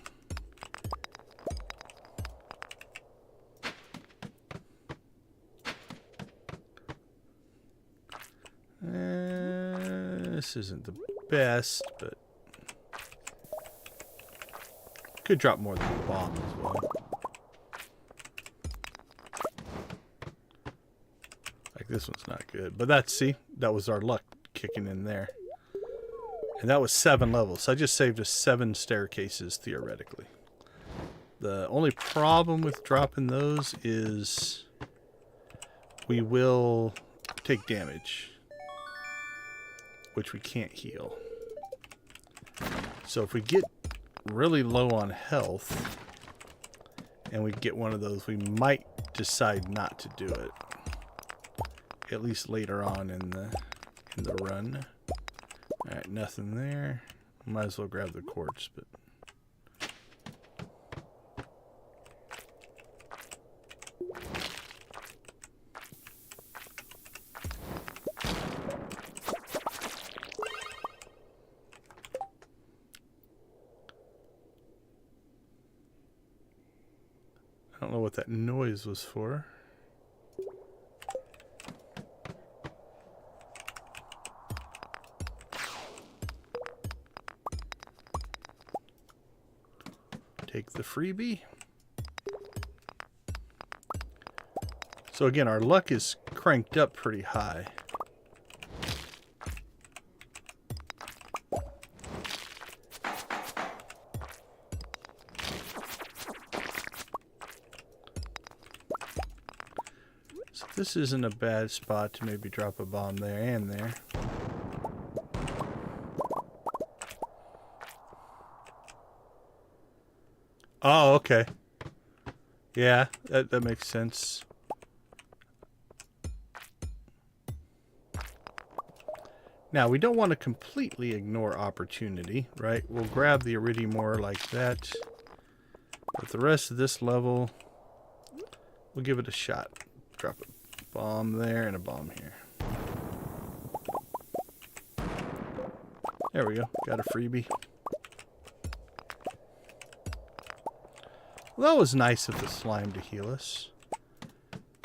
This isn't the best, but could drop more than a bomb as well. Like this one's not good, but that's, see, that was our luck kicking in there. And that was 7 levels, so I just saved us 7 staircases theoretically. The only problem with dropping those is we will take damage, which we can't heal. So if we get really low on health and we get one of those, we might decide not to do it, at least later on in the run. All right, nothing there. Might as well grab the quartz, but I don't know what that noise was for. Take the freebie. So again, our luck is cranked up pretty high. So This isn't a bad spot to maybe drop a bomb there and there. Oh, okay. Yeah, that makes sense. Now, we don't want to completely ignore opportunity, right? We'll grab the iridium ore like that. But the rest of this level, we'll give it a shot. Drop a bomb there and a bomb here. There we go. Got a freebie. Well, that was nice of the slime to heal us.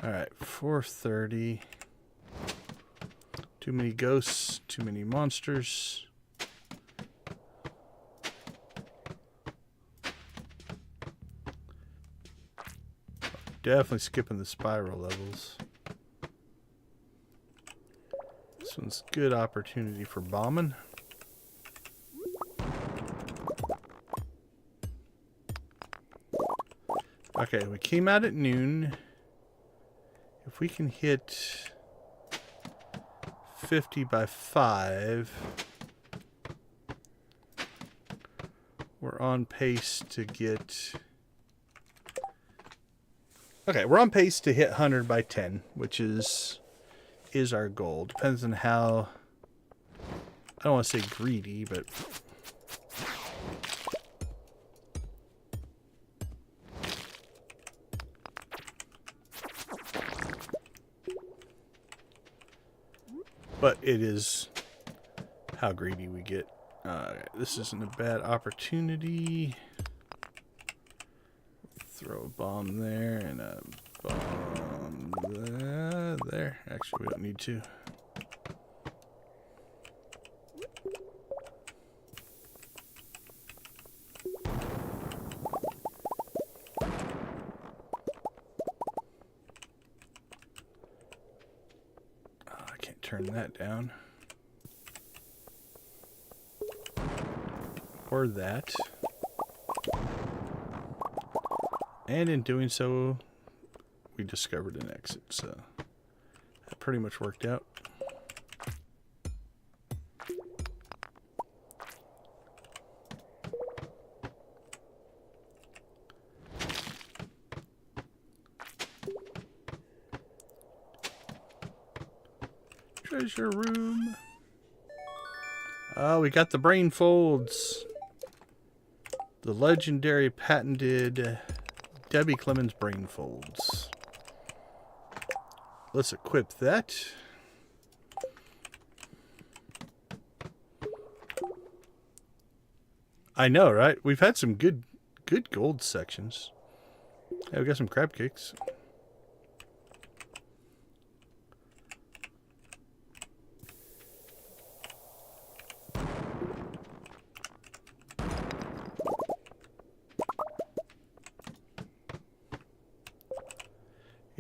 Alright, 430. Too many ghosts, too many monsters. Definitely skipping the spiral levels. This one's good opportunity for bombing. Okay, we came out at noon. If we can hit 50 by 5, we're on pace to get... Okay, we're on pace to hit 100 by 10, which is our goal. Depends on how... I don't want to say greedy, but... But it is how greedy we get. This isn't a bad opportunity. Throw a bomb there and a bomb there. Actually, we don't need to. Turn that down. Or that. And in doing so, we discovered an exit, so that pretty much worked out. Treasure room. Oh, we got the brain folds. The legendary patented Debbie Clemens brain folds. Let's equip that. I know, right? We've had some good gold sections. Yeah, we got some crab cakes.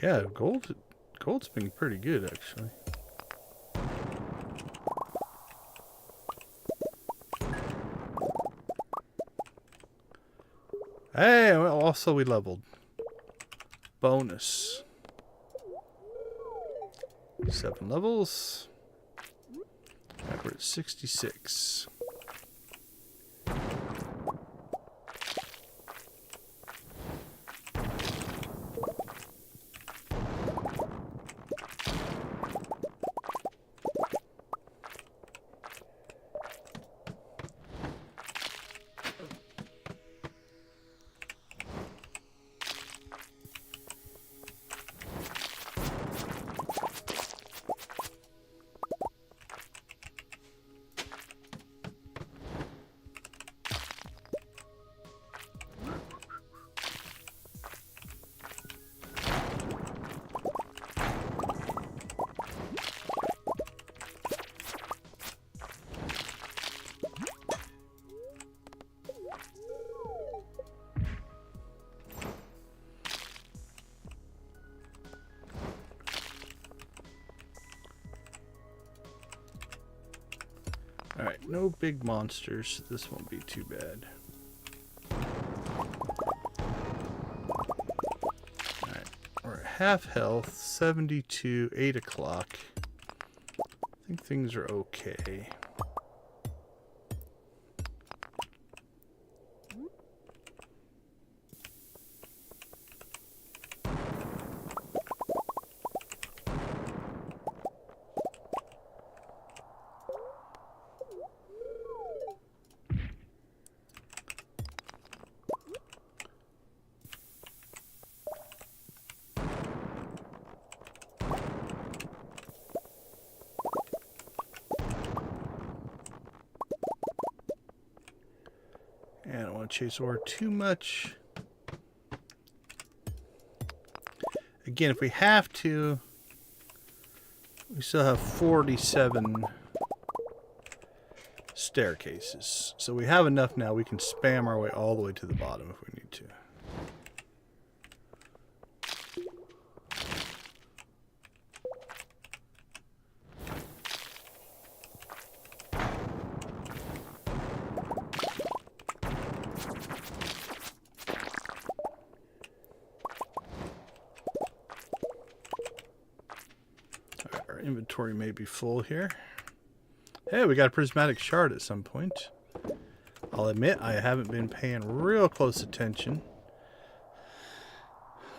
Yeah, gold's been pretty good, actually. Hey, well, also we leveled. Bonus. 7 levels. Back we're at 66. Alright, no big monsters. This won't be too bad. Alright, we're half health, 72, 8 o'clock. I think things are okay. And I don't want to chase ore too much. Again, if we have to, we still have 47 staircases. So we have enough now. We can spam our way all the way to the bottom if we need to. Inventory may be full here. Hey, we got a prismatic shard at some point. I'll admit I haven't been paying real close attention.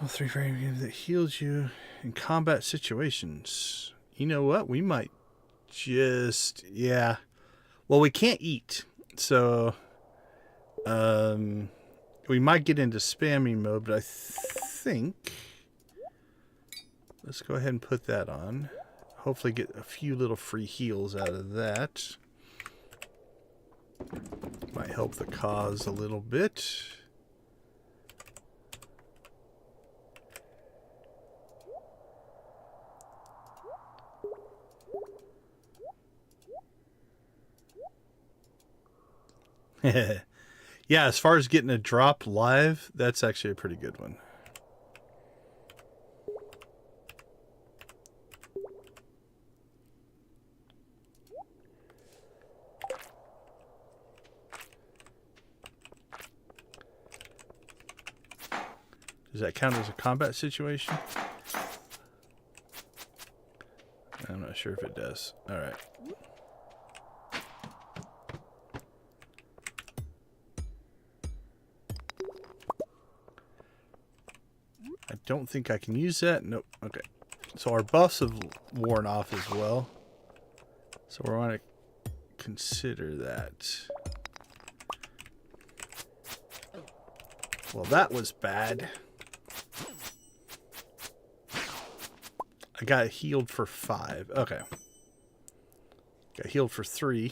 3 frame that heals you in combat situations. You know what? We might just, yeah. Well, we can't eat, so we might get into spamming mode. But I think let's go ahead and put that on. Hopefully get a few little free heals out of that. Might help the cause a little bit. Yeah, as far as getting a drop live, that's actually a pretty good one. Does that count as a combat situation? I'm not sure if it does. All right. I don't think I can use that. Nope. Okay. So our buffs have worn off as well. So we want to consider that. Well, that was bad. I got healed for 5. Okay. Got healed for 3.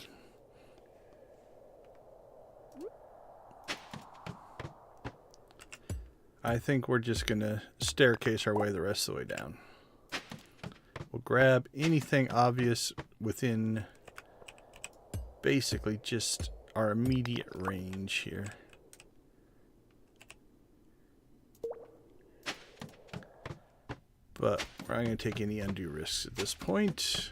I think we're just going to staircase our way the rest of the way down. We'll grab anything obvious within basically just our immediate range here. But we're not going to take any undue risks at this point.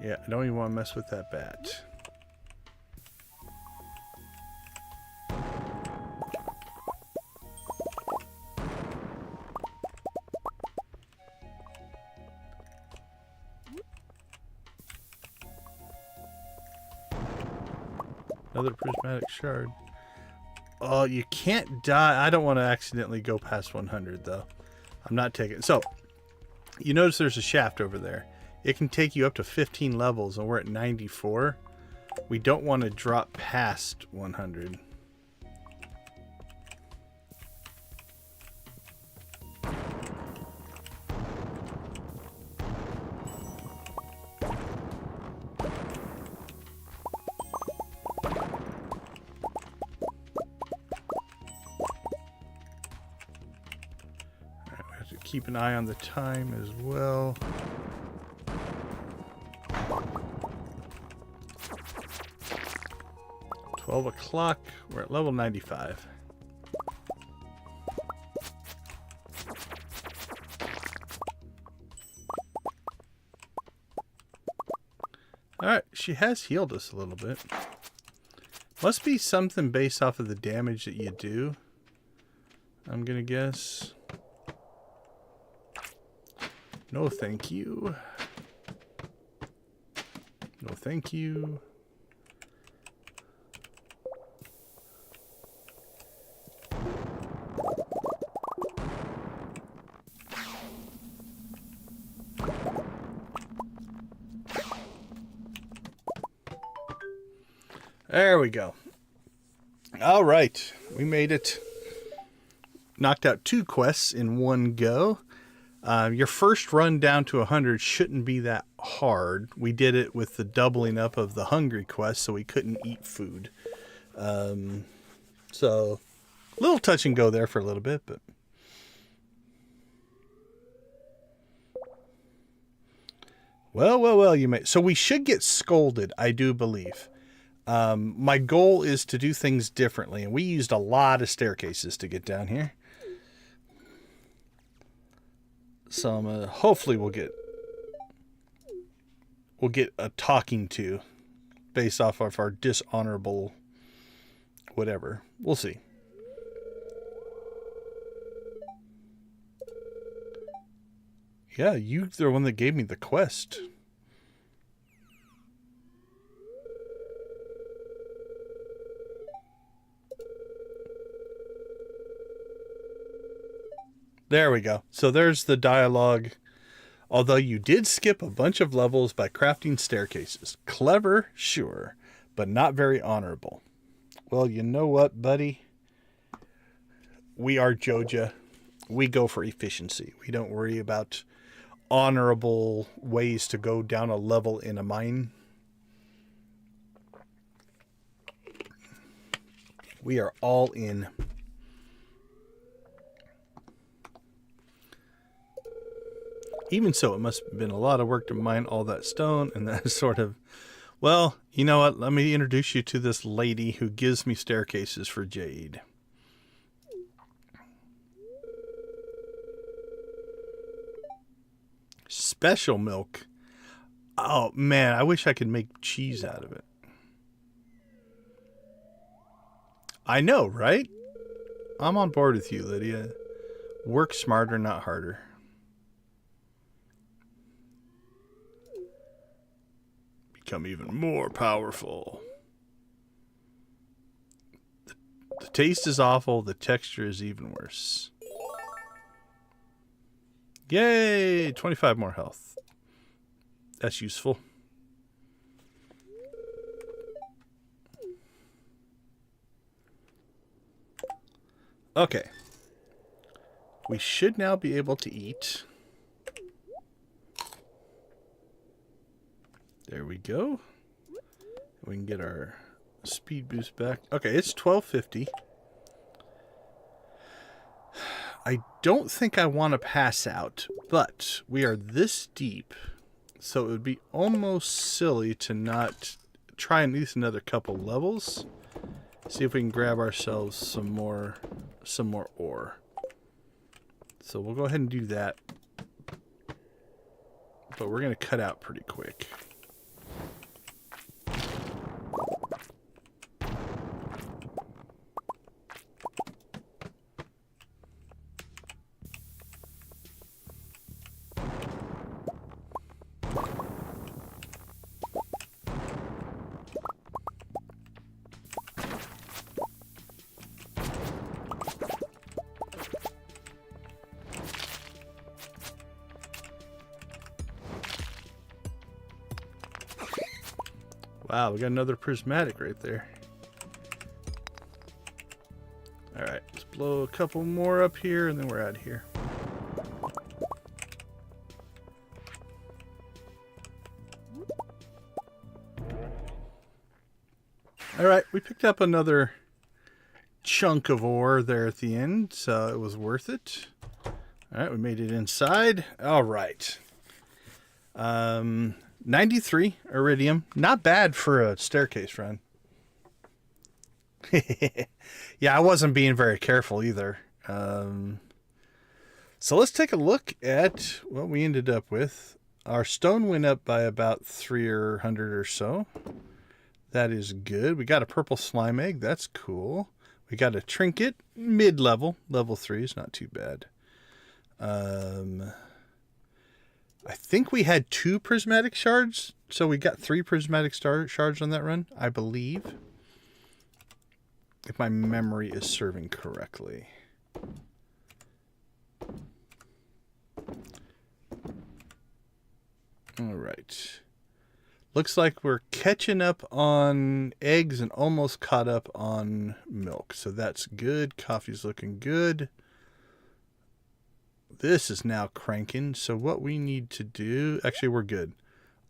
Yeah, I don't even want to mess with that bat. Another prismatic shard. Oh, you can't die. I don't want to accidentally go past 100, though. I'm not taking... So, you notice there's a shaft over there. It can take you up to 15 levels, and we're at 94. We don't want to drop past 100. Keep an eye on the time as well. 12 o'clock. We're at level 95. Alright, she has healed us a little bit. Must be something based off of the damage that you do, I'm gonna guess. No thank you. No thank you. There we go. All right. We made it. Knocked out 2 quests in one go. Your first run down to 100 shouldn't be that hard. We did it with the doubling up of the hungry quest, so we couldn't eat food. So, a little touch and go there for a little bit, but... Well, you may... So we should get scolded, I do believe. My goal is to do things differently, and we used a lot of staircases to get down here. So hopefully we'll get a talking to based off of our dishonorable whatever. We'll see. Yeah, you're the one that gave me the quest. There we go. So there's the dialogue. Although you did skip a bunch of levels by crafting staircases. Clever, sure, but not very honorable. Well, you know what, buddy? We are Joja. We go for efficiency. We don't worry about honorable ways to go down a level in a mine. We are all in. Even so, it must have been a lot of work to mine all that stone and that sort of... Well, you know what? Let me introduce you to this lady who gives me staircases for jade. Special milk. Oh, man, I wish I could make cheese out of it. I know, right? I'm on board with you, Lydia. Work smarter, not harder. Become even more powerful. The taste is awful. The texture is even worse. Yay! 25 more health. That's useful. Okay. We should now be able to eat. There we go. We can get our speed boost back. Okay, it's 1250. I don't think I want to pass out, but we are this deep, so it would be almost silly to not try at least another couple levels. See if we can grab ourselves some more ore. So we'll go ahead and do that. But we're going to cut out pretty quick. Wow, we got another prismatic right there. Alright, let's blow a couple more up here and then we're out of here. Alright, we picked up another chunk of ore there at the end, so it was worth it. Alright, we made it inside. Alright. 93 iridium. Not bad for a staircase run. Yeah, I wasn't being very careful either. So let's take a look at what we ended up with. Our stone went up by about 300 or so. That is good. We got a purple slime egg. That's cool. We got a trinket, mid-level. Level 3 is not too bad. I think we had 2 prismatic shards, so we got 3 prismatic shards on that run, I believe. If my memory is serving correctly. All right. Looks like we're catching up on eggs and almost caught up on milk. So that's good. Coffee's looking good. This is now cranking. So what we need to do... Actually, we're good.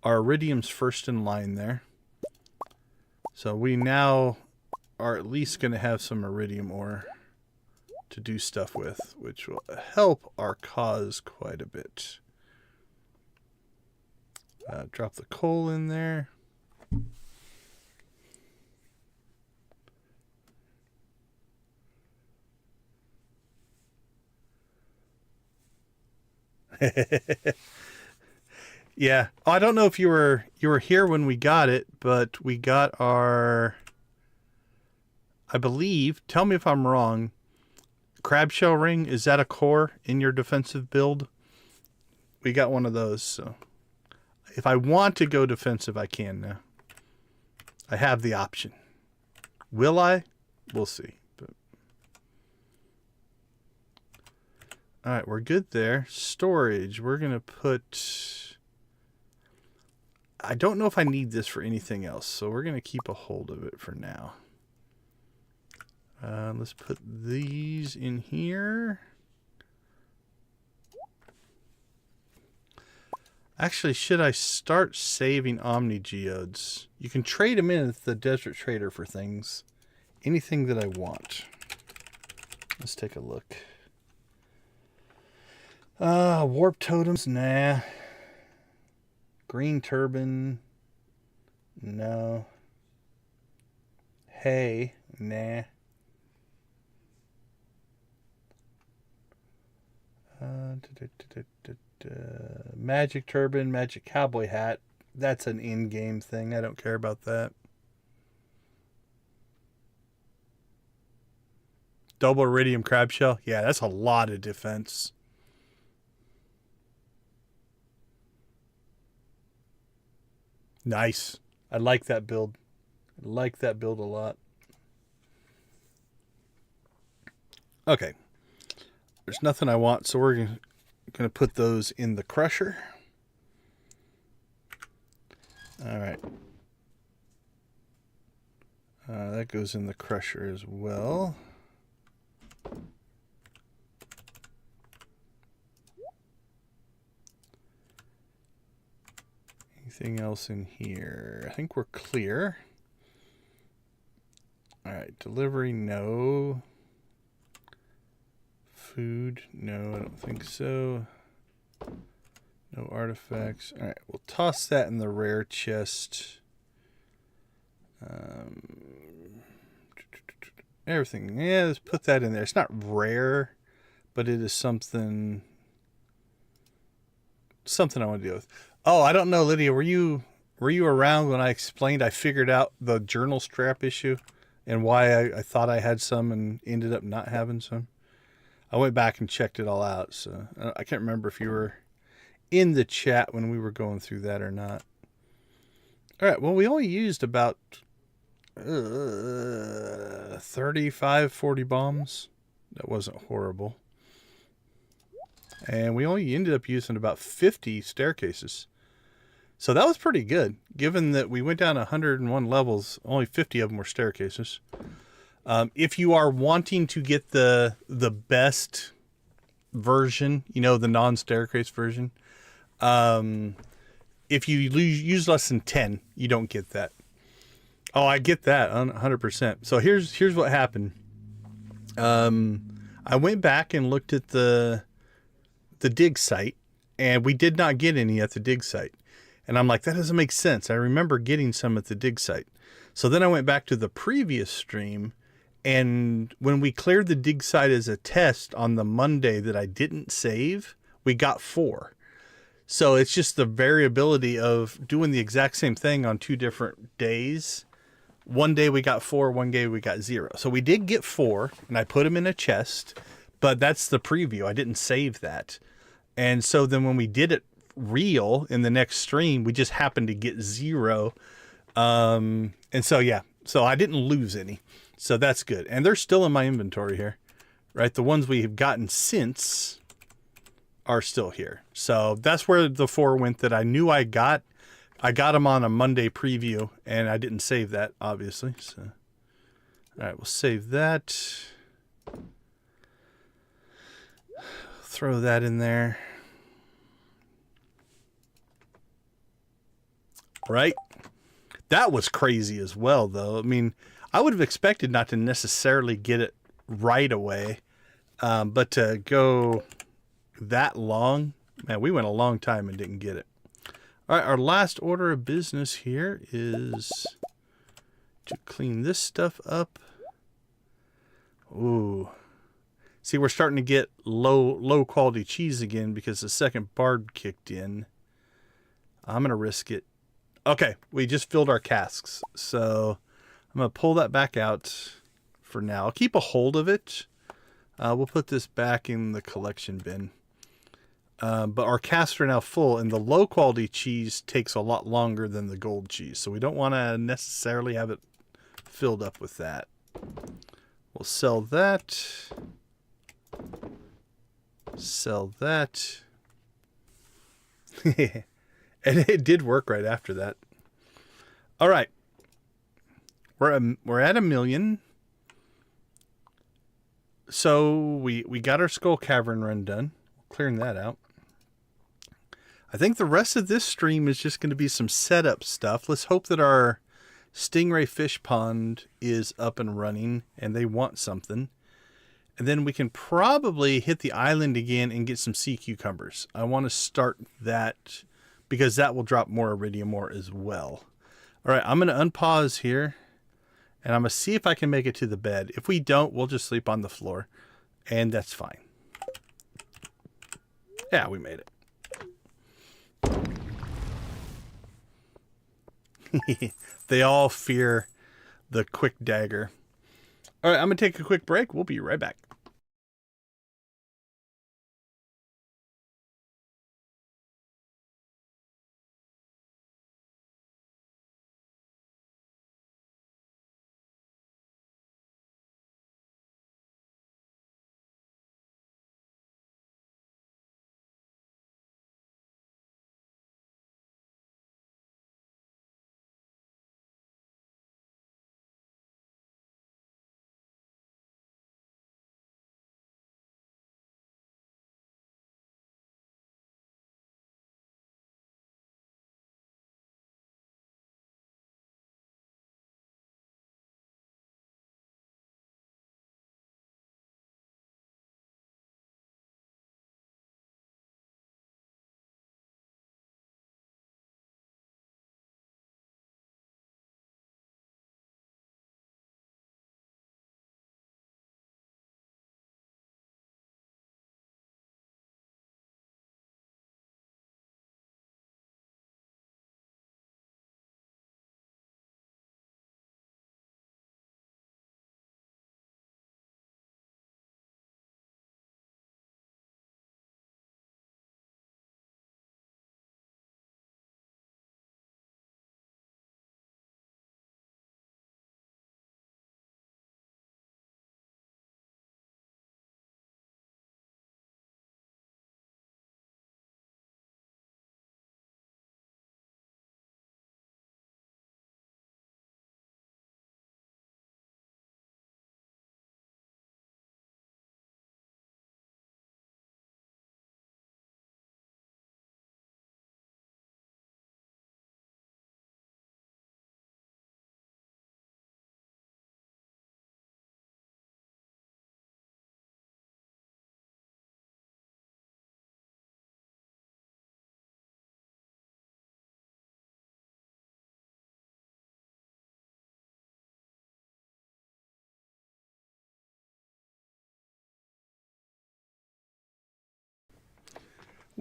Our iridium's first in line there. So we now are at least going to have some iridium ore to do stuff with, which will help our cause quite a bit. Drop the coal in there. Yeah. Oh, I don't know if you were here when we got it, but we got our, I believe, tell me if I'm wrong, crab shell ring. Is that a core in your defensive build? We got one of those, so if I want to go defensive, I can now. I have the option. Will I? We'll see. But... all right, we're good there. Storage. We're going to put... I don't know if I need this for anything else, so we're going to keep a hold of it for now. Let's put these in here. Actually, should I start saving Omni Geodes? You can trade them in at the Desert Trader for things. Anything that I want. Let's take a look. Warp Totems? Nah. Green Turban? No. Hay? Nah. Magic Turban, Magic Cowboy Hat. That's an in-game thing. I don't care about that. Double Iridium Crab Shell. Yeah, that's a lot of defense. Nice. I like that build. I like that build a lot. Okay. There's nothing I want, so we're going to put those in the crusher. All right. That goes in the crusher as well. Anything else in here? I think we're clear. All right. Delivery, no. Food, no, I don't think so. No artifacts. All right, we'll toss that in the rare chest. Everything, yeah, let's put that in there. It's not rare, but it is something I want to deal with. Oh, I don't know, Lydia, were you around when I explained I figured out the journal strap issue and why I thought I had some and ended up not having some? I went back and checked it all out, so I can't remember if you were in the chat when we were going through that or not. All right, well, we only used about 35, 40 bombs. That wasn't horrible. And we only ended up using about 50 staircases. So that was pretty good, given that we went down 101 levels, only 50 of them were staircases. If you are wanting to get the best version, you know, the non-staircase version, if you use less than 10, you don't get that. Oh, I get that 100%. So here's what happened. I went back and looked at the dig site, and we did not get any at the dig site. And I'm like, that doesn't make sense. I remember getting some at the dig site. So then I went back to the previous stream And when we cleared the dig site as a test on the Monday that I didn't save, we got 4. So it's just the variability of doing the exact same thing on 2 different days. One day we got 4, one day we got 0. So we did get 4, and I put them in a chest, but that's the preview. I didn't save that. And so then when we did it real in the next stream, we just happened to get 0. And so, yeah, so I didn't lose any. So that's good. And they're still in my inventory here, right? The ones we have gotten since are still here. So that's where the 4 went that I knew I got. I got them on a Monday preview, and I didn't save that, obviously. So, all right, we'll save that. Throw that in there. Right? That was crazy as well, though. I mean, I would have expected not to necessarily get it right away, but to go that long, man, we went a long time and didn't get it. All right, our last order of business here is to clean this stuff up. Ooh. See, we're starting to get low quality cheese again because the second barb kicked in. I'm going to risk it. Okay, we just filled our casks. So I'm going to pull that back out for now. I'll keep a hold of it. We'll put this back in the collection bin. But our casks are now full, and the low quality cheese takes a lot longer than the gold cheese. So we don't want to necessarily have it filled up with that. We'll sell that. Sell that. And it did work right after that. All right. We're at 1 million. So we got our Skull Cavern run done. Clearing that out. I think the rest of this stream is just going to be some setup stuff. Let's hope that our Stingray fish pond is up and running and they want something. And then we can probably hit the island again and get some sea cucumbers. I want to start that because that will drop more iridium ore as well. All right, I'm going to unpause here and I'm going to see if I can make it to the bed. If we don't, we'll just sleep on the floor and that's fine. Yeah, we made it. They all fear the quick dagger. All right, I'm going to take a quick break. We'll be right back.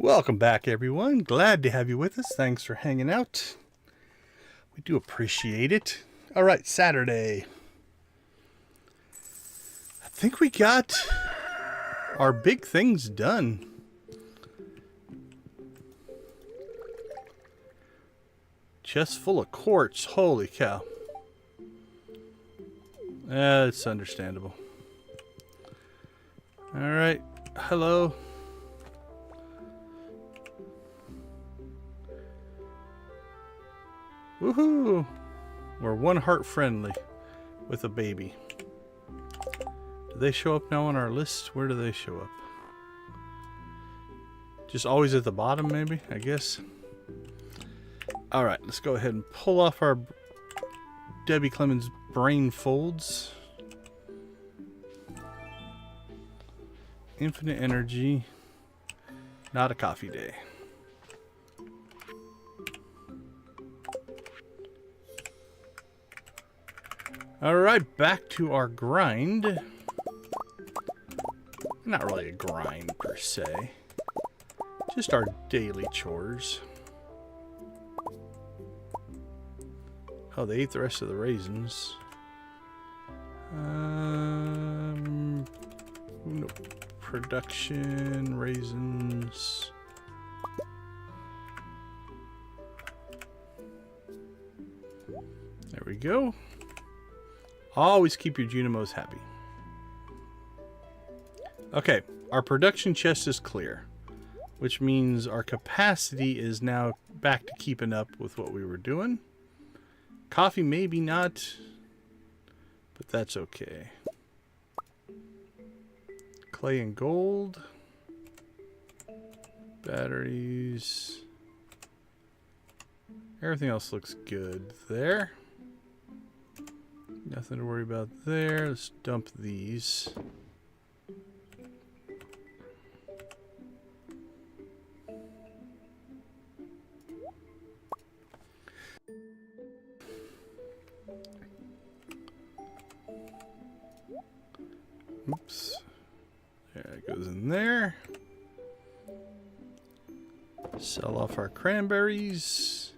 Welcome back, everyone. Glad to have you with us. Thanks for hanging out. We do appreciate it. All right, Saturday. I think we got our big things done. Chest full of quartz. Holy cow. It's understandable. All right. Hello. Woohoo! We're one heart friendly with a baby. Do they show up now on our list? Where do they show up? Just always at the bottom, maybe, I guess. Alright, let's go ahead and pull off our Debbie Clemens brain folds. Infinite energy. Not a coffee day. Alright, back to our grind. Not really a grind per se. Just our daily chores. Oh, they ate the rest of the raisins. No. Production, raisins. There we go. Always keep your Junimos happy. Okay, our production chest is clear, which means our capacity is now back to keeping up with what we were doing. Coffee maybe not, but that's okay. Clay and gold. Batteries. Everything else looks good there. Nothing to worry about there. Let's dump these. Oops. There it goes in there. Sell off our cranberries.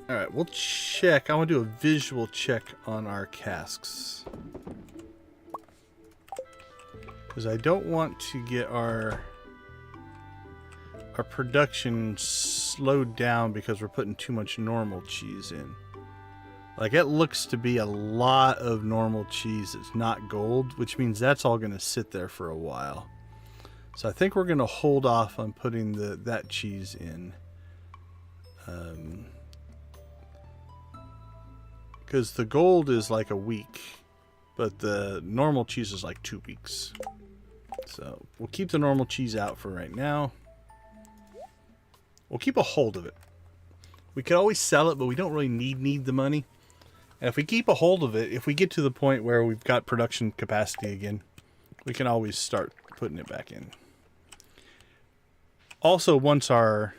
Alright, we'll check. I want to do a visual check on our casks. Because I don't want to get our production slowed down because we're putting too much normal cheese in. Like, it looks to be a lot of normal cheese that's not gold, which means that's all going to sit there for a while. So I think we're going to hold off on putting that cheese in. Because the gold is like a week, but the normal cheese is like 2 weeks. So we'll keep the normal cheese out for right now. We'll keep a hold of it. We could always sell it, but we don't really need the money. And if we keep a hold of it, if we get to the point where we've got production capacity again, we can always start putting it back in. Also, once our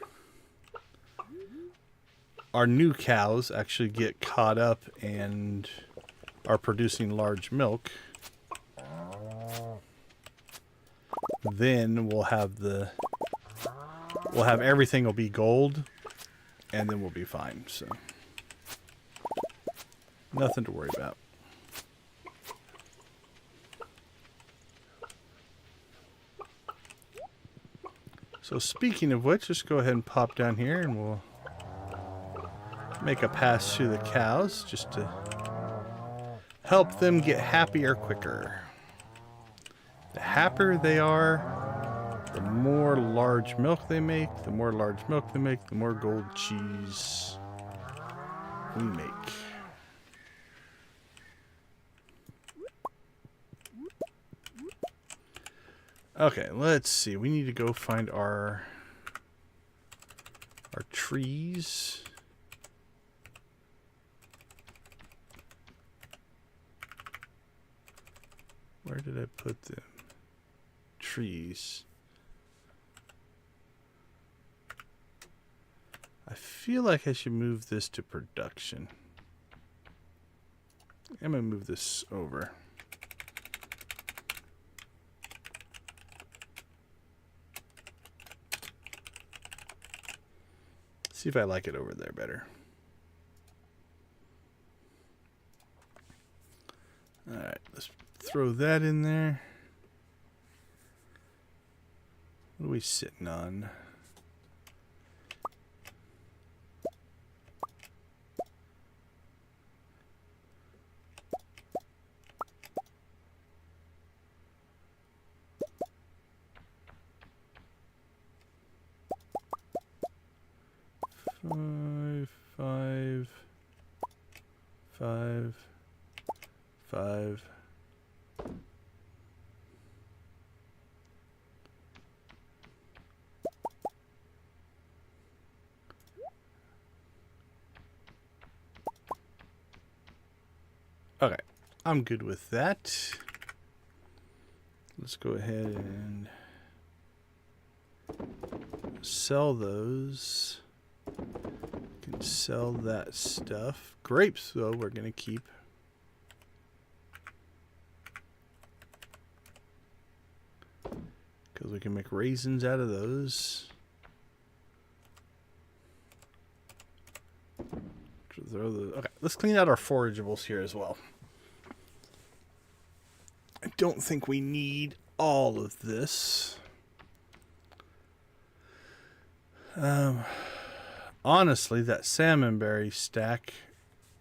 new cows actually get caught up and are producing large milk, then we'll have everything will be gold, and then we'll be fine. So nothing to worry about. So speaking of which, just go ahead and pop down here and we'll make a pass through the cows just to help them get happier quicker. The happier they are, the more large milk they make. The more large milk they make, the more gold cheese we make. Okay, let's see. We need to go find our trees. Where did I put them? Trees. I feel like I should move this to production. I'm going to move this over. See if I like it over there better. Alright, let's throw that in there. What are we sitting on? Five. Okay, I'm good with that. Let's go ahead and sell those. Can sell that stuff. Grapes, though, we're going to keep. Because we can make raisins out of those. Okay, let's clean out our forageables here as well. I don't think we need all of this. Honestly, that salmonberry stack,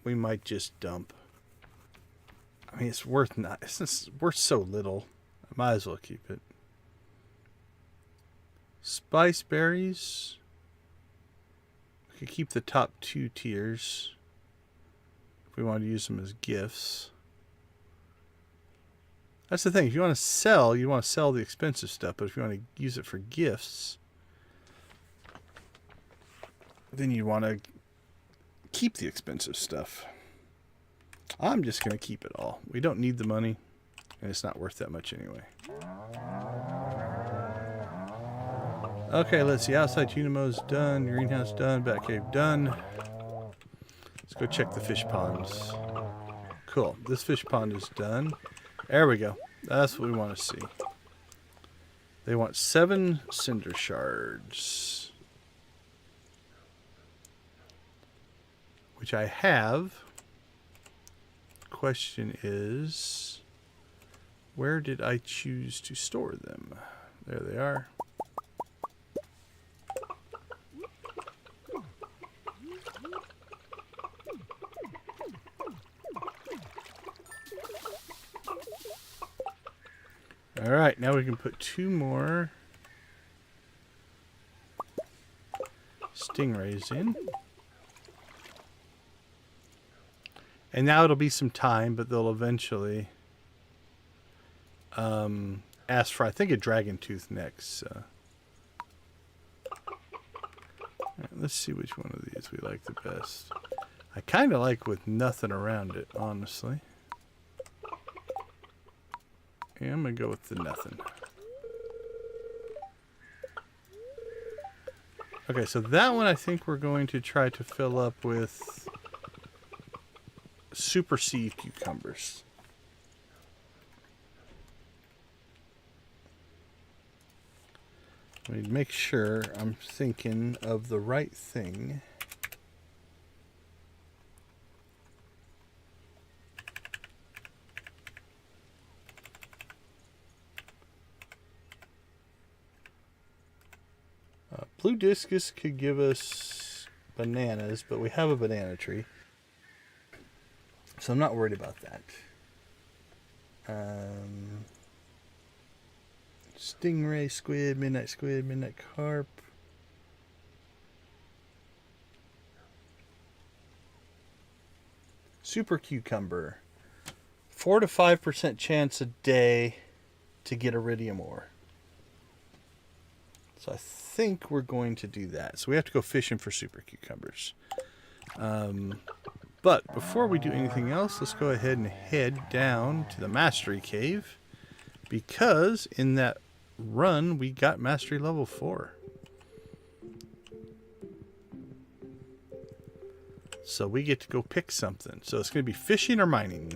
we might just dump. I mean, it's worth worth so little. I might as well keep it. Spice berries. We could keep the top 2 tiers if we want to use them as gifts. That's the thing. If you want to sell the expensive stuff, but if you want to use it for gifts, then you want to keep the expensive stuff. I'm just going to keep it all. We don't need the money, and it's not worth that much anyway. Okay, let's see. Outside Tunamo's done. Greenhouse done. Batcave done. Let's go check the fish ponds. Cool. This fish pond is done. There we go. That's what we want to see. They want 7 cinder shards. Which I have. Question is, where did I choose to store them? There they are. All right, now we can put 2 more stingrays in. And now it'll be some time, but they'll eventually ask for, I think, a dragon tooth next. So. Right, let's see which one of these we like the best. I kind of like with nothing around it, honestly. Yeah, I'm going to go with the nothing. Okay, so that one I think we're going to try to fill up with super sea cucumbers. Let me make sure I'm thinking of the right thing. Blue discus could give us bananas, but we have a banana tree. So I'm not worried about that. Stingray, squid, midnight carp. Super cucumber. 4 to 5% chance a day to get iridium ore. So I think we're going to do that. So we have to go fishing for super cucumbers. But before we do anything else, let's go ahead and head down to the Mastery Cave. Because in that run, we got Mastery level 4. So we get to go pick something. So it's going to be fishing or mining.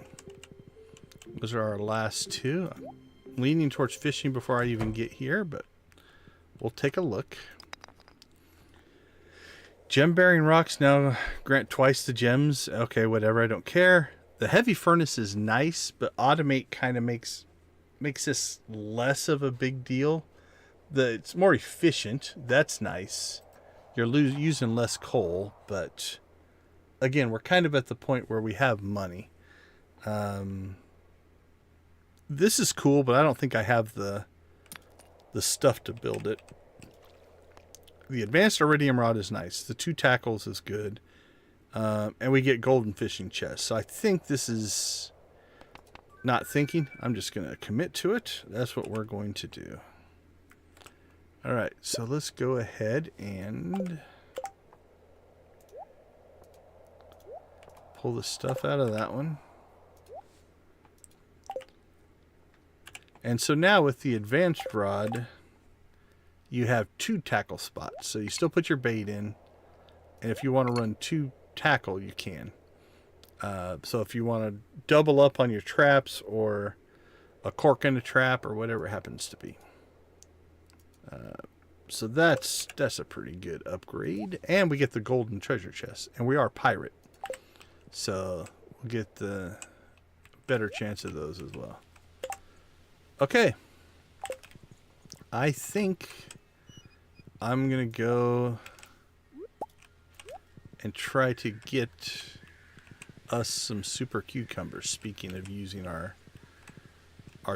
Those are our last two. I'm leaning towards fishing before I even get here, but we'll take a look. Gem bearing rocks now grant twice the gems. Okay, whatever, I don't care. The heavy furnace is nice, but automate kind of makes this less of a big deal. It's more efficient. That's nice. You're using less coal, but again, we're kind of at the point where we have money. This is cool, but I don't think I have the stuff to build it. The advanced iridium rod is nice. The 2 tackles is good. And we get golden fishing chests. So I think this is not thinking. I'm just going to commit to it. That's what we're going to do. All right, so let's go ahead and pull the stuff out of that one. And so now with the advanced rod, you have 2 tackle spots. So you still put your bait in. And if you want to run 2 tackle, you can. So if you want to double up on your traps or a cork in a trap or whatever it happens to be. So that's a pretty good upgrade. And we get the golden treasure chest. And we are pirate. So we'll get the better chance of those as well. Okay. I think I'm going to go and try to get us some super cucumbers. Speaking of using our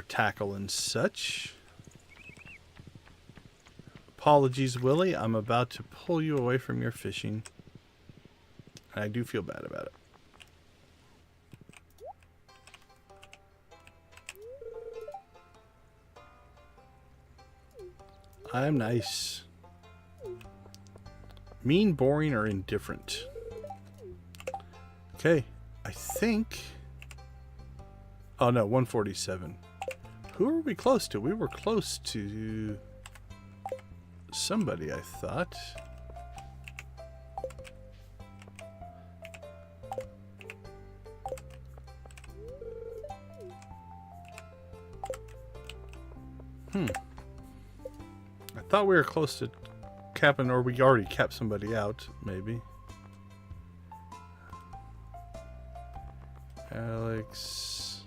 tackle and such. Apologies, Willie. I'm about to pull you away from your fishing. And I do feel bad about it. I'm nice. Mean, boring, or indifferent. Okay. I think... Oh, no. 147. Who are we close to? We were close to... somebody, I thought. I thought we were close to capping, or we already capped somebody out, maybe. Alex.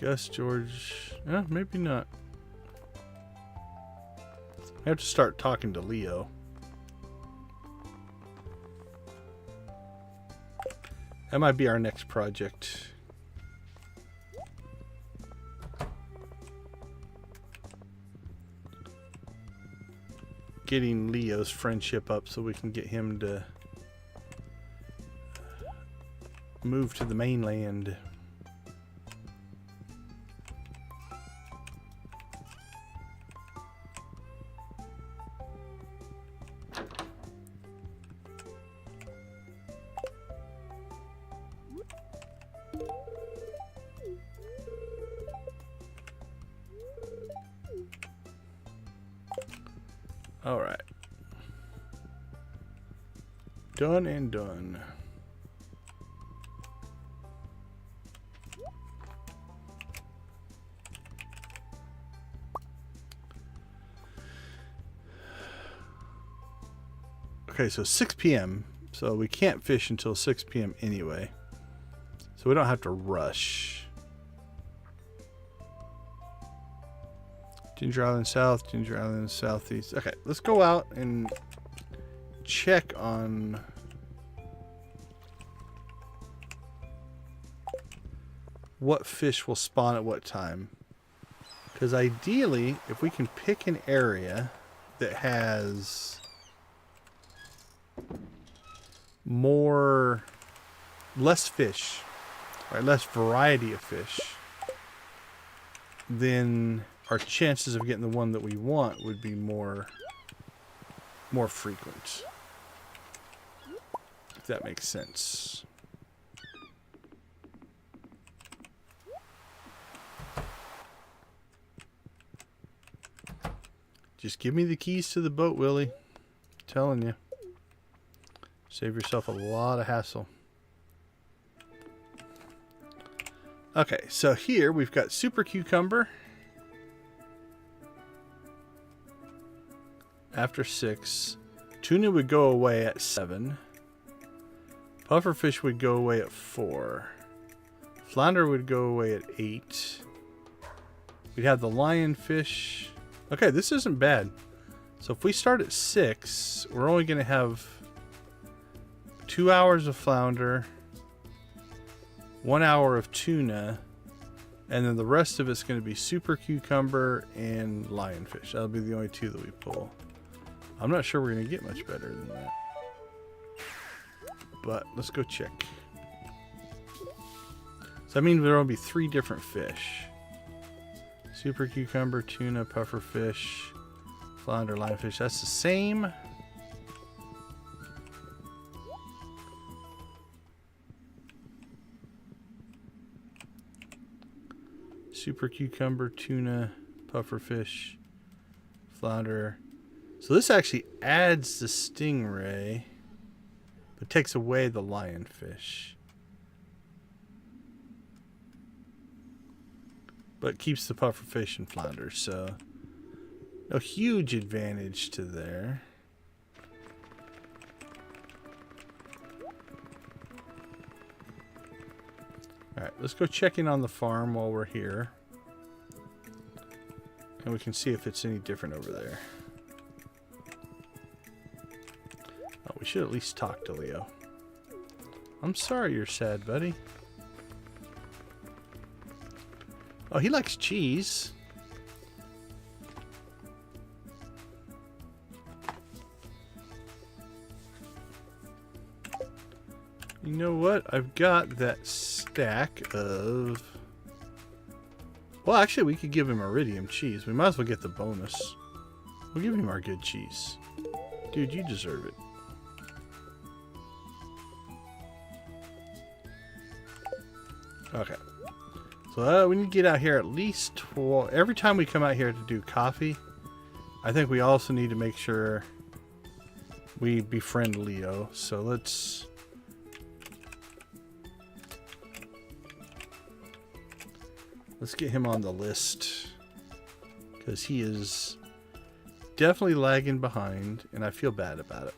Gus, George. Maybe not. I have to start talking to Leo. That might be our next project. Getting Leo's friendship up so we can get him to move to the mainland. All right. Done and done. Okay, so 6 p.m. So we can't fish until 6 p.m. anyway. So we don't have to rush. Ginger Island South, Ginger Island Southeast. Okay, let's go out and check on what fish will spawn at what time. Because ideally, if we can pick an area that has less fish, right, less variety of fish, then our chances of getting the one that we want would be more frequent. If that makes sense. Just give me the keys to the boat, Willie. I'm telling you. Save yourself a lot of hassle. Okay, so here we've got Super Cucumber. After 6. Tuna would go away at 7. Pufferfish would go away at 4. Flounder would go away at 8. We'd have the lionfish. Okay, this isn't bad. So if we start at 6, we're only going to have 2 hours of flounder, 1 hour of tuna, and then the rest of it's going to be super cucumber and lionfish. That'll be the only 2 that we pull. I'm not sure we're going to get much better than that. But let's go check. So that means there will be 3 different fish. Super cucumber, tuna, pufferfish, flounder, lionfish. That's the same. Super cucumber, tuna, pufferfish, flounder. So this actually adds the stingray, but takes away the lionfish. But keeps the pufferfish and flounder, so no huge advantage to there. Alright, let's go check in on the farm while we're here. And we can see if it's any different over there. Oh, we should at least talk to Leo. I'm sorry you're sad, buddy. Oh, he likes cheese. You know what? I've got that stack of... Well, actually, we could give him iridium cheese. We might as well get the bonus. We'll give him our good cheese. Dude, you deserve it. Okay. So we need to get out here at least 12. Every time we come out here to do coffee, I think we also need to make sure we befriend Leo. So let's get him on the list, because he is definitely lagging behind, and I feel bad about it,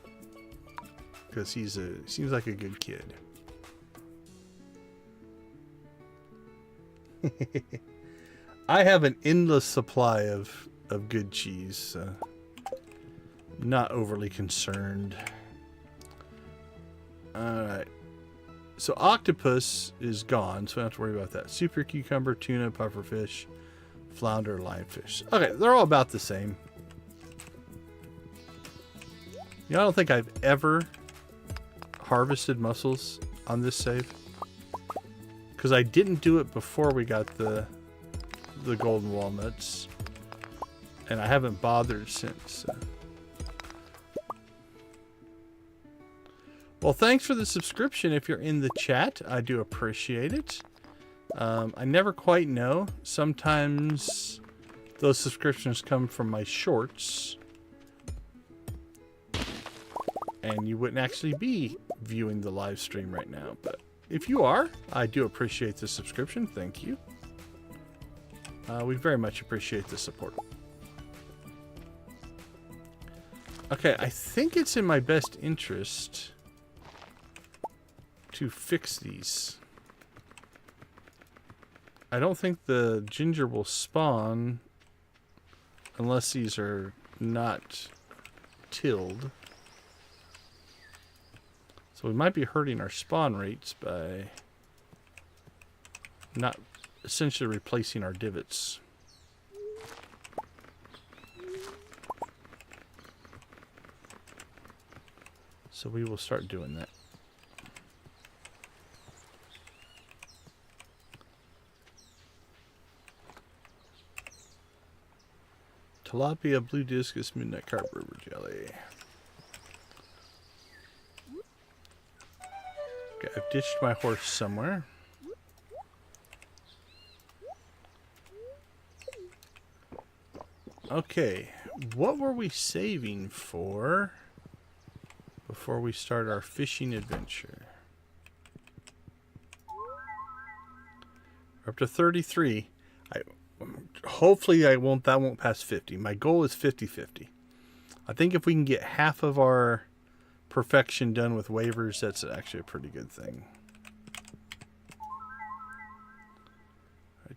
because seems like a good kid. I have an endless supply of good cheese, so not overly concerned. Alright. So octopus is gone, so I don't have to worry about that. Super cucumber, tuna, pufferfish, flounder, lionfish. Okay, they're all about the same. You know, I don't think I've ever harvested mussels on this save, because I didn't do it before we got the golden walnuts, and I haven't bothered since. Well, thanks for the subscription. If you're in the chat, I do appreciate it. I never quite know. Sometimes those subscriptions come from my shorts, and you wouldn't actually be viewing the live stream right now. But if you are, I do appreciate the subscription. Thank you. We very much appreciate the support. Okay, I think it's in my best interest to fix these. I don't think the ginger will spawn unless these are not tilled. So we might be hurting our spawn rates by not essentially replacing our divots. So we will start doing that. Tilapia, blue discus, midnight carp, river jelly. Okay, I've ditched my horse somewhere. Okay, what were we saving for before we start our fishing adventure. We're up to 33. Hopefully that won't pass 50. My goal is 50-50. I think if we can get half of our perfection done with waivers, that's actually a pretty good thing.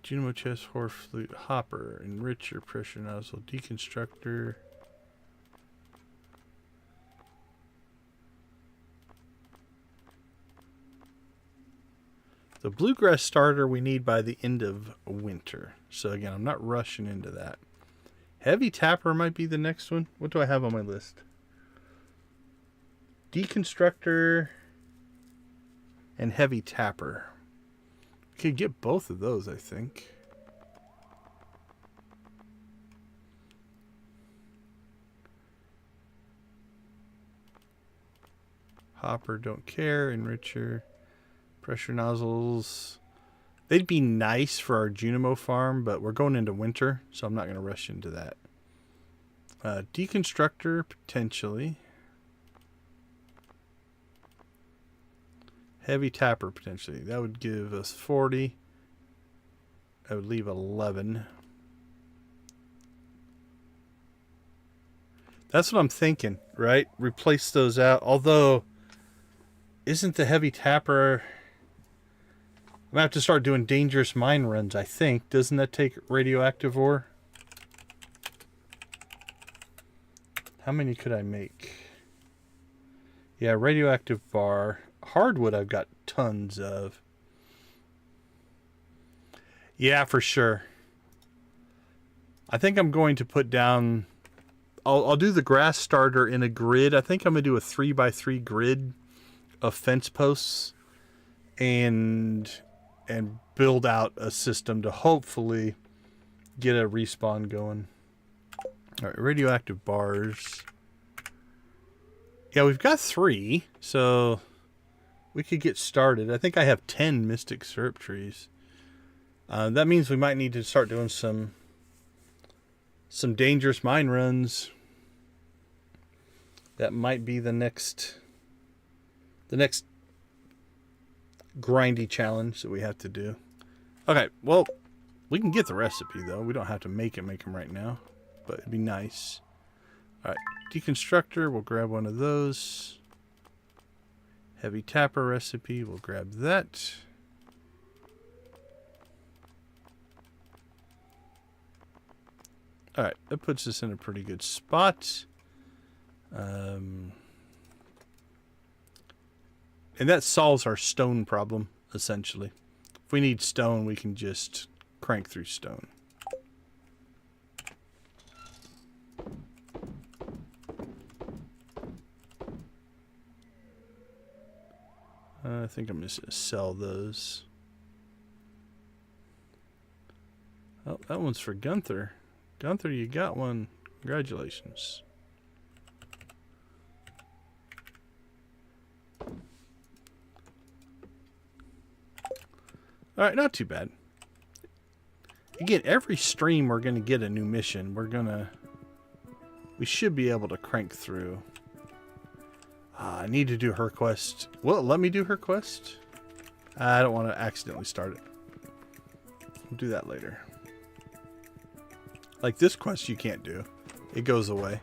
Dynamo chest, horse flute, hopper, enricher, pressure nozzle, deconstructor. The bluegrass starter we need by the end of winter. So again, I'm not rushing into that. Heavy tapper might be the next one. What do I have on my list? Deconstructor and heavy tapper. We could get both of those, I think. Hopper, don't care. Enricher. Pressure nozzles. They'd be nice for our Junimo farm, but we're going into winter, so I'm not going to rush into that. Deconstructor, potentially. Heavy tapper, potentially. That would give us 40. That would leave 11. That's what I'm thinking, right? Replace those out. Although, isn't the heavy tapper... I'm going to have to start doing dangerous mine runs, I think. Doesn't that take radioactive ore? How many could I make? Yeah, radioactive bar. Hardwood I've got tons of. Yeah, for sure. I think I'm going to put down... I'll do the grass starter in a grid. I think I'm going to do a 3x3 grid of fence posts. And build out a system to hopefully get a respawn going. All right, radioactive bars. Yeah, we've got 3, so we could get started. I think I have 10 mystic syrup trees. That means we might need to start doing some dangerous mine runs. That might be the next grindy challenge that we have to do. Okay, well, we can get the recipe though. We don't have to make them right now, but it'd be nice. All right, deconstructor, we'll grab one of those. Heavy tapper recipe, we'll grab that. All right, that puts us in a pretty good spot. And that solves our stone problem, essentially. If we need stone, we can just crank through stone. I think I'm just going to sell those. Oh, that one's for Gunther. Gunther, you got one. Congratulations. Alright, not too bad. Again, every stream we're going to get a new mission. We should be able to crank through. I need to do her quest. Will it let me do her quest? I don't want to accidentally start it. We'll do that later. Like this quest you can't do. It goes away.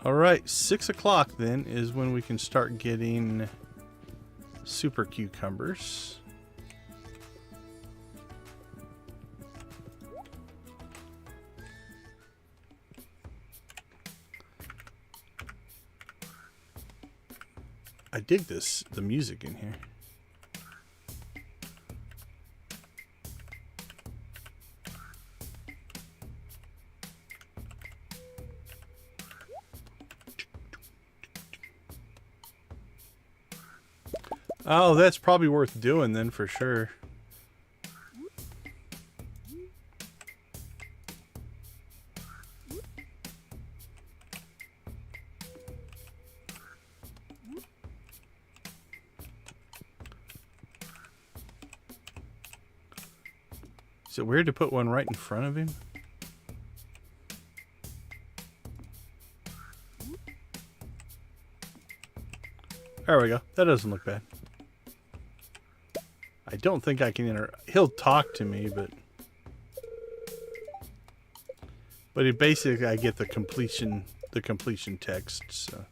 Alright, 6 o'clock then is when we can start getting super cucumbers. I dig the music in here. Oh, that's probably worth doing then for sure. Is it weird to put one right in front of him? There we go. That doesn't look bad. I don't think I can he'll talk to me, but it basically I get the completion text, so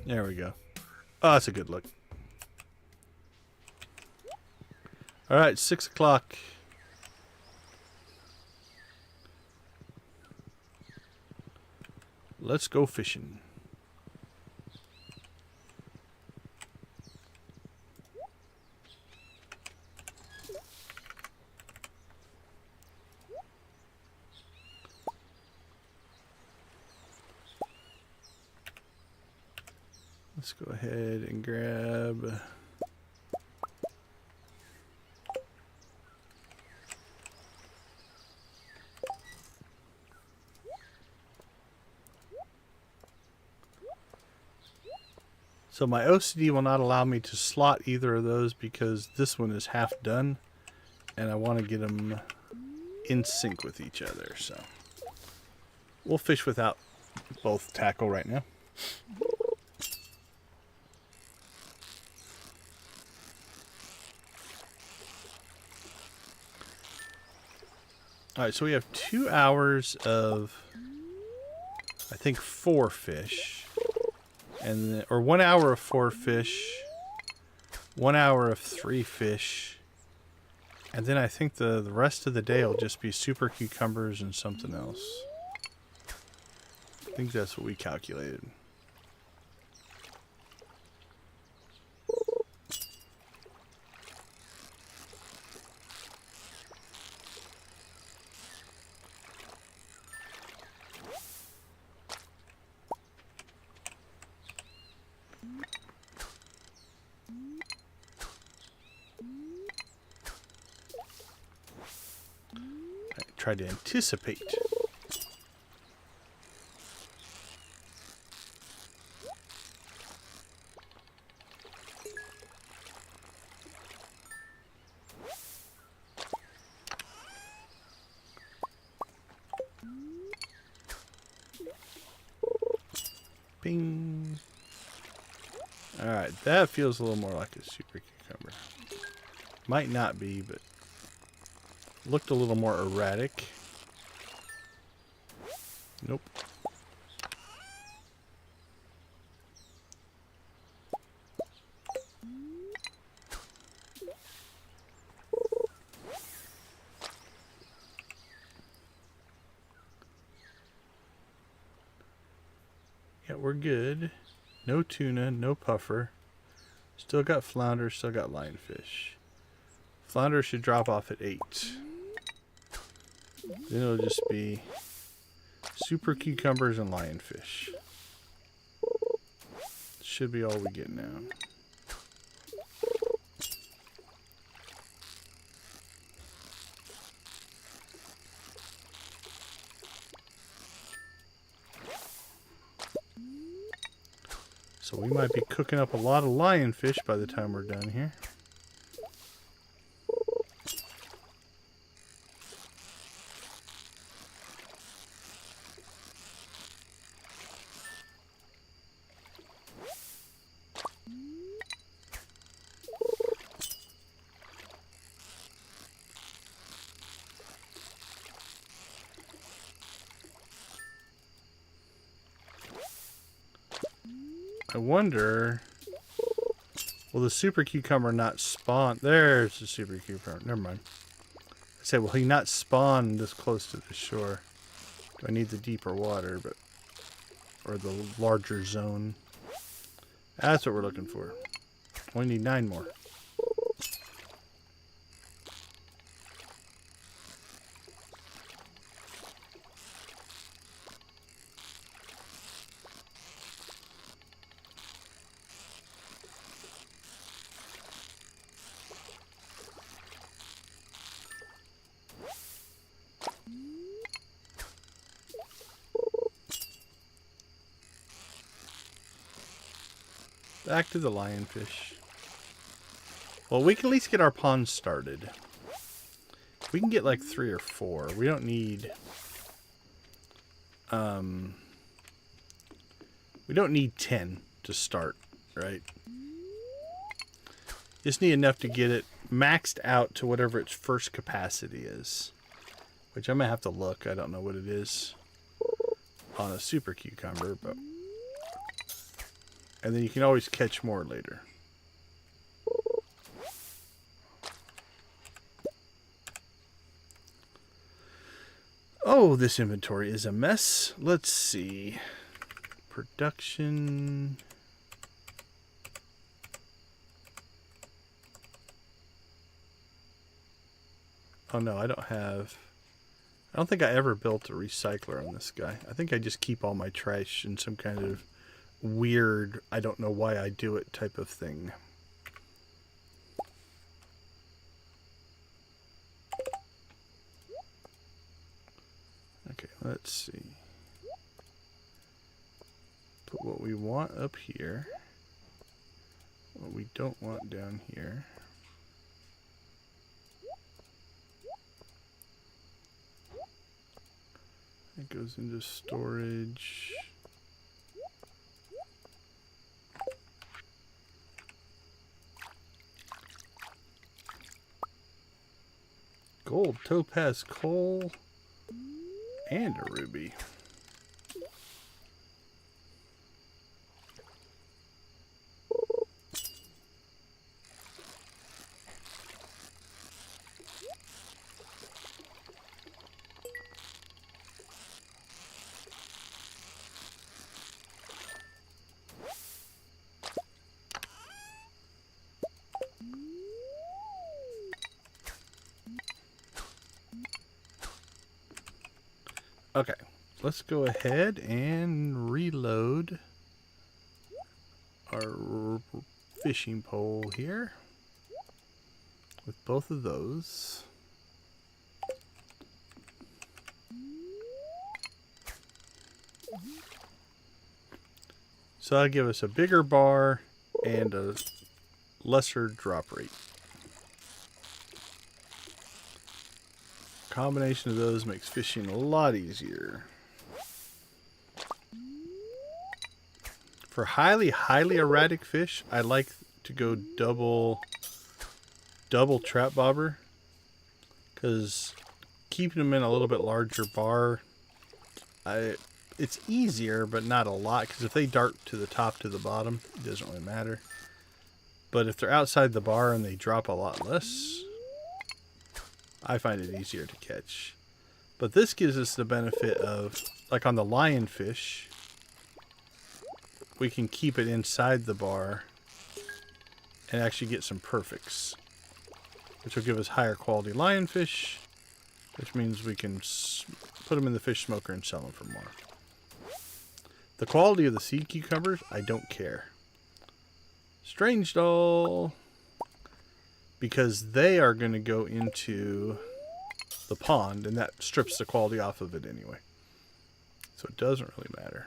there we go. Oh, that's a good look. All right, 6 o'clock. Let's go fishing. Let's go ahead and grab so my OCD will not allow me to slot either of those because this one is half done and I want to get them in sync with each other, so we'll fish without both tackle right now. Alright, so we have 2 hours of, I think, 4 fish. Or 1 hour of 4 fish. 1 hour of 3 fish. And then I think the rest of the day will just be super cucumbers and something else. I think that's what we calculated. Try to anticipate. Bing. All right, that feels a little more like a super cucumber. Might not be, but looked a little more erratic. Nope. Yeah, we're good. No tuna, no puffer. Still got flounder, still got lionfish. Flounder should drop off at 8. Then it'll just be super cucumbers and lionfish. Should be all we get now. So we might be cooking up a lot of lionfish by the time we're done here. I wonder, will the super cucumber not spawn? There's the super cucumber. Never mind. I say, will he not spawn this close to the shore? Do I need the deeper water, or the larger zone? That's what we're looking for. We need 9 more. Back to the lionfish. Well, we can at least get our pond started. We can get like 3 or 4. We don't need... we don't need 10 to start, right? Just need enough to get it maxed out to whatever its first capacity is. Which I'm going to have to look. I don't know what it is on a super cucumber, but... And then you can always catch more later. Oh, this inventory is a mess. Let's see. Production. Oh no, I don't have... I don't think I ever built a recycler on this guy. I think I just keep all my trash in some kind of weird, I don't know why I do it type of thing. Okay, let's see. Put what we want up here. What we don't want down here. It goes into storage. Gold, topaz, coal, and a ruby. Okay, let's go ahead and reload our fishing pole here with both of those. So that'll give us a bigger bar and a lesser drop rate. Combination of those makes fishing a lot easier. For highly erratic fish, I like to go double trap bobber, because keeping them in a little bit larger bar, it's easier, but not a lot, because if they dart to the top to the bottom, it doesn't really matter. But if they're outside the bar and they drop a lot less, I find it easier to catch. But this gives us the benefit of, like on the lionfish, we can keep it inside the bar and actually get some perfects, which will give us higher quality lionfish, which means we can put them in the fish smoker and sell them for more. The quality of the sea cucumbers, I don't care. Strange doll, because they are going to go into the pond, and that strips the quality off of it anyway. So it doesn't really matter.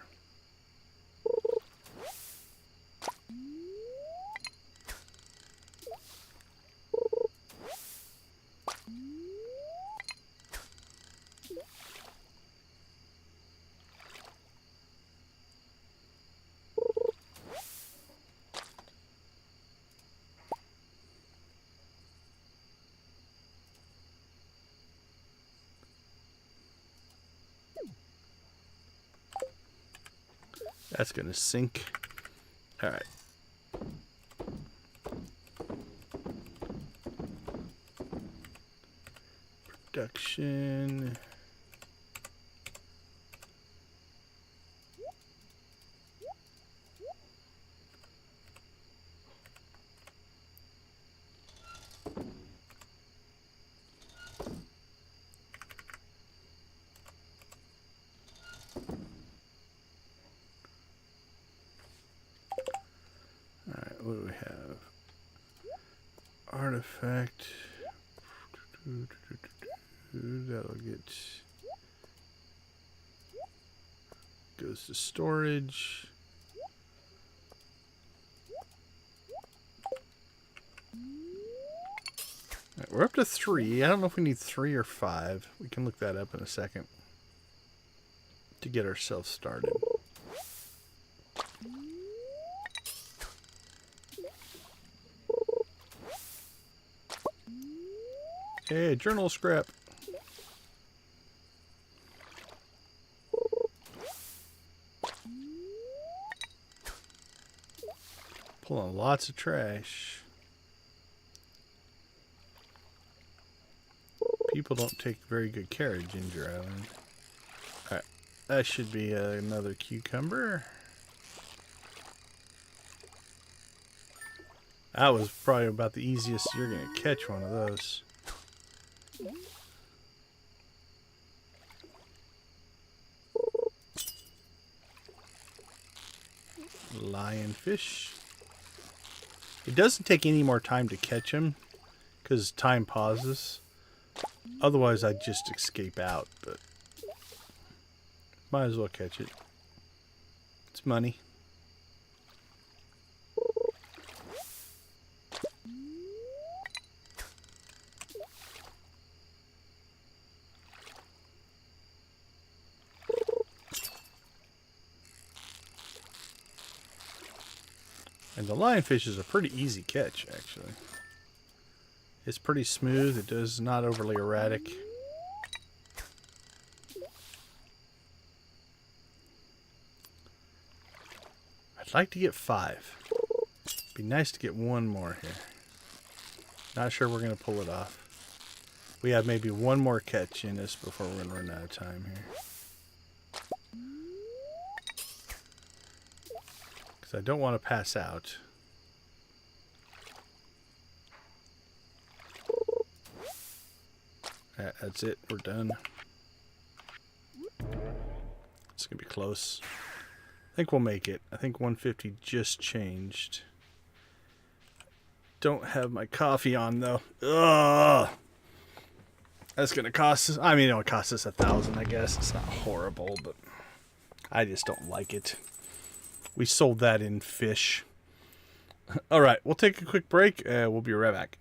That's going to sink. All right. Production. What do we have? Artifact. That'll get... Goes to storage. we're up to 3. I don't know if we need 3 or 5. We can look that up in a second to get ourselves started. Hey, journal scrap. Pulling lots of trash. People don't take very good care of Ginger Island. Alright, that should be another cucumber. That was probably about the easiest you're going to catch one of those. Lionfish. It doesn't take any more time to catch them because time pauses. Otherwise, I'd just escape out, but might as well catch it. It's money. And the lionfish is a pretty easy catch, actually. It's pretty smooth. It does not overly erratic. I'd like to get 5. Be nice to get 1 more here. Not sure we're going to pull it off. We have maybe 1 more catch in us before we're going to run out of time here. Because I don't want to pass out. That's it. We're done. It's going to be close. I think we'll make it. I think 150 just changed. Don't have my coffee on, though. Ugh! That's going to cost us... I mean, it'll cost us 1,000, I guess. It's not horrible, but I just don't like it. We sold that in fish. Alright, we'll take a quick break. We'll be right back.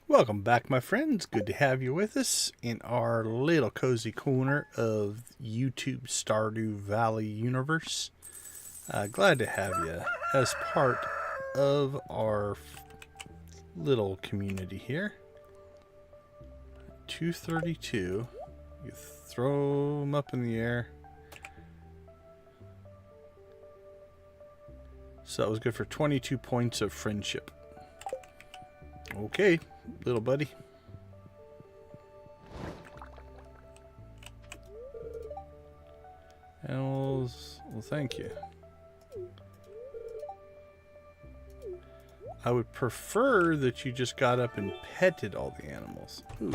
Welcome back, my friends. Good to have you with us in our little cozy corner of YouTube Stardew Valley universe. Glad to have you as part of our little community here. 232. You throw them up in the air. So that was good for 22 points of friendship. Okay, little buddy. Animals, well, thank you. I would prefer that you just got up and petted all the animals. Ooh.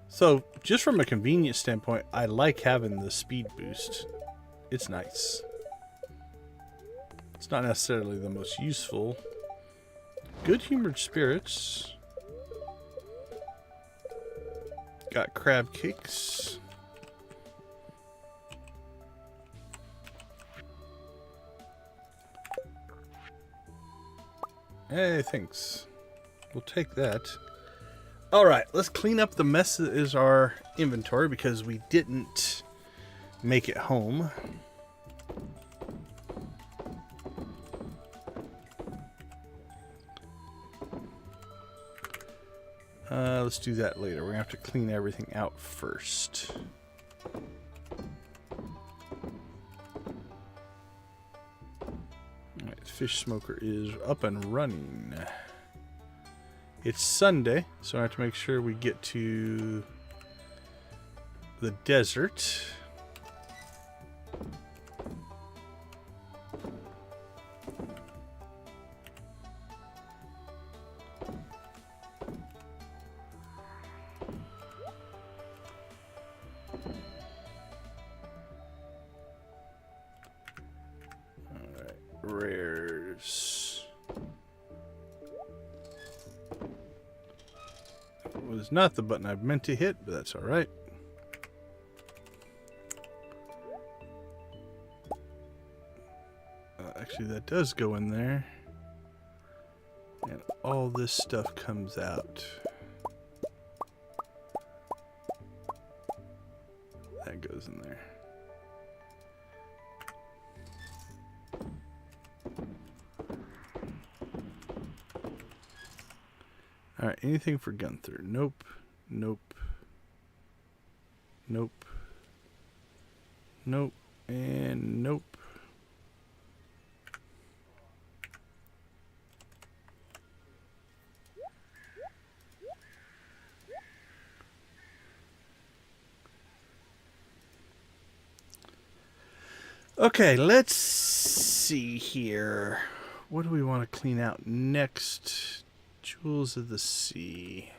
So, just from a convenience standpoint, I like having the speed boost. It's nice. It's not necessarily the most useful. Good-humored spirits. Got crab cakes. Hey, thanks. We'll take that. Alright, let's clean up the mess that is our inventory because we didn't make it home. Let's do that later. We're going to have to clean everything out first. Alright, fish smoker is up and running. It's Sunday, so I have to make sure we get to the desert. Alright, rares. It was not the button I meant to hit, but that's alright. Actually, that does go in there. And all this stuff comes out. That goes in there. Alright, anything for Gunther? Nope. Nope. Nope. Nope. And nope. Okay, let's see here. What do we want to clean out next? Jewels of the Sea.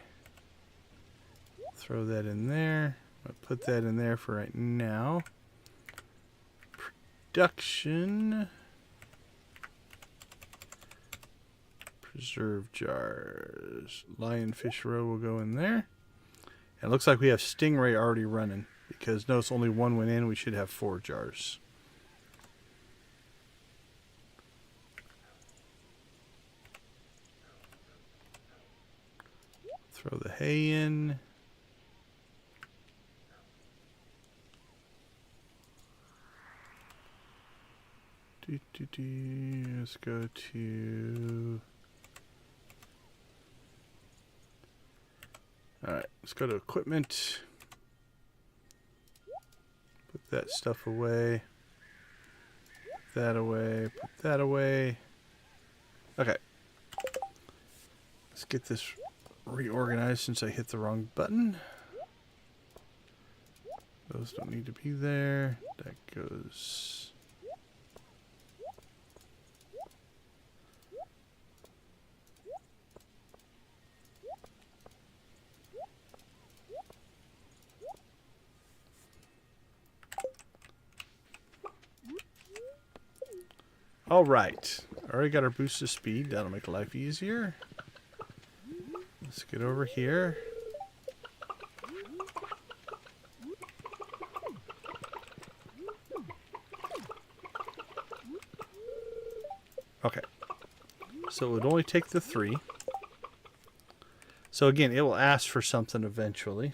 Throw that in there. I'll put that in there for right now. Production. Preserve jars. Lionfish roe will go in there. And it looks like we have Stingray already running. Because notice only one went in. We should have 4 jars. Throw the hay in. Let's go to... Alright, let's go to equipment. Put that stuff away. Put that away. Put that away. Okay. Let's get this reorganized since I hit the wrong button. Those don't need to be there. That goes... Alright. Already got our boost of speed. That'll make life easier. Let's get over here. Okay. So it would only take the 3. So again, it will ask for something eventually.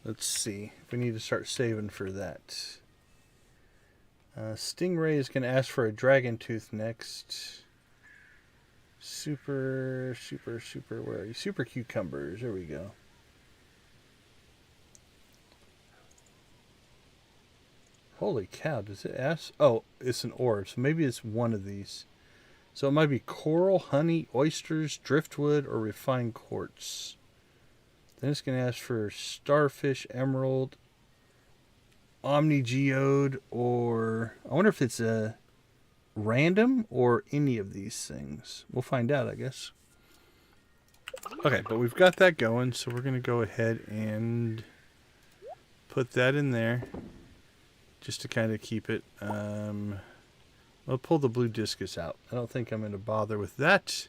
Let's see if we need to start saving for that. Stingray is going to ask for a dragon tooth next. Super, where are you? Super cucumbers, there we go. Holy cow, does it ask? Oh, it's an orb, so maybe it's one of these. So it might be coral, honey, oysters, driftwood, or refined quartz. Then it's going to ask for starfish, emerald, omni geode, or I wonder if it's a random or any of these things. We'll find out, I guess. Okay, but we've got that going, so we're going to go ahead and put that in there just to kind of keep it. I'll pull the blue discus out. I don't think I'm going to bother with that.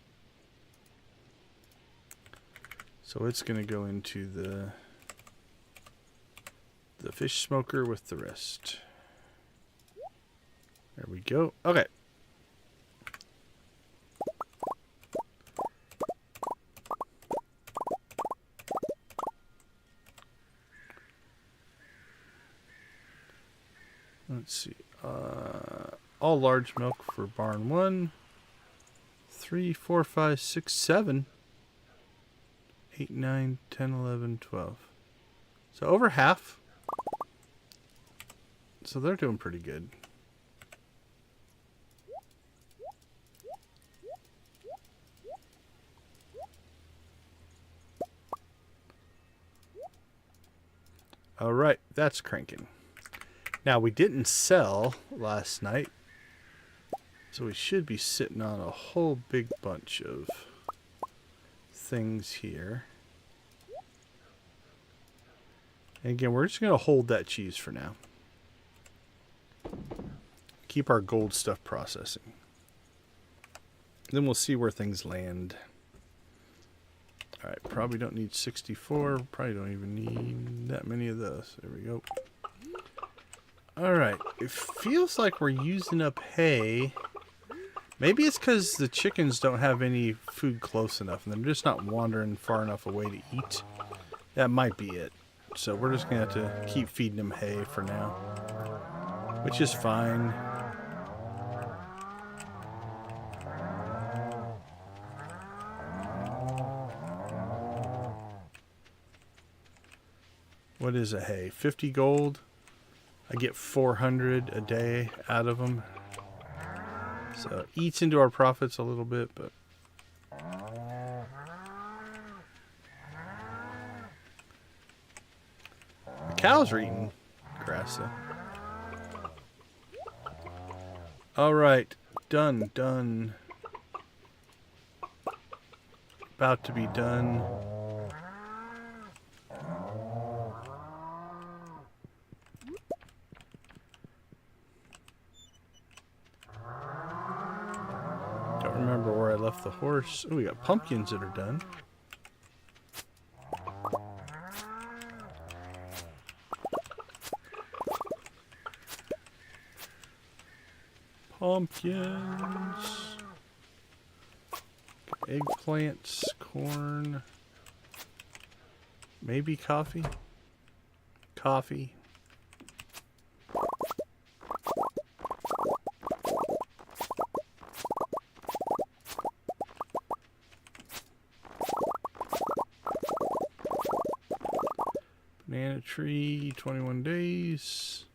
So it's going to go into the fish smoker with the rest. There we go. Okay. Let's see. All large milk for barn 1. 3, 4, 5, 6, 7. 8, 9, 10, 11, 12. So over half. So they're doing pretty good. All right, that's cranking. Now, we didn't sell last night, so we should be sitting on a whole big bunch of things here. And again, we're just going to hold that cheese for now. Keep our gold stuff processing. Then we'll see where things land. All right, probably don't need 64. Probably don't even need that many of those. There we go. All right, it feels like we're using up hay. Maybe it's because the chickens don't have any food close enough and they're just not wandering far enough away to eat. That might be it. So we're just going to have to keep feeding them hay for now, which is fine. What is a hay? 50 gold. I get 400 a day out of them. So it eats into our profits a little bit, but the cows are eating grass though. All right, done. About to be done. Remember where I left the horse. Oh, we got pumpkins that are done. Pumpkins. Eggplants, corn. Maybe coffee. Coffee. Banana tree, 21 days.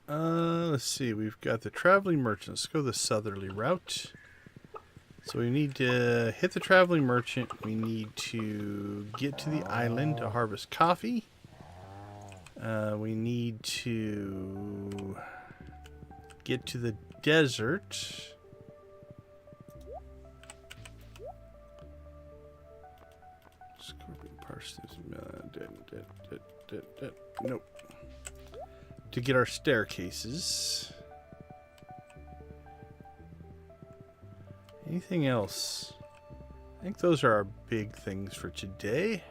Let's see, we've got the traveling merchants. Let's go the southerly route. So we need to hit the traveling merchant. We need to get to the island to harvest coffee. We need to get to the desert. Scorpion parsnips. Nope. To get our staircases. Anything else? I think those are our big things for today.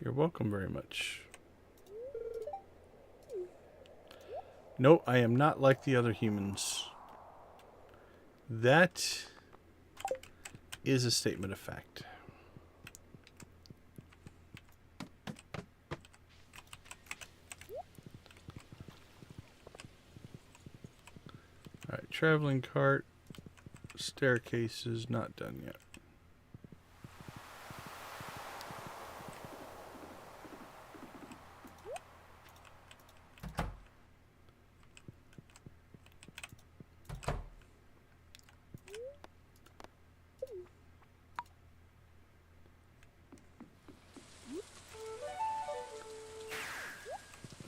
You're welcome very much. No, I am not like the other humans. That is a statement of fact. Alright, traveling cart, staircases, not done yet.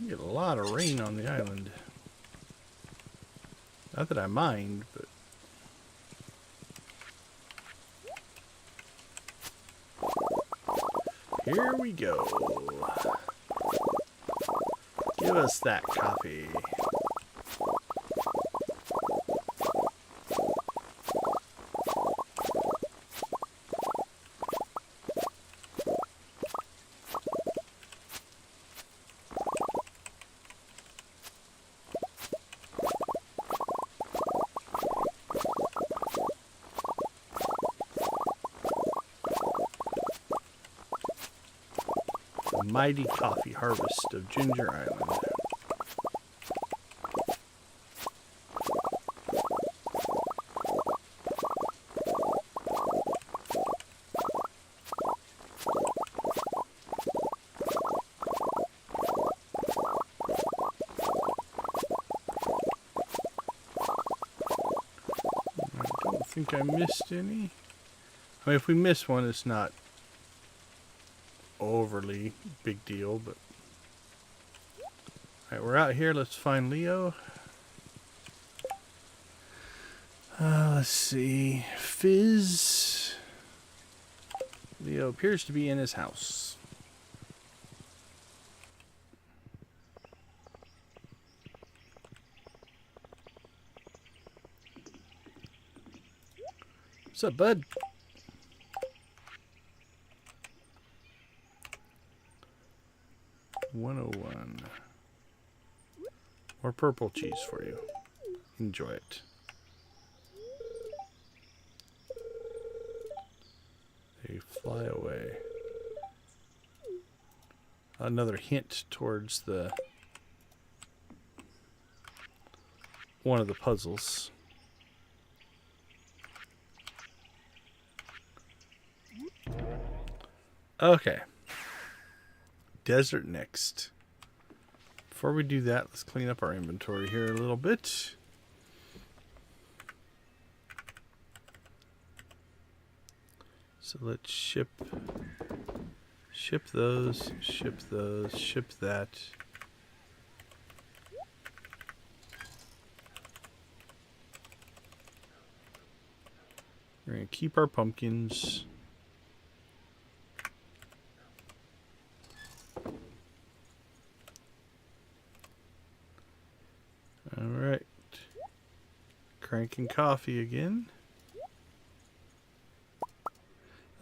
We get a lot of rain on the island. Not that I mind, but here we go. Give us that coffee. Mighty coffee harvest of Ginger Island. I don't think I missed any. I mean, if we miss one, it's not overly big deal, but alright, we're out here. Let's find Leo. Let's see. Fizz. Leo appears to be in his house. What's up, bud? $101. More purple cheese for you. Enjoy it. They fly away. Another hint towards the one of the puzzles. Okay. Desert next. Before we do that, let's clean up our inventory here a little bit. So let's ship those, ship those, ship that. We're going to keep our pumpkins. Alright. Cranking coffee again.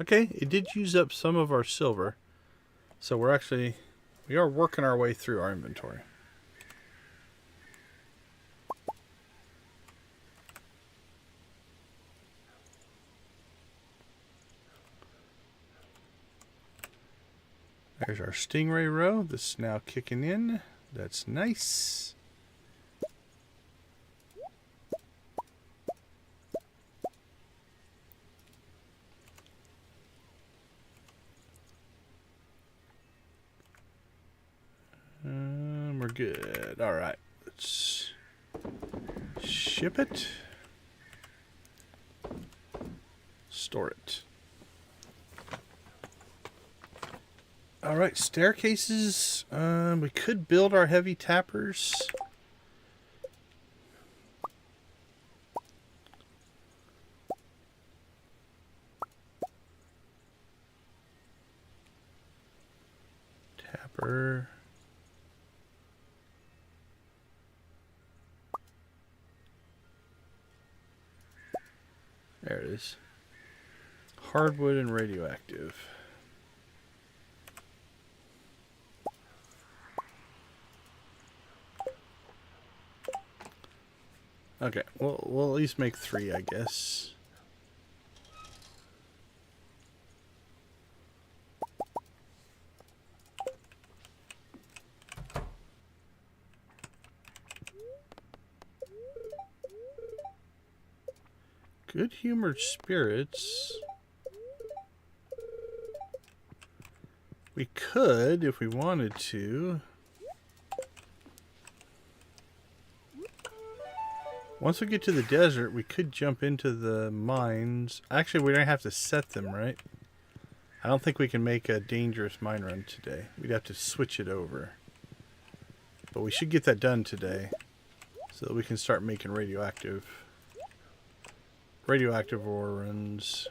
Okay, it did use up some of our silver. So we are working our way through our inventory. There's our stingray row. This is now kicking in. That's nice. We're good. All right, let's ship it. Store it. All right, staircases. We could build our heavy tappers. Tapper. There it is. Hardwood and radioactive. Okay, well, we'll at least make 3, I guess. Good-humored spirits. We could, if we wanted to. Once we get to the desert, we could jump into the mines. Actually, we don't have to set them, right? I don't think we can make a dangerous mine run today. We'd have to switch it over. But we should get that done today, so that we can start making radioactive ore runs.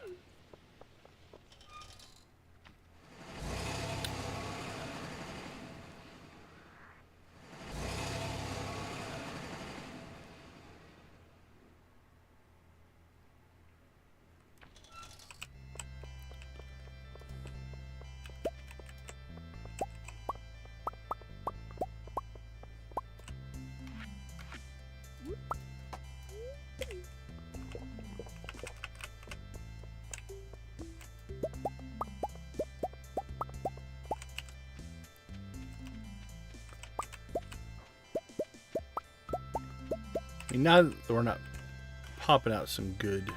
I mean, now that we're not popping out some good.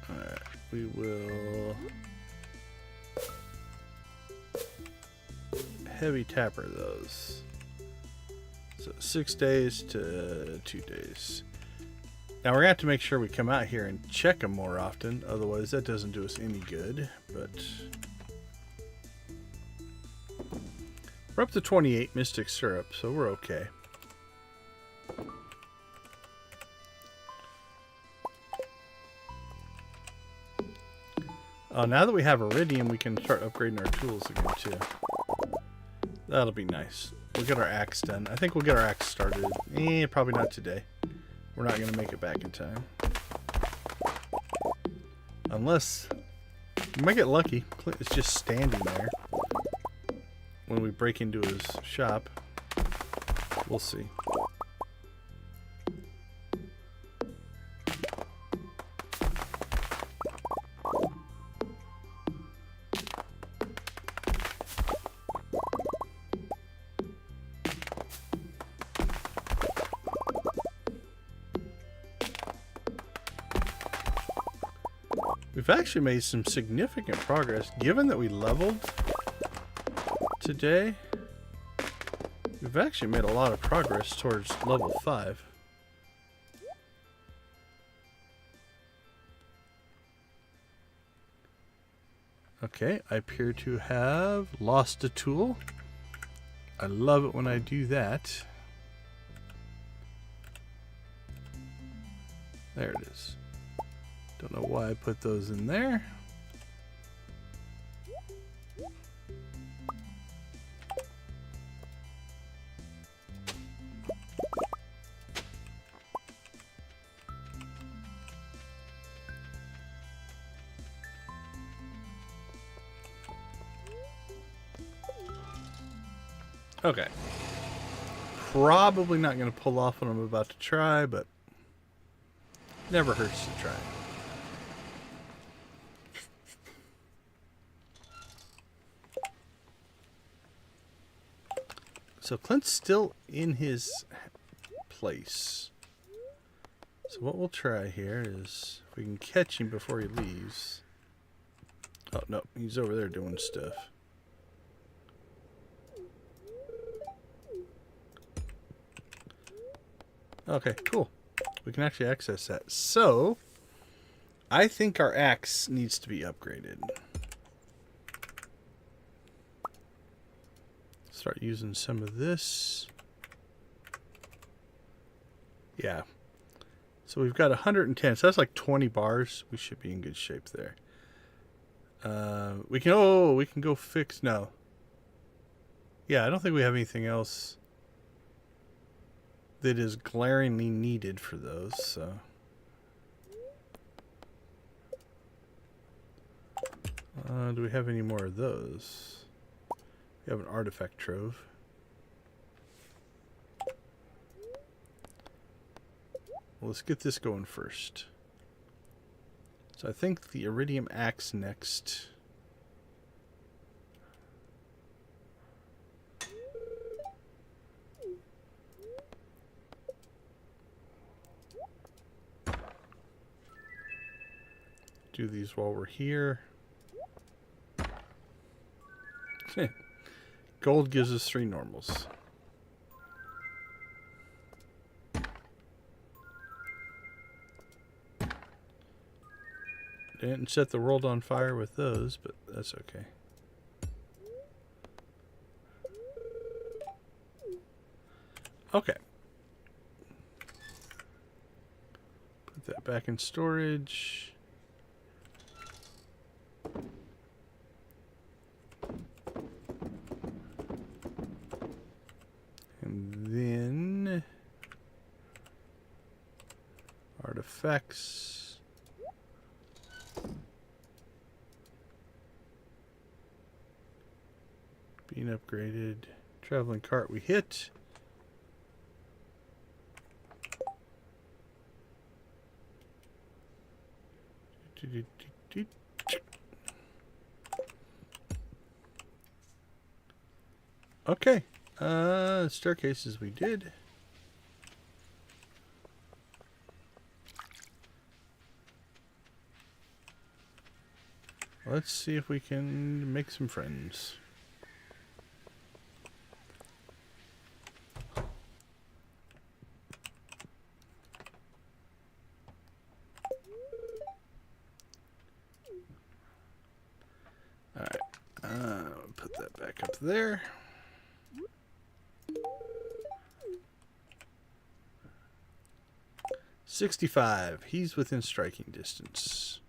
Alright, we will heavy tapper those. So 6 days to 2 days. Now we're going to have to make sure we come out here and check them more often, otherwise that doesn't do us any good, but we're up to 28 Mystic Syrup, so we're okay. Now that we have Iridium, we can start upgrading our tools again, too. That'll be nice. We'll get our axe done. I think we'll get our axe started. Probably not today. We're not going to make it back in time. Unless we might get lucky. Clint is just standing there when we break into his shop. We'll see. We've actually made some significant progress. Given that we leveled today, we've actually made a lot of progress towards level 5. Okay, I appear to have lost a tool. I love it when I do that. There it is. Don't know why I put those in there. Okay. Probably not going to pull off what I'm about to try, but never hurts to try. So Clint's still in his place. So what we'll try here is if we can catch him before he leaves. Oh, no, he's over there doing stuff. Okay, cool. We can actually access that. So, I think our axe needs to be upgraded. Start using some of this. Yeah. So we've got 110. So that's like 20 bars. We should be in good shape there. We can go fix. No. Yeah, I don't think we have anything else that is glaringly needed for those. So. Do we have any more of those? We have an artifact trove. Well, let's get this going first. So I think the iridium axe next. Do these while we're here. Gold gives us 3 normals. Didn't set the world on fire with those, but that's okay. Okay. Put that back in storage. And then artifacts. Being upgraded. Traveling cart we hit. Okay. Staircases we did. Let's see if we can make some friends. Put that back up there. $65. He's within striking distance.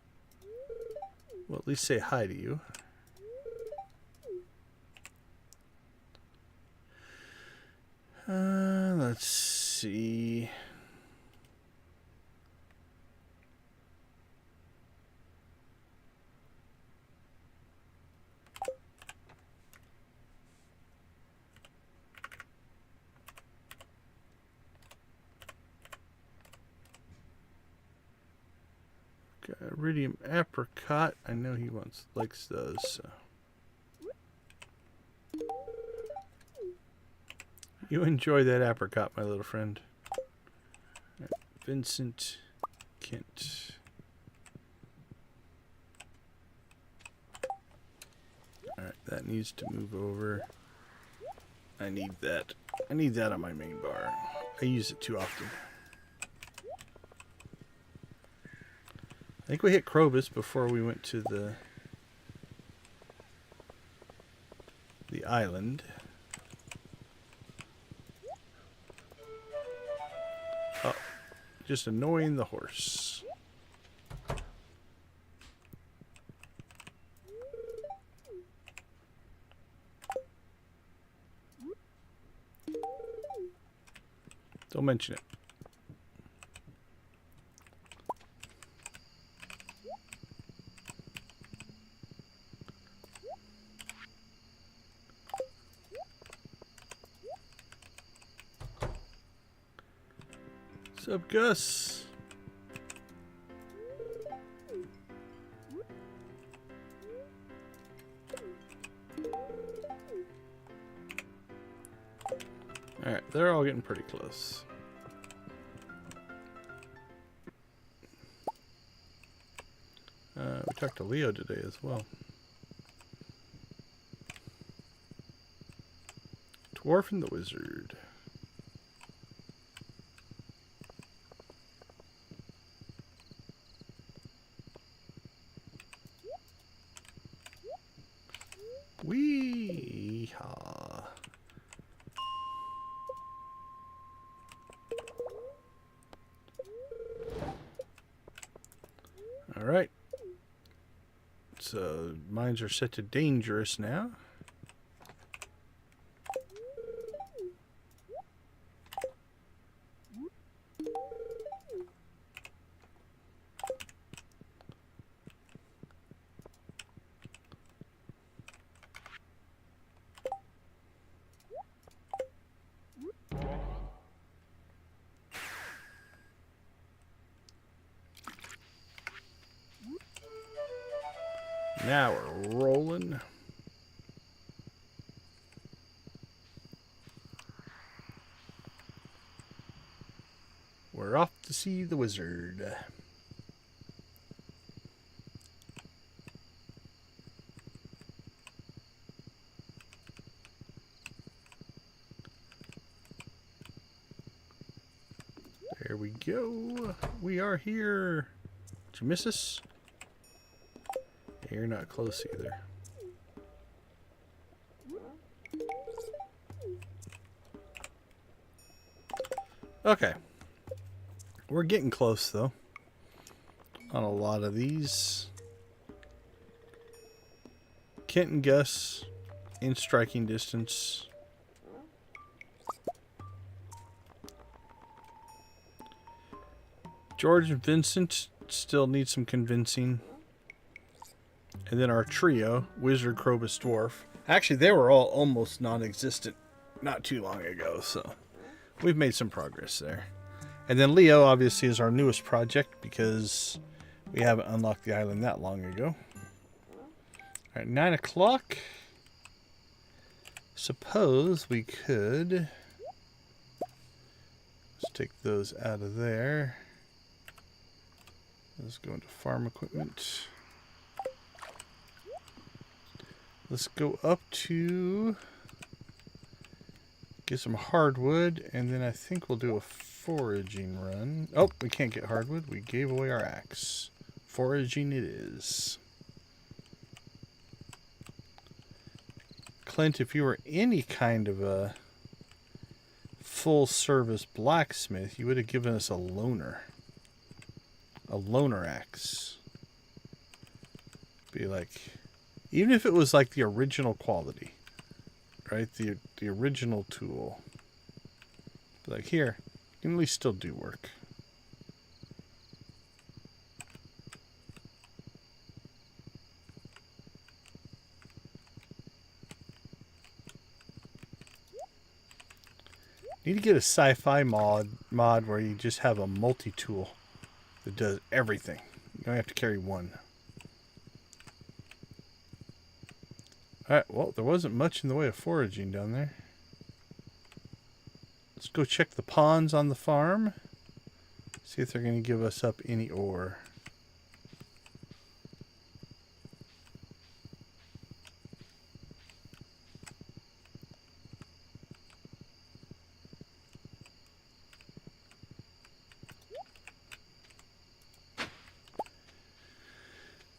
Well, at least say hi to you. Let's see. Iridium apricot. I know he likes those. So. You enjoy that apricot, my little friend. Right, Vincent Kent. Alright, that needs to move over. I need that. I need that on my main bar. I use it too often. I think we hit Krobus before we went to the island. Oh, just annoying the horse. Don't mention it. What's up, Gus? Alright, they're all getting pretty close. We talked to Leo today as well. Dwarf and the Wizard. Wee-haw. All right. So mines are set to dangerous now. Now we're rolling. We're off to see the wizard. There we go. We are here. Did you miss us? You're not close either. Okay. We're getting close, though, on a lot of these. Kent and Gus in striking distance. George and Vincent still need some convincing. And then our trio, Wizard, Krobus, Dwarf. Actually, they were all almost non-existent not too long ago, so we've made some progress there. And then Leo, obviously, is our newest project because we haven't unlocked the island that long ago. All right, 9 o'clock. Suppose we could... Let's take those out of there. Let's go into farm equipment. Let's go up to get some hardwood, and then I think we'll do a foraging run. Oh, we can't get hardwood. We gave away our axe. Foraging it is. Clint, if you were any kind of a full-service blacksmith, you would have given us a loner. A loner axe. Be like, even if it was like the original quality, right? The original tool. Be like, here, you can at least still do work. Need to get a sci-fi mod where you just have a multi-tool that does everything. You don't have to carry one. Alright, well, there wasn't much in the way of foraging down there. Let's go check the ponds on the farm. See if they're going to give us up any ore.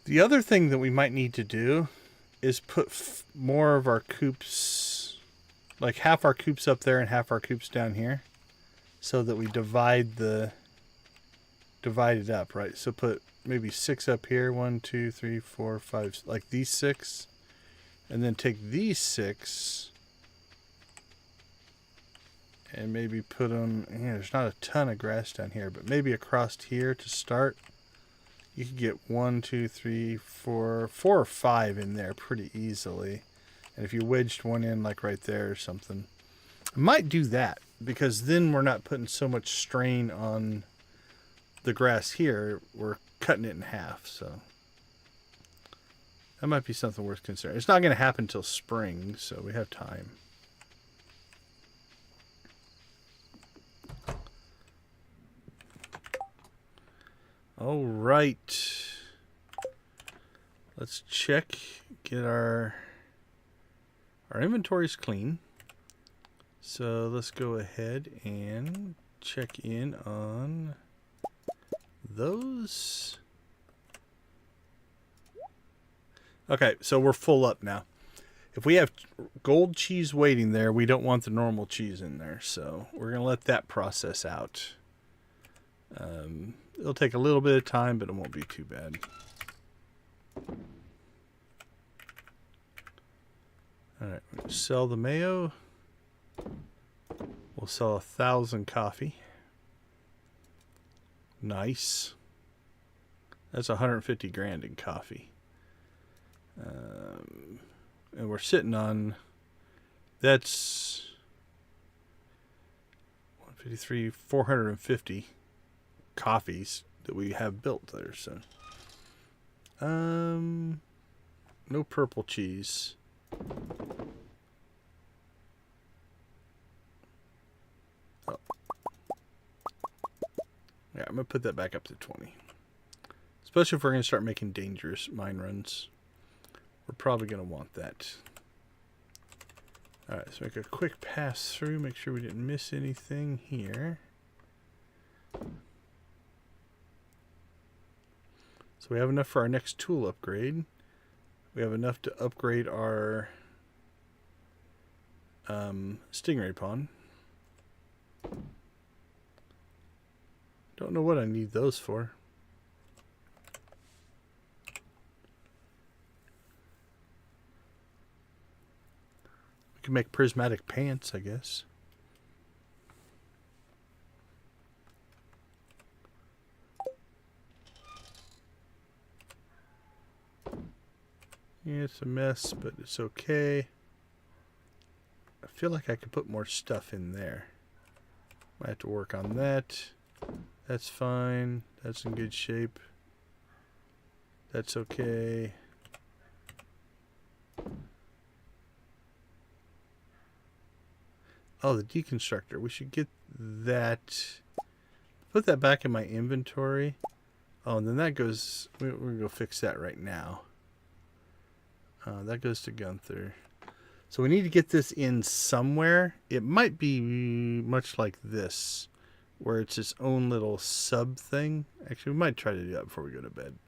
The other thing that we might need to do is put more of our coops, like half our coops up there and half our coops down here, so that we divide it up, right? So put maybe 6 up here, 1, 2, 3, 4, 5, like these 6, and then take these 6 and maybe put them. Yeah, there's not a ton of grass down here, but maybe across here to start. You could get 1, 2, 3, 4 or 5 in there pretty easily. And if you wedged one in like right there or something, I might do that, because then we're not putting so much strain on the grass here. We're cutting it in half, so that might be something worth considering. It's not going to happen until spring, so we have time. All right, let's check, get our inventory's clean. So let's go ahead and check in on those. Okay, so we're full up now. If we have gold cheese waiting there, we don't want the normal cheese in there, so we're going to let that process out. It'll take a little bit of time, but it won't be too bad. Alright, we'll sell the mayo. We'll sell 1,000 coffee. Nice. That's 150 grand in coffee. And we're sitting on, that's 153, 450 coffees that we have built there. So No purple cheese. Oh. Yeah, I'm going to put that back up to 20. Especially if we're going to start making dangerous mine runs. We're probably going to want that. Alright, let's make a quick pass through. Make sure we didn't miss anything here. So we have enough for our next tool upgrade. We have enough to upgrade our stingray pond. Don't know what I need those for. We can make prismatic pants, I guess. Yeah, it's a mess, but it's okay. I feel like I could put more stuff in there. Might have to work on that. That's fine. That's in good shape. That's okay. Oh, the deconstructor. We should get that. Put that back in my inventory. Oh, and then that goes... We're going to go fix that right now. That goes to Gunther. So we need to get this in somewhere. It might be much like this, where it's its own little sub thing. Actually, we might try to do that before we go to bed.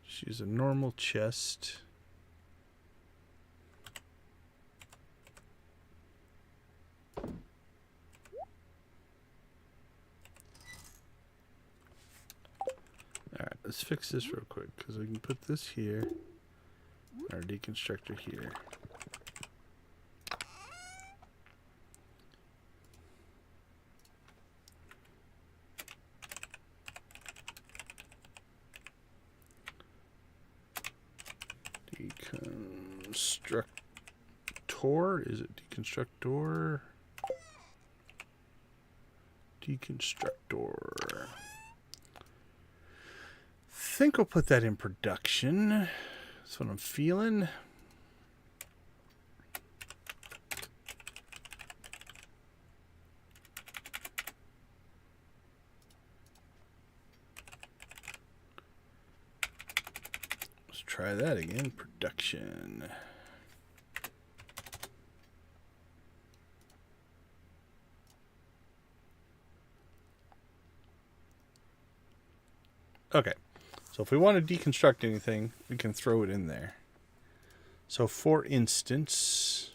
She's a normal chest. Alright, let's fix this real quick, because we can put this here, our deconstructor here. Deconstructor? Is it deconstructor? Deconstructor. I think we'll put that in production. That's what I'm feeling. Let's try that again. Production. Okay. So if we want to deconstruct anything, we can throw it in there. So for instance,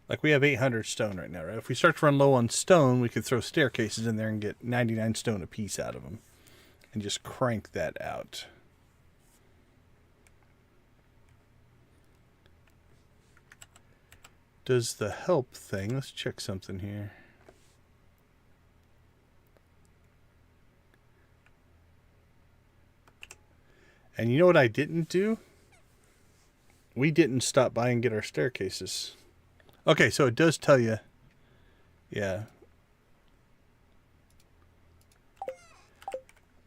like we have 800 stone right now, right? If we start to run low on stone, we could throw staircases in there and get 99 stone a piece out of them. And just crank that out. Does the help thing, let's check something here. And you know what I didn't do? We didn't stop by and get our staircases. Okay, so it does tell you. Yeah.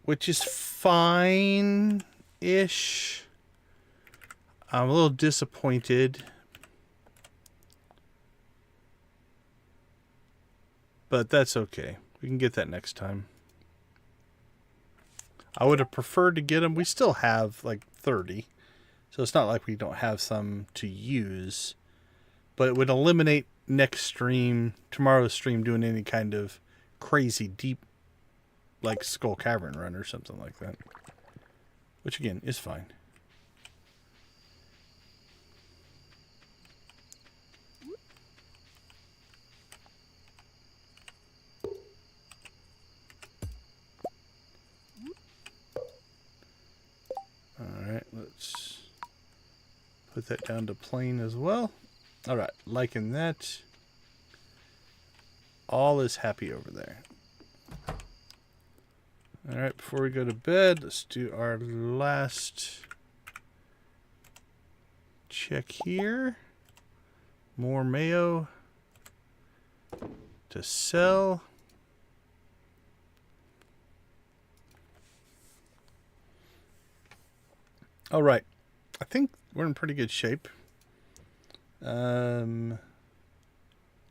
Which is fine-ish. I'm a little disappointed. But that's okay. We can get that next time. I would have preferred to get them. We still have like 30. So it's not like we don't have some to use. But it would eliminate next stream, tomorrow's stream, doing any kind of crazy deep, like Skull Cavern run or something like that. Which again, is fine. Alright, let's put that down to plain as well. Alright, liking that. All is happy over there. Alright, before we go to bed, let's do our last check here. More mayo to sell. All right. I think we're in pretty good shape.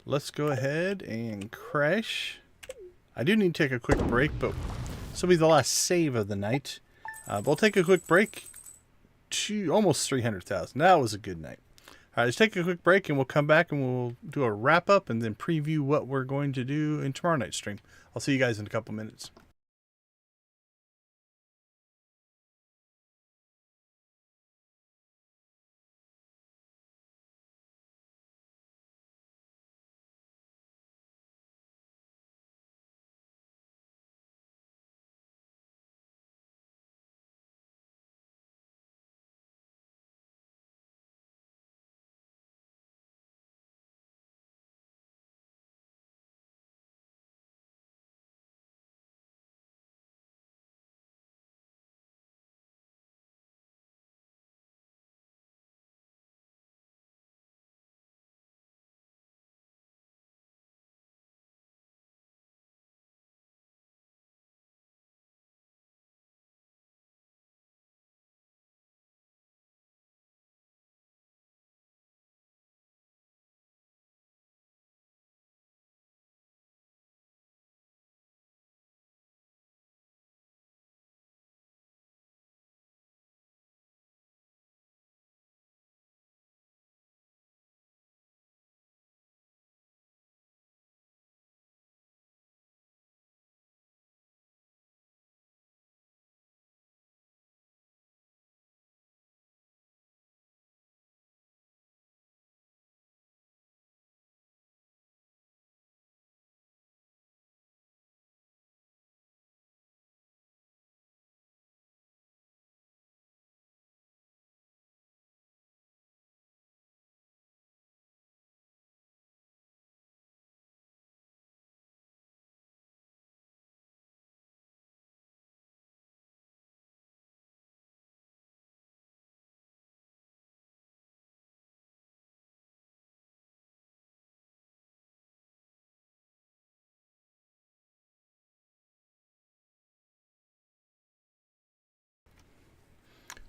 Let's go ahead and crash. I do need to take a quick break, but this will be the last save of the night. We'll take a quick break to almost 300,000. That was a good night. All right, let's take a quick break and we'll come back and we'll do a wrap up and then preview what we're going to do in tomorrow night's stream. I'll see you guys in a couple minutes.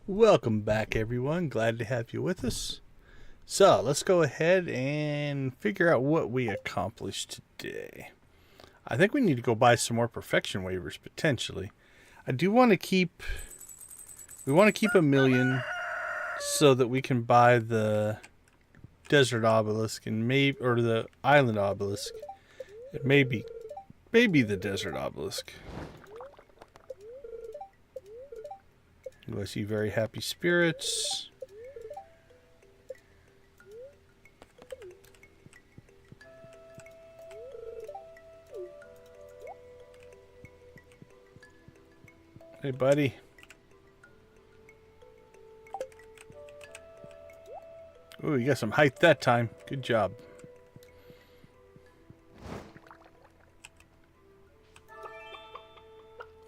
Welcome back, everyone. Glad to have you with us. So let's go ahead and figure out what we accomplished today. I think we need to go buy some more Perfection Waivers potentially. I do want to keep. We want to keep 1 million so that we can buy the Desert Obelisk and or the Island Obelisk. It may be the Desert Obelisk. Do I see very happy spirits? Hey, buddy. Ooh, you got some height that time. Good job.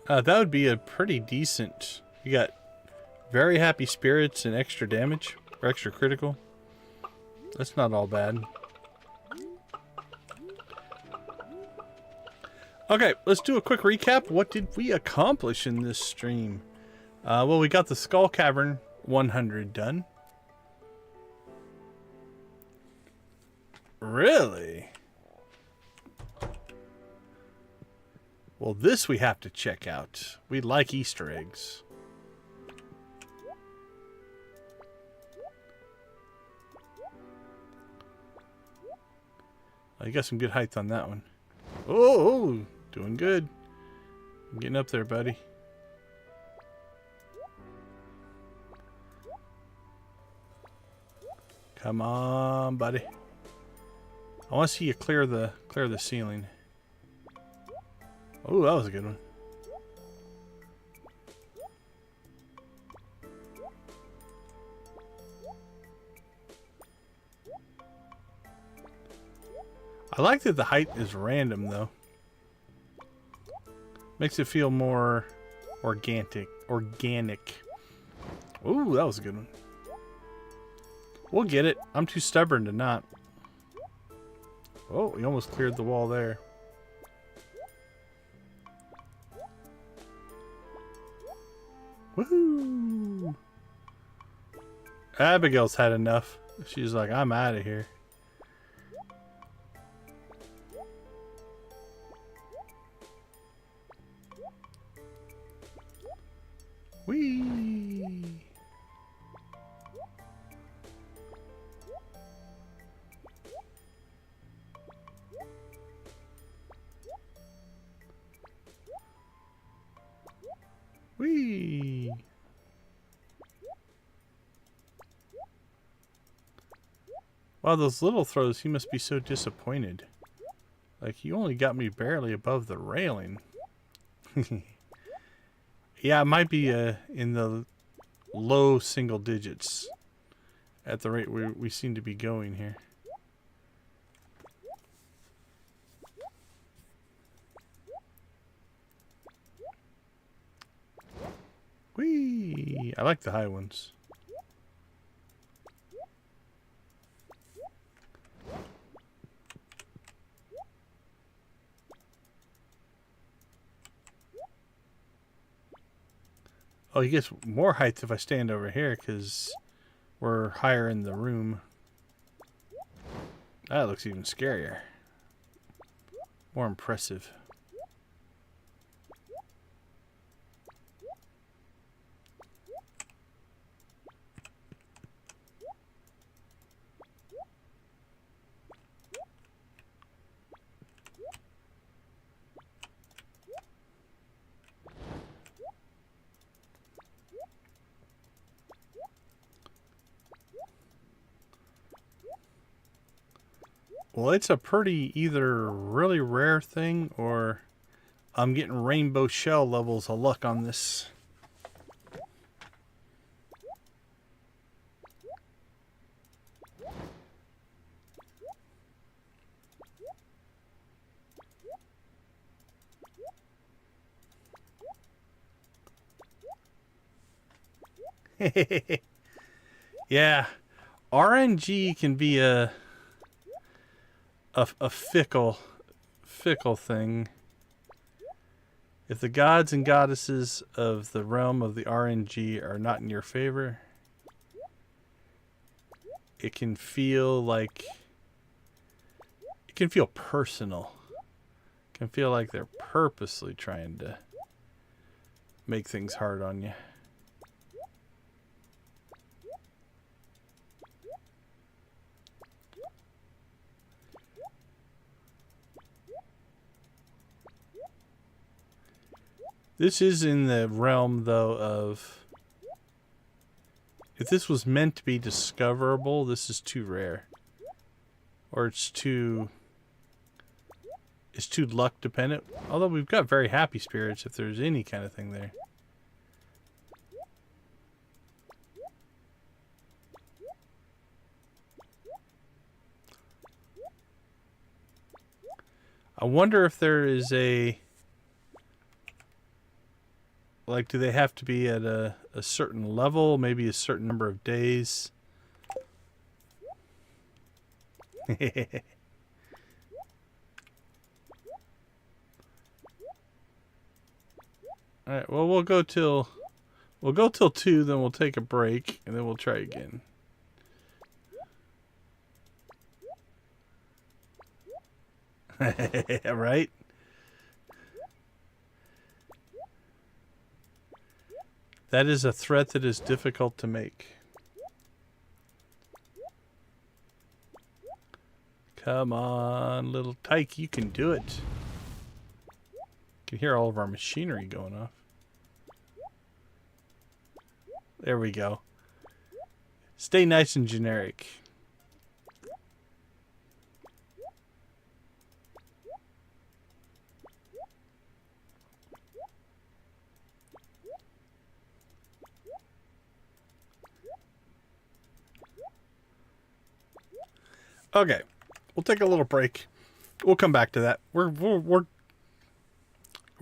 That would be a pretty decent... You got very happy spirits and extra damage, or extra critical. That's not all bad. Okay, let's do a quick recap. What did we accomplish in this stream? Well, we got the Skull Cavern 100 done. Really? Well, this we have to check out. We like Easter eggs. Oh, you got some good height on that one. Oh, doing good. I'm getting up there, buddy. Come on, buddy. I want to see you clear the ceiling. Oh, that was a good one. I like that the height is random, though. Makes it feel more organic. Ooh, that was a good one. We'll get it. I'm too stubborn to not. Oh, we almost cleared the wall there. Woohoo! Abigail's had enough. She's like, I'm out of here. Whee! Whee! Wow, those little throws, he must be so disappointed. Like, you only got me barely above the railing. Yeah, it might be in the low single digits at the rate we seem to be going here. Whee! I like the high ones. Oh, he gets more height if I stand over here because we're higher in the room. That looks even scarier. More impressive. Well, it's a pretty either really rare thing or I'm getting rainbow shell levels of luck on this. Yeah, RNG can be a fickle thing. If the gods and goddesses of the realm of the RNG are not in your favor, it can feel like it can feel personal. It can feel like they're purposely trying to make things hard on you. This is in the realm, though, of... If this was meant to be discoverable, this is too rare. Or it's too luck dependent. Although we've got very happy spirits if there's any kind of thing there. I wonder if there is a... Like, do they have to be at a certain level? Maybe a certain number of days? Alright, well, we'll go till 2, then we'll take a break, and then we'll try again. Right? That is a threat that is difficult to make. Come on, little tyke, you can do it. You can hear all of our machinery going off. There we go. Stay nice and generic. Okay, we'll take a little break. We'll come back to that. We're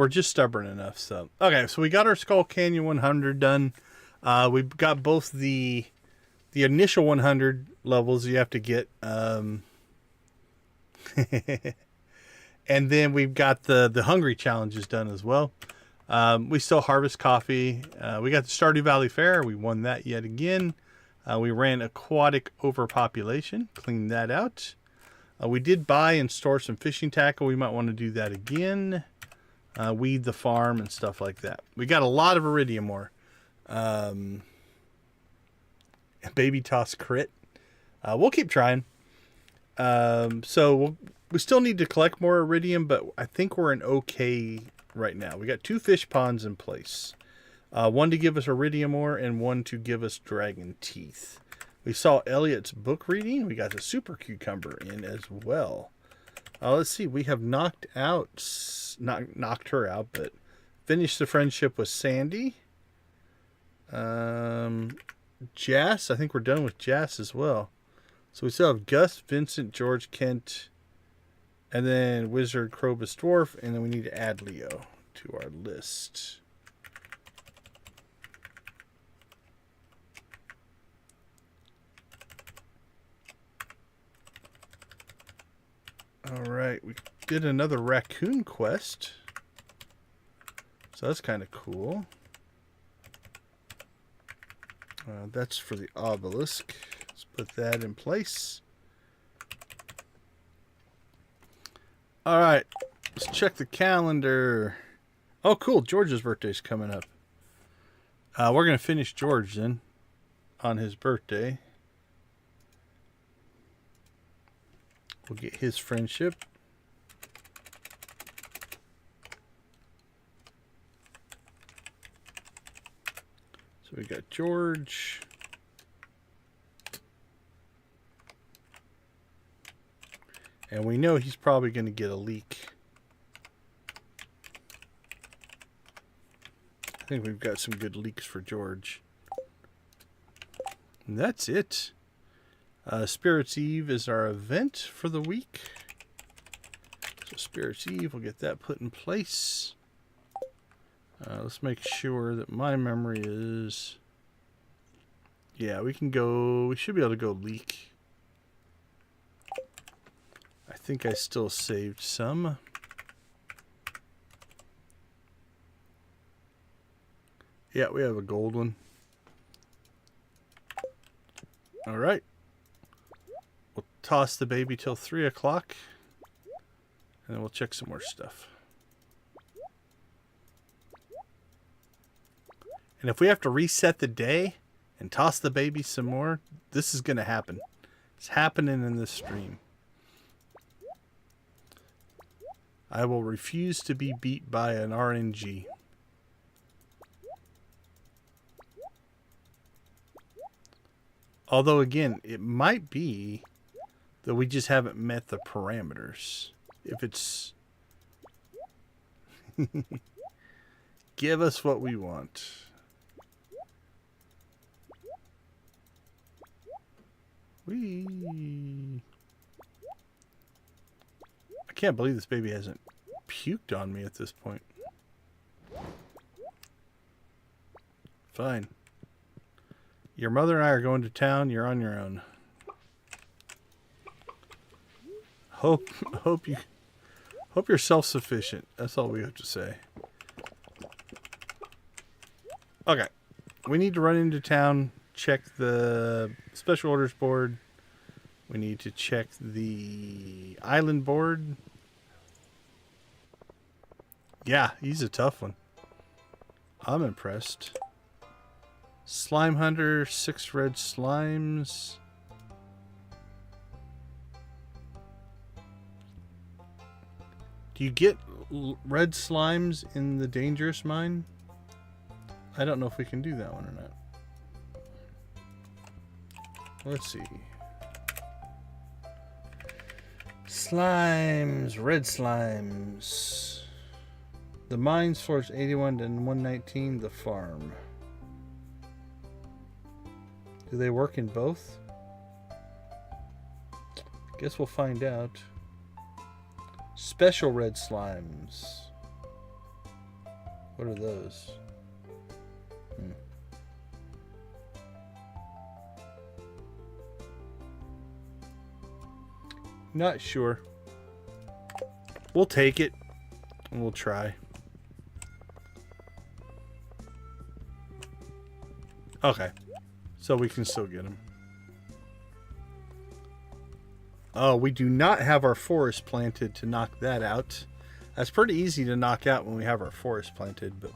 just stubborn enough. So okay, so we got our Skull Canyon 100 done. We've got both the the initial 100 levels you have to get. And then we've got the hungry challenges done as well. We still harvest coffee. We got the Stardew Valley Fair. We won that yet again. We ran aquatic overpopulation. Cleaned that out. We did buy and store some fishing tackle. We might want to do that again. Weed the farm and stuff like that. We got a lot of iridium ore. Baby toss crit. We'll keep trying. So we still need to collect more iridium, but I think we're in okay right now. We got 2 fish ponds in place. One to give us iridium ore and one to give us dragon teeth. We saw Elliot's book reading. We got the super cucumber in as well. Let's see. We have knocked her out, but finished the friendship with Sandy. Jas. I think we're done with Jas as well. So we still have Gus, Vincent, George, Kent, and then Wizard, Krobus, Dwarf, and then we need to add Leo to our list. Alright, we did another raccoon quest. So that's kind of cool. That's for the obelisk. Let's put that in place. Alright, let's check the calendar. Oh, cool. George's birthday's coming up. We're going to finish George then on his birthday. We'll get his friendship. So we got George. And we know he's probably going to get a leak. I think we've got some good leaks for George. And that's it. Spirits Eve is our event for the week. So Spirits Eve, we'll get that put in place. Let's make sure that my memory is... Yeah, we can go... We should be able to go leak. I think I still saved some. Yeah, we have a gold one. All right. We'll toss the baby till 3 o'clock. And then we'll check some more stuff. And if we have to reset the day and toss the baby some more, this is going to happen. It's happening in this stream. I will refuse to be beat by an RNG. Although, again, it might be that we just haven't met the parameters. If it's... Give us what we want. Whee! I can't believe this baby hasn't puked on me at this point. Fine. Your mother and I are going to town. You're on your own. Hope you're self-sufficient. That's all we have to say. Okay. We need to run into town, check the special orders board. We need to check the island board. Yeah, he's a tough one. I'm impressed. Slime Hunter, 6 red slimes. Do you get red slimes in the dangerous mine? I don't know if we can do that one or not. Let's see. Slimes, red slimes. The mines floors 81 and 119, the farm. Do they work in both? Guess we'll find out. Special red slimes. What are those? Not sure. We'll take it. And we'll try. Okay. So we can still get them. Oh, we do not have our forest planted to knock that out. That's pretty easy to knock out when we have our forest planted, but...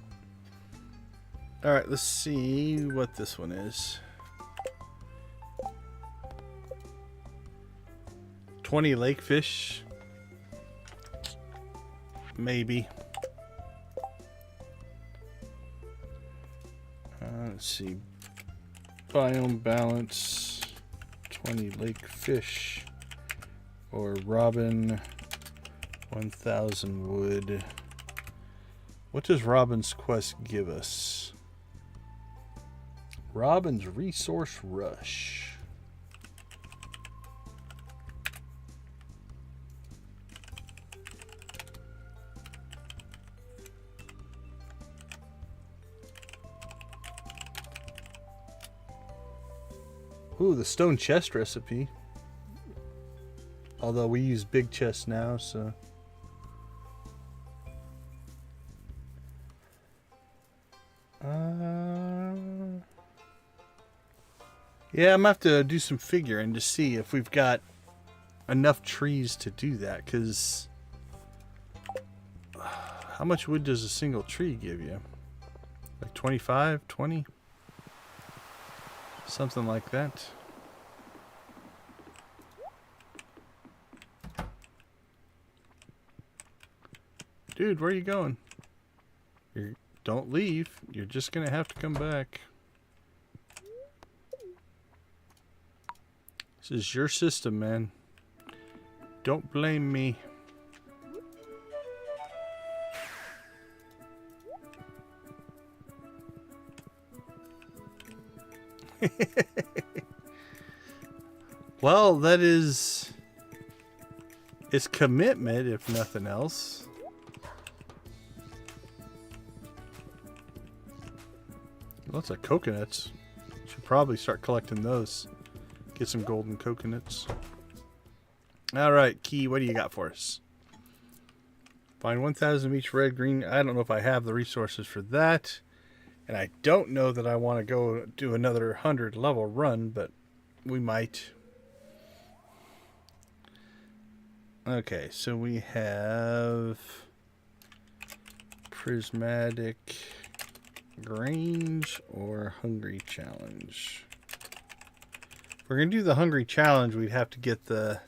Alright, let's see what this one is. 20 lakefish. Maybe. Let's see. Biome balance. 20 lakefish. Or robin. 1,000 wood. What does Robin's quest give us? Robin's resource rush. Ooh, the stone chest recipe. Although we use big chests now, so... Yeah, I'm gonna have to do some figuring to see if we've got enough trees to do that, because... How much wood does a single tree give you? Like 25, 20? Something like that. Dude, where are you going? Don't leave. You're just gonna have to come back. This is your system, man. Don't blame me. Well, that is... It's commitment, if nothing else. Lots of coconuts. Should probably start collecting those. Get some golden coconuts. Alright, Key, what do you got for us? Find 1,000 of each red, green. I don't know if I have the resources for that. And I don't know that I want to go do another 100 level run, but we might. Okay, so we have prismatic Grange or hungry challenge. If we're gonna do the hungry challenge, we'd have to get the...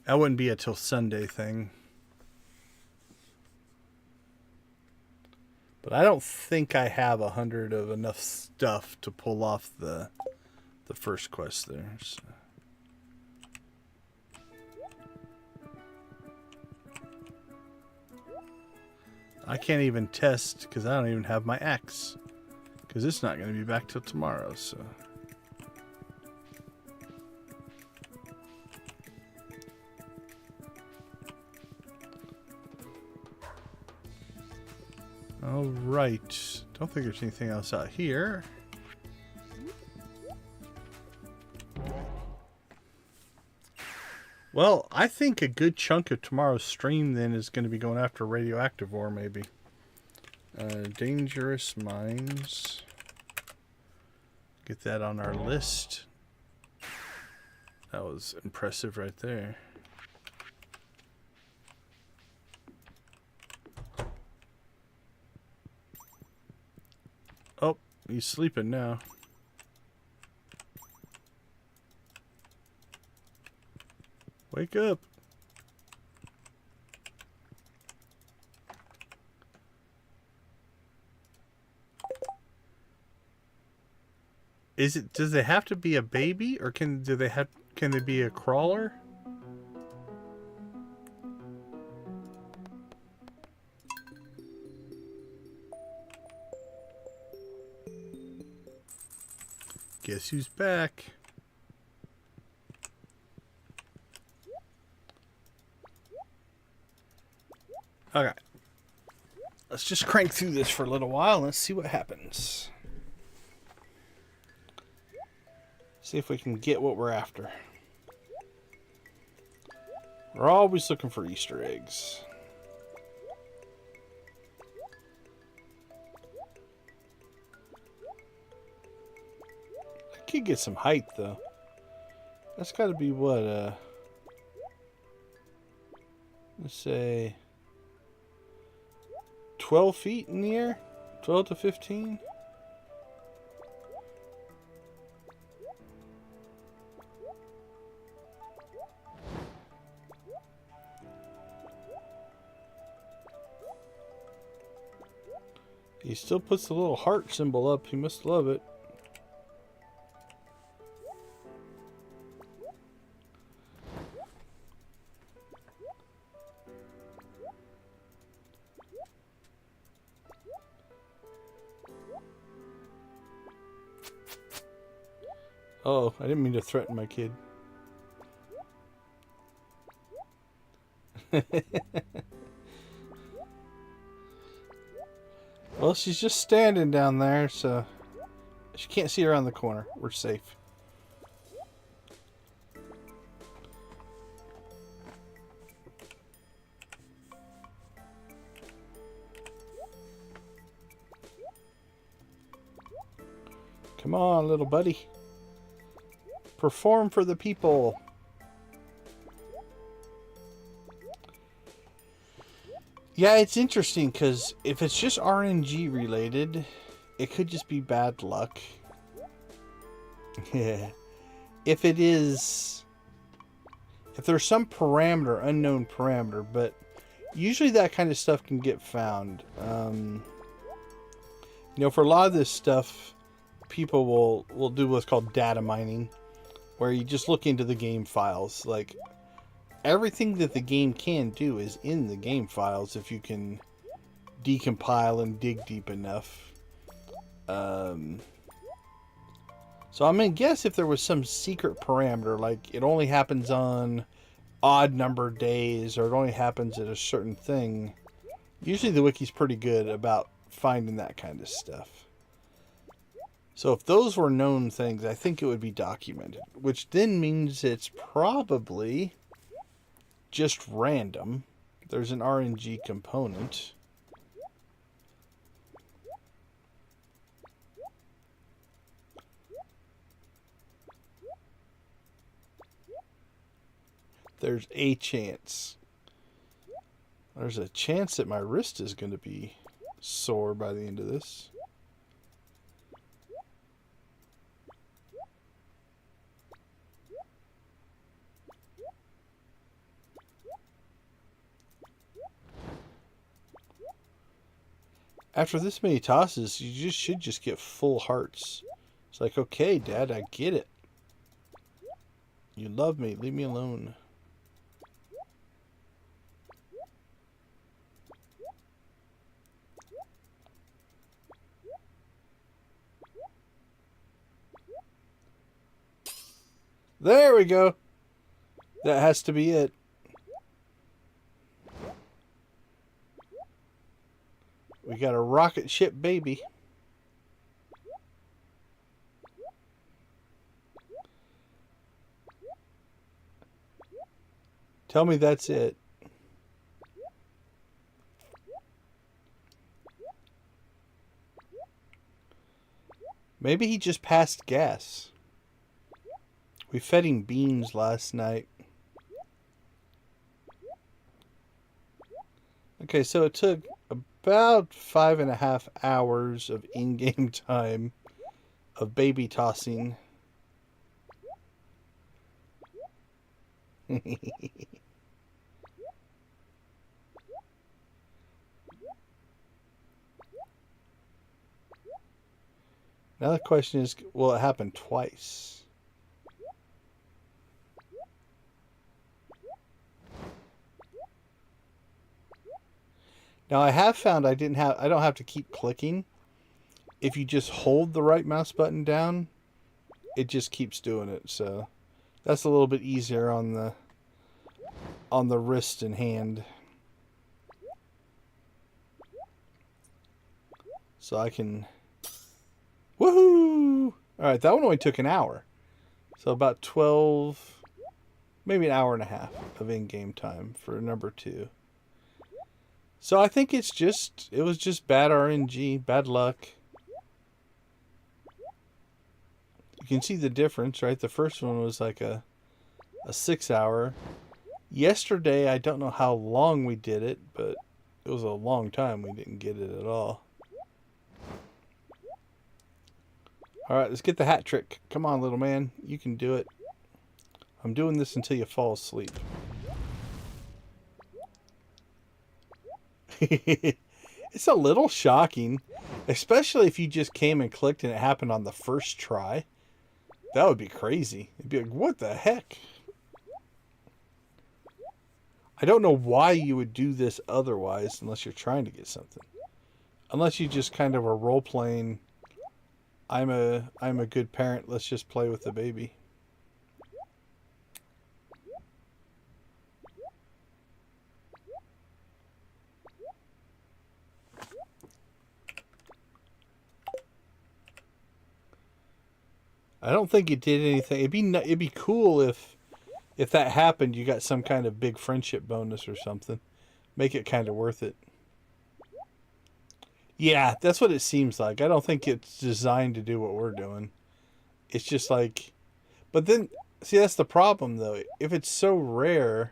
That wouldn't be a till Sunday thing. But I don't think I have 100 of enough stuff to pull off the first quest there. So. I can't even test because I don't even have my axe. Because it's not going to be back till tomorrow, so... Alright. Don't think there's anything else out here. Well, I think a good chunk of tomorrow's stream then is going to be going after radioactive ore, maybe. Dangerous mines. Get that on our list. That was impressive right there. Oh, he's sleeping now. Wake up. Does they have to be a baby, or can they be a crawler? Guess who's back? Okay. Let's just crank through this for a little while and let's see what happens. See if we can get what we're after. We're always looking for Easter eggs. I could get some height, though. That's got to be what, let's say 12 feet in the air? 12 to 15? He still puts the little heart symbol up. He must love it. Oh, I didn't mean to threaten my kid. Well, she's just standing down there, so she can't see around the corner. We're safe. Come on, little buddy. Perform for the people. Yeah, it's interesting because if it's just RNG related, it could just be bad luck. Yeah. If it is, if there's some parameter, unknown parameter, but usually that kind of stuff can get found. You know, for a lot of this stuff, people will do what's called data mining, where you just look into the game files. Like, everything that the game can do is in the game files if you can decompile and dig deep enough. So I'm going to guess if there was some secret parameter, like it only happens on odd number days, or it only happens at a certain thing, usually the wiki's pretty good about finding that kind of stuff. So if those were known things, I think it would be documented, which then means it's probably just random. There's an RNG component. There's a chance. There's a chance that my wrist is going to be sore by the end of this. After this many tosses, you should just get full hearts. It's like, okay, Dad, I get it. You love me. Leave me alone. There we go. That has to be it. We got a rocket ship baby. Tell me that's it. Maybe he just passed gas. We fed him beans last night. Okay, so it took about 5.5 hours of in-game time of baby tossing. Now the question is, will it happen twice? Now I have found I don't have to keep clicking. If you just hold the right mouse button down, it just keeps doing it. So that's a little bit easier on the wrist and hand. So I can, woohoo! All right, that one only took an hour. So about 12 maybe an hour and a half of in-game time for number 2. So I think it was just bad RNG, bad luck. You can see the difference, right? The first one was like a 6 hour. Yesterday, I don't know how long we did it, but it was a long time we didn't get it at all. Alright, let's get the hat trick. Come on, little man. You can do it. I'm doing this until you fall asleep. It's a little shocking, especially if you just came and clicked and it happened on the first try. That would be crazy. It'd be like, what the heck? I don't know why you would do this otherwise unless you're trying to get something. Unless you just kind of are role-playing, I'm a good parent, let's just play with the baby. I don't think it did anything. It'd be cool if that happened, you got some kind of big friendship bonus or something. Make it kind of worth it. Yeah, that's what it seems like. I don't think it's designed to do what we're doing. It's just like... But then, see, that's the problem, though. If it's so rare,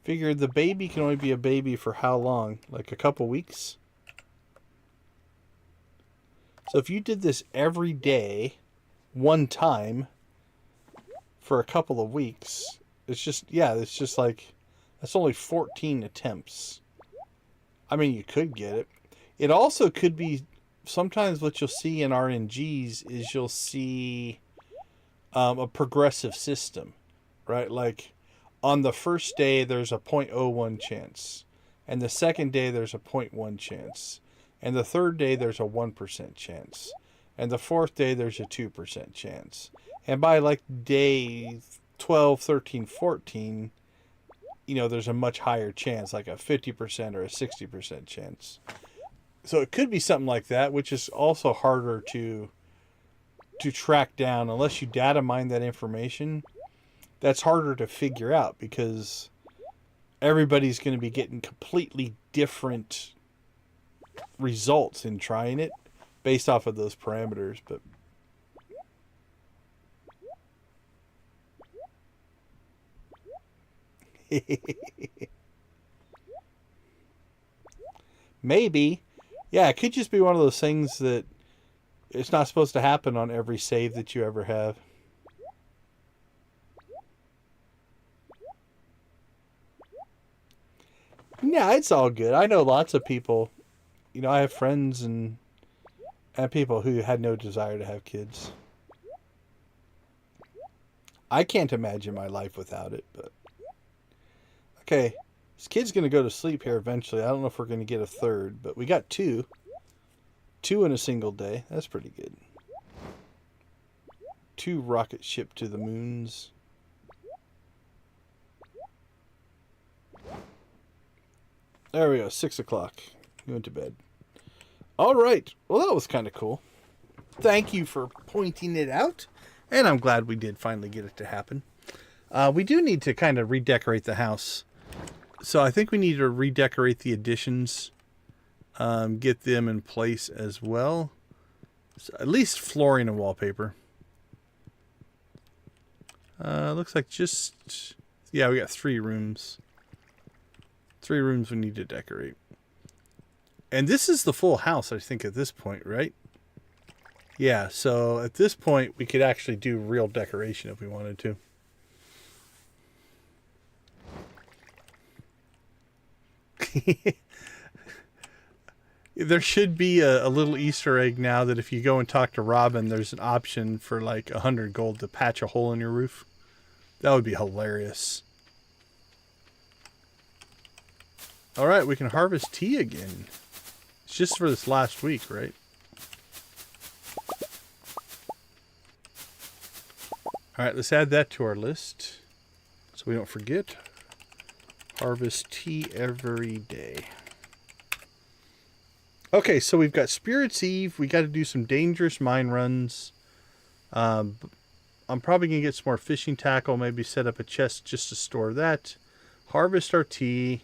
figure the baby can only be a baby for how long? Like a couple weeks? So if you did this every day, one time, for a couple of weeks, it's just like, that's only 14 attempts. I mean, you could get it. It also could be, sometimes what you'll see in RNGs is you'll see a progressive system, right? Like on the first day, there's a 0.01 chance. And the second day, there's a 0.1 chance. And the third day, there's a 1% chance. And the fourth day, there's a 2% chance. And by like day 12, 13, 14, you know, there's a much higher chance, like a 50% or a 60% chance. So it could be something like that, which is also harder to track down unless you data mine that information. That's harder to figure out because everybody's going to be getting completely different results in trying it based off of those parameters. But maybe. Yeah, it could just be one of those things that it's not supposed to happen on every save that you ever have. Yeah, it's all good. I know lots of people, you know, I have friends and people who had no desire to have kids. I can't imagine my life without it, but... Okay, this kid's going to go to sleep here eventually. I don't know if we're going to get a third, but we got 2. 2 in a single day. That's pretty good. 2 rocket ship to the moons. There we go, 6 o'clock. He went to bed. All right. Well, that was kind of cool. Thank you for pointing it out. And I'm glad we did finally get it to happen. We do need to kind of redecorate the house. So I think we need to redecorate the additions. Get them in place as well. So at least flooring and wallpaper. Looks like just... Yeah, we got 3 rooms. 3 rooms we need to decorate. And this is the full house, I think, at this point, right? Yeah, so at this point, we could actually do real decoration if we wanted to. There should be a little Easter egg now that if you go and talk to Robin, there's an option for like 100 gold to patch a hole in your roof. That would be hilarious. All right, we can harvest tea again. It's just for this last week, right? All right, let's add that to our list so we don't forget. Harvest tea every day. Okay, so we've got Spirit's Eve. We got to do some dangerous mine runs. I'm probably going to get some more fishing tackle, maybe set up a chest just to store that. Harvest our tea.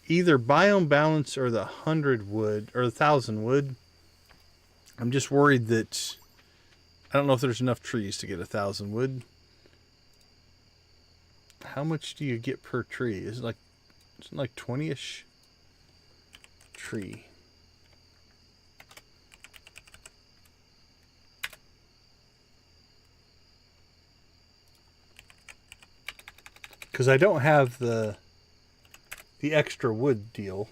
Either biome balance or the 100 wood, or the 1,000 wood. I'm just worried that I don't know if there's enough trees to get 1,000 wood. How much do you get per tree? Is it like 20-ish? Tree. Because I don't have the extra wood deal.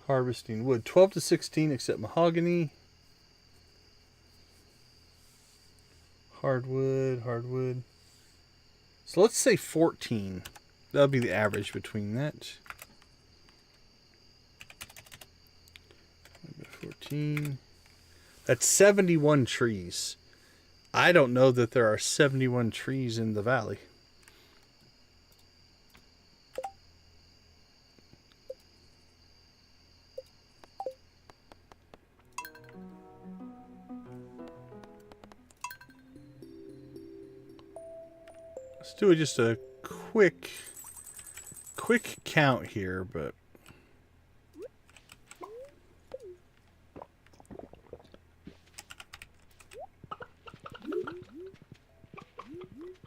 Harvesting wood. 12 to 16 except mahogany. Hardwood, hardwood. So let's say 14. That'll be the average between that. 14. That's 71 trees. I don't know that there are 71 trees in the valley. Let's do just a quick count here, but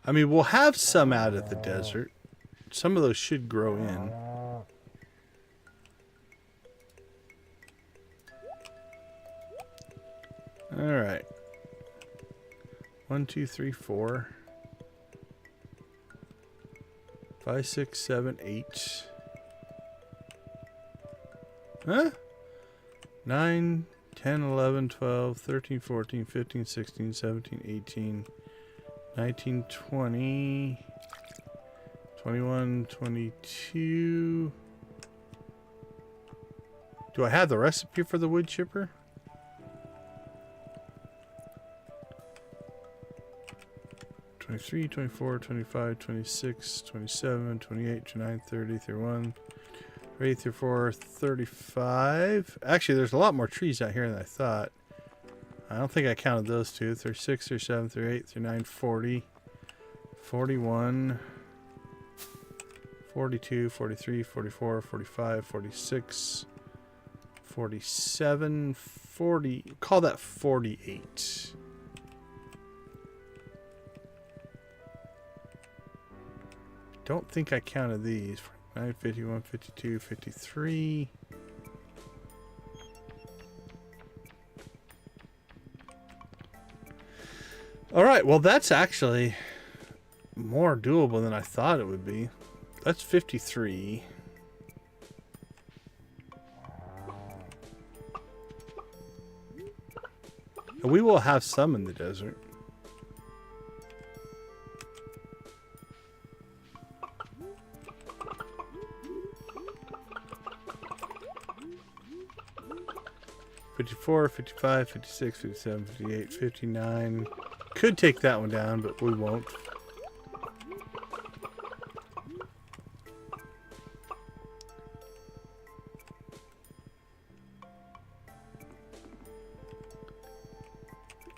I mean, we'll have some out of the desert. Some of those should grow in. All right. 1, 2, 3, 4. 5, 6, 7, 8. Huh? 9, 10, 11, 12, 13, 14, 15, 16, 17, 18, 19, 20, 21, 22. Do I have the recipe for the wood chipper? Twenty-three, 24, 25, 26, 27, 28, 29, 30, 31, 33, 34, 35. Actually, there's a lot more trees out here than I thought. I don't think I counted those two. 36, 37, 38, 39, 40, 41, 42, 43, 44, 45, 46, 47, 40. Call that 48. Don't think I counted these. 49, 51, 52, 53. All right, well, that's actually more doable than I thought it would be. That's 53. And we will have some in the desert. $54, $55, $56, $57, $58, $59. Could take that one down, but we won't.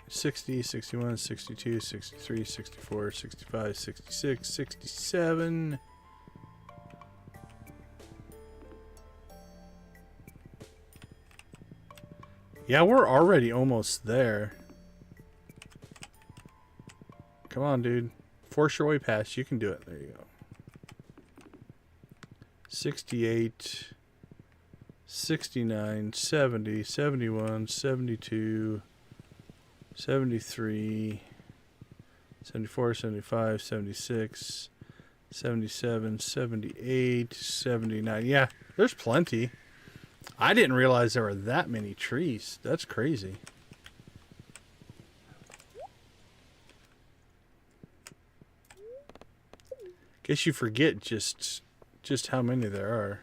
$60, $61, $62, $63, $64, $65, $66, $67. Yeah, we're already almost there. Come on, dude. Force your way past. You can do it. There you go. 68, 69, 70, 71, 72, 73, 74, 75, 76, 77, 78, 79. Yeah, there's plenty. I didn't realize there were that many trees. That's crazy. Guess you forget just how many there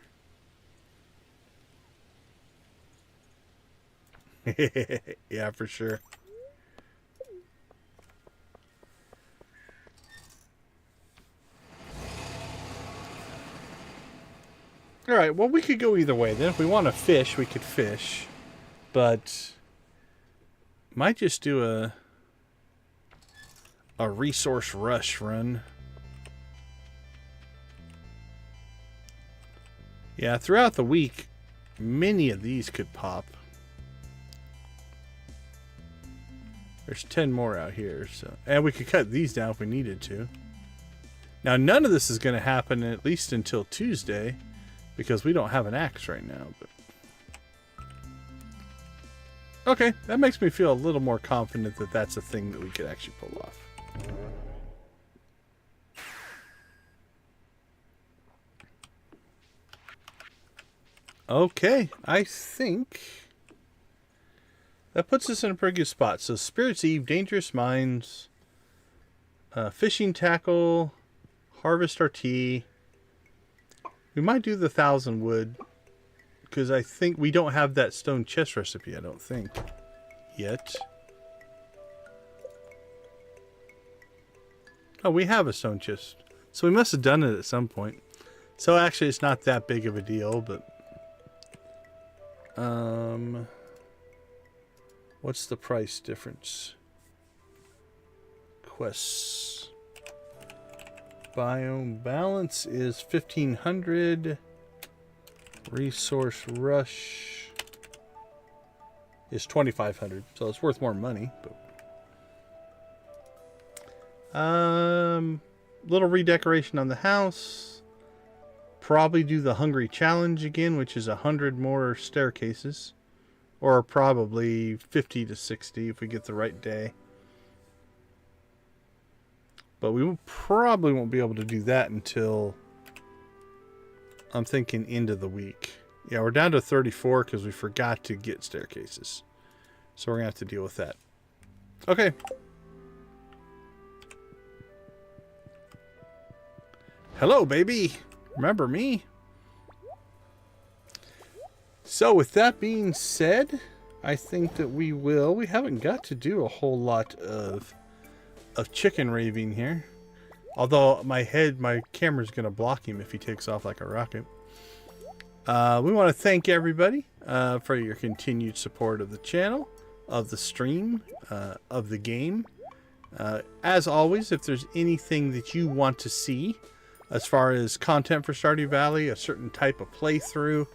are. Yeah, for sure. All right, well, we could go either way. Then if we want to fish, we could fish. But might just do a a resource rush run. Yeah, throughout the week, many of these could pop. There's 10 more out here, so, and we could cut these down if we needed to. Now, none of this is going to happen at least until Tuesday, because we don't have an axe right now. But okay, that makes me feel a little more confident that that's a thing that we could actually pull off. Okay, I think that puts us in a pretty good spot. So, Spirit's Eve, Dangerous Mines, Fishing Tackle, Harvest our Tea. We might do the 1,000 wood, because I think we don't have that stone chest recipe, I don't think, yet. Oh, we have a stone chest. So we must have done it at some point. So actually it's not that big of a deal, but... what's the price difference? Quests. Biome balance is 1,500. Resource rush is 2,500, so it's worth more money. But little redecoration on the house. Probably do the hungry challenge again, which is 100 more staircases, or probably 50 to 60 if we get the right day. But we probably won't be able to do that until, I'm thinking, end of the week. Yeah, we're down to 34 because we forgot to get staircases. So we're going to have to deal with that. Okay. Hello, baby. Remember me? So with that being said, I think that we haven't got to do a whole lot of chicken raving here. Although my camera's going to block him if he takes off like a rocket. We want to thank everybody for your continued support of the channel, of the stream, of the game. As always, if there's anything that you want to see as far as content for Stardew Valley, a certain type of playthrough,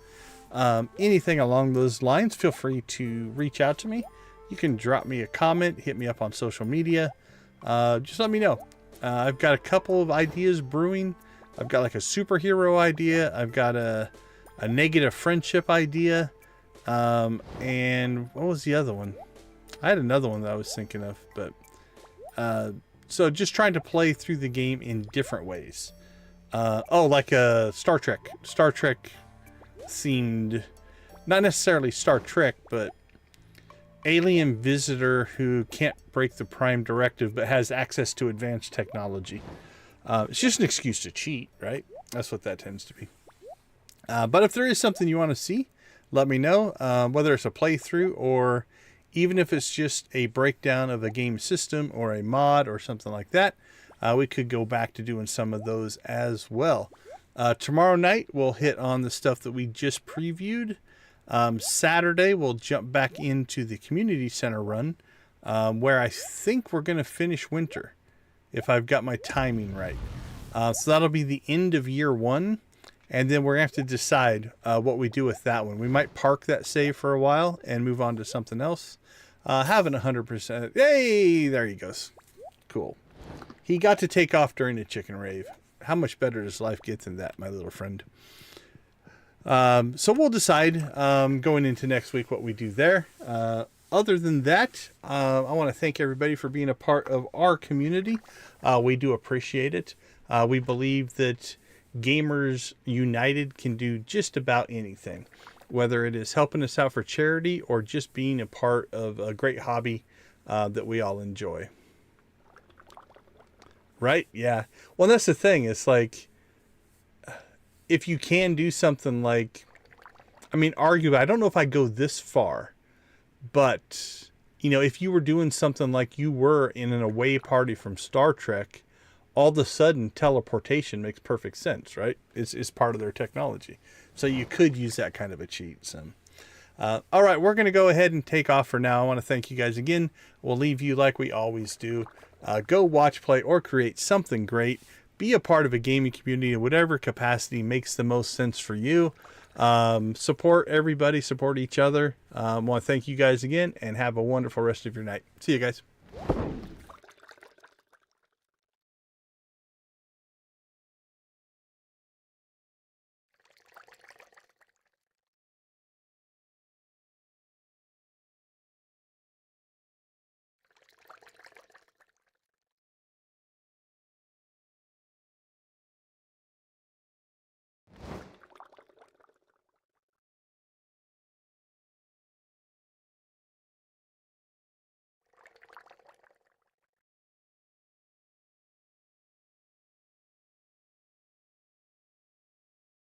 anything along those lines, feel free to reach out to me. You can drop me a comment, hit me up on social media. Just let me know. I've got a couple of ideas brewing. I've got like a superhero idea. I've got a negative friendship idea. And what was the other one? I had another one that I was thinking of, but so just trying to play through the game in different ways. Like a Star Trek themed, not necessarily Star Trek, but alien visitor who can't break the Prime Directive but has access to advanced technology. It's just an excuse to cheat, right? That's what that tends to be. But if there is something you want to see, let me know, whether it's a playthrough or even if it's just a breakdown of a game system or a mod or something like that. We could go back to doing some of those as well. Tomorrow night, we'll hit on the stuff that we just previewed. Saturday, we'll jump back into the community center run, where I think we're going to finish winter, if I've got my timing right. So that'll be the end of year one, and then we're going to have to decide what we do with that one. We might park that save for a while and move on to something else. Having 100%. Hey, there he goes. Cool. He got to take off during the chicken rave. How much better does life get than that, my little friend? So we'll decide going into next week what we do there. Other than that, I want to thank everybody for being a part of our community. We do appreciate it. We believe that gamers united can do just about anything, whether it is helping us out for charity or just being a part of a great hobby that we all enjoy. Right? Yeah. Well, that's the thing. It's like, if you can do something like, I mean, arguably, I don't know if I go this far, but, you know, if you were doing something like you were in an away party from Star Trek, all of a sudden teleportation makes perfect sense, right? It's part of their technology. So you could use that kind of a cheat. So, all right, we're going to go ahead and take off for now. I want to thank you guys again. We'll leave you like we always do Go watch, play, or create something great. Be a part of a gaming community in whatever capacity makes the most sense for you. Support everybody, support each other. I want to thank you guys again, and have a wonderful rest of your night. See you guys.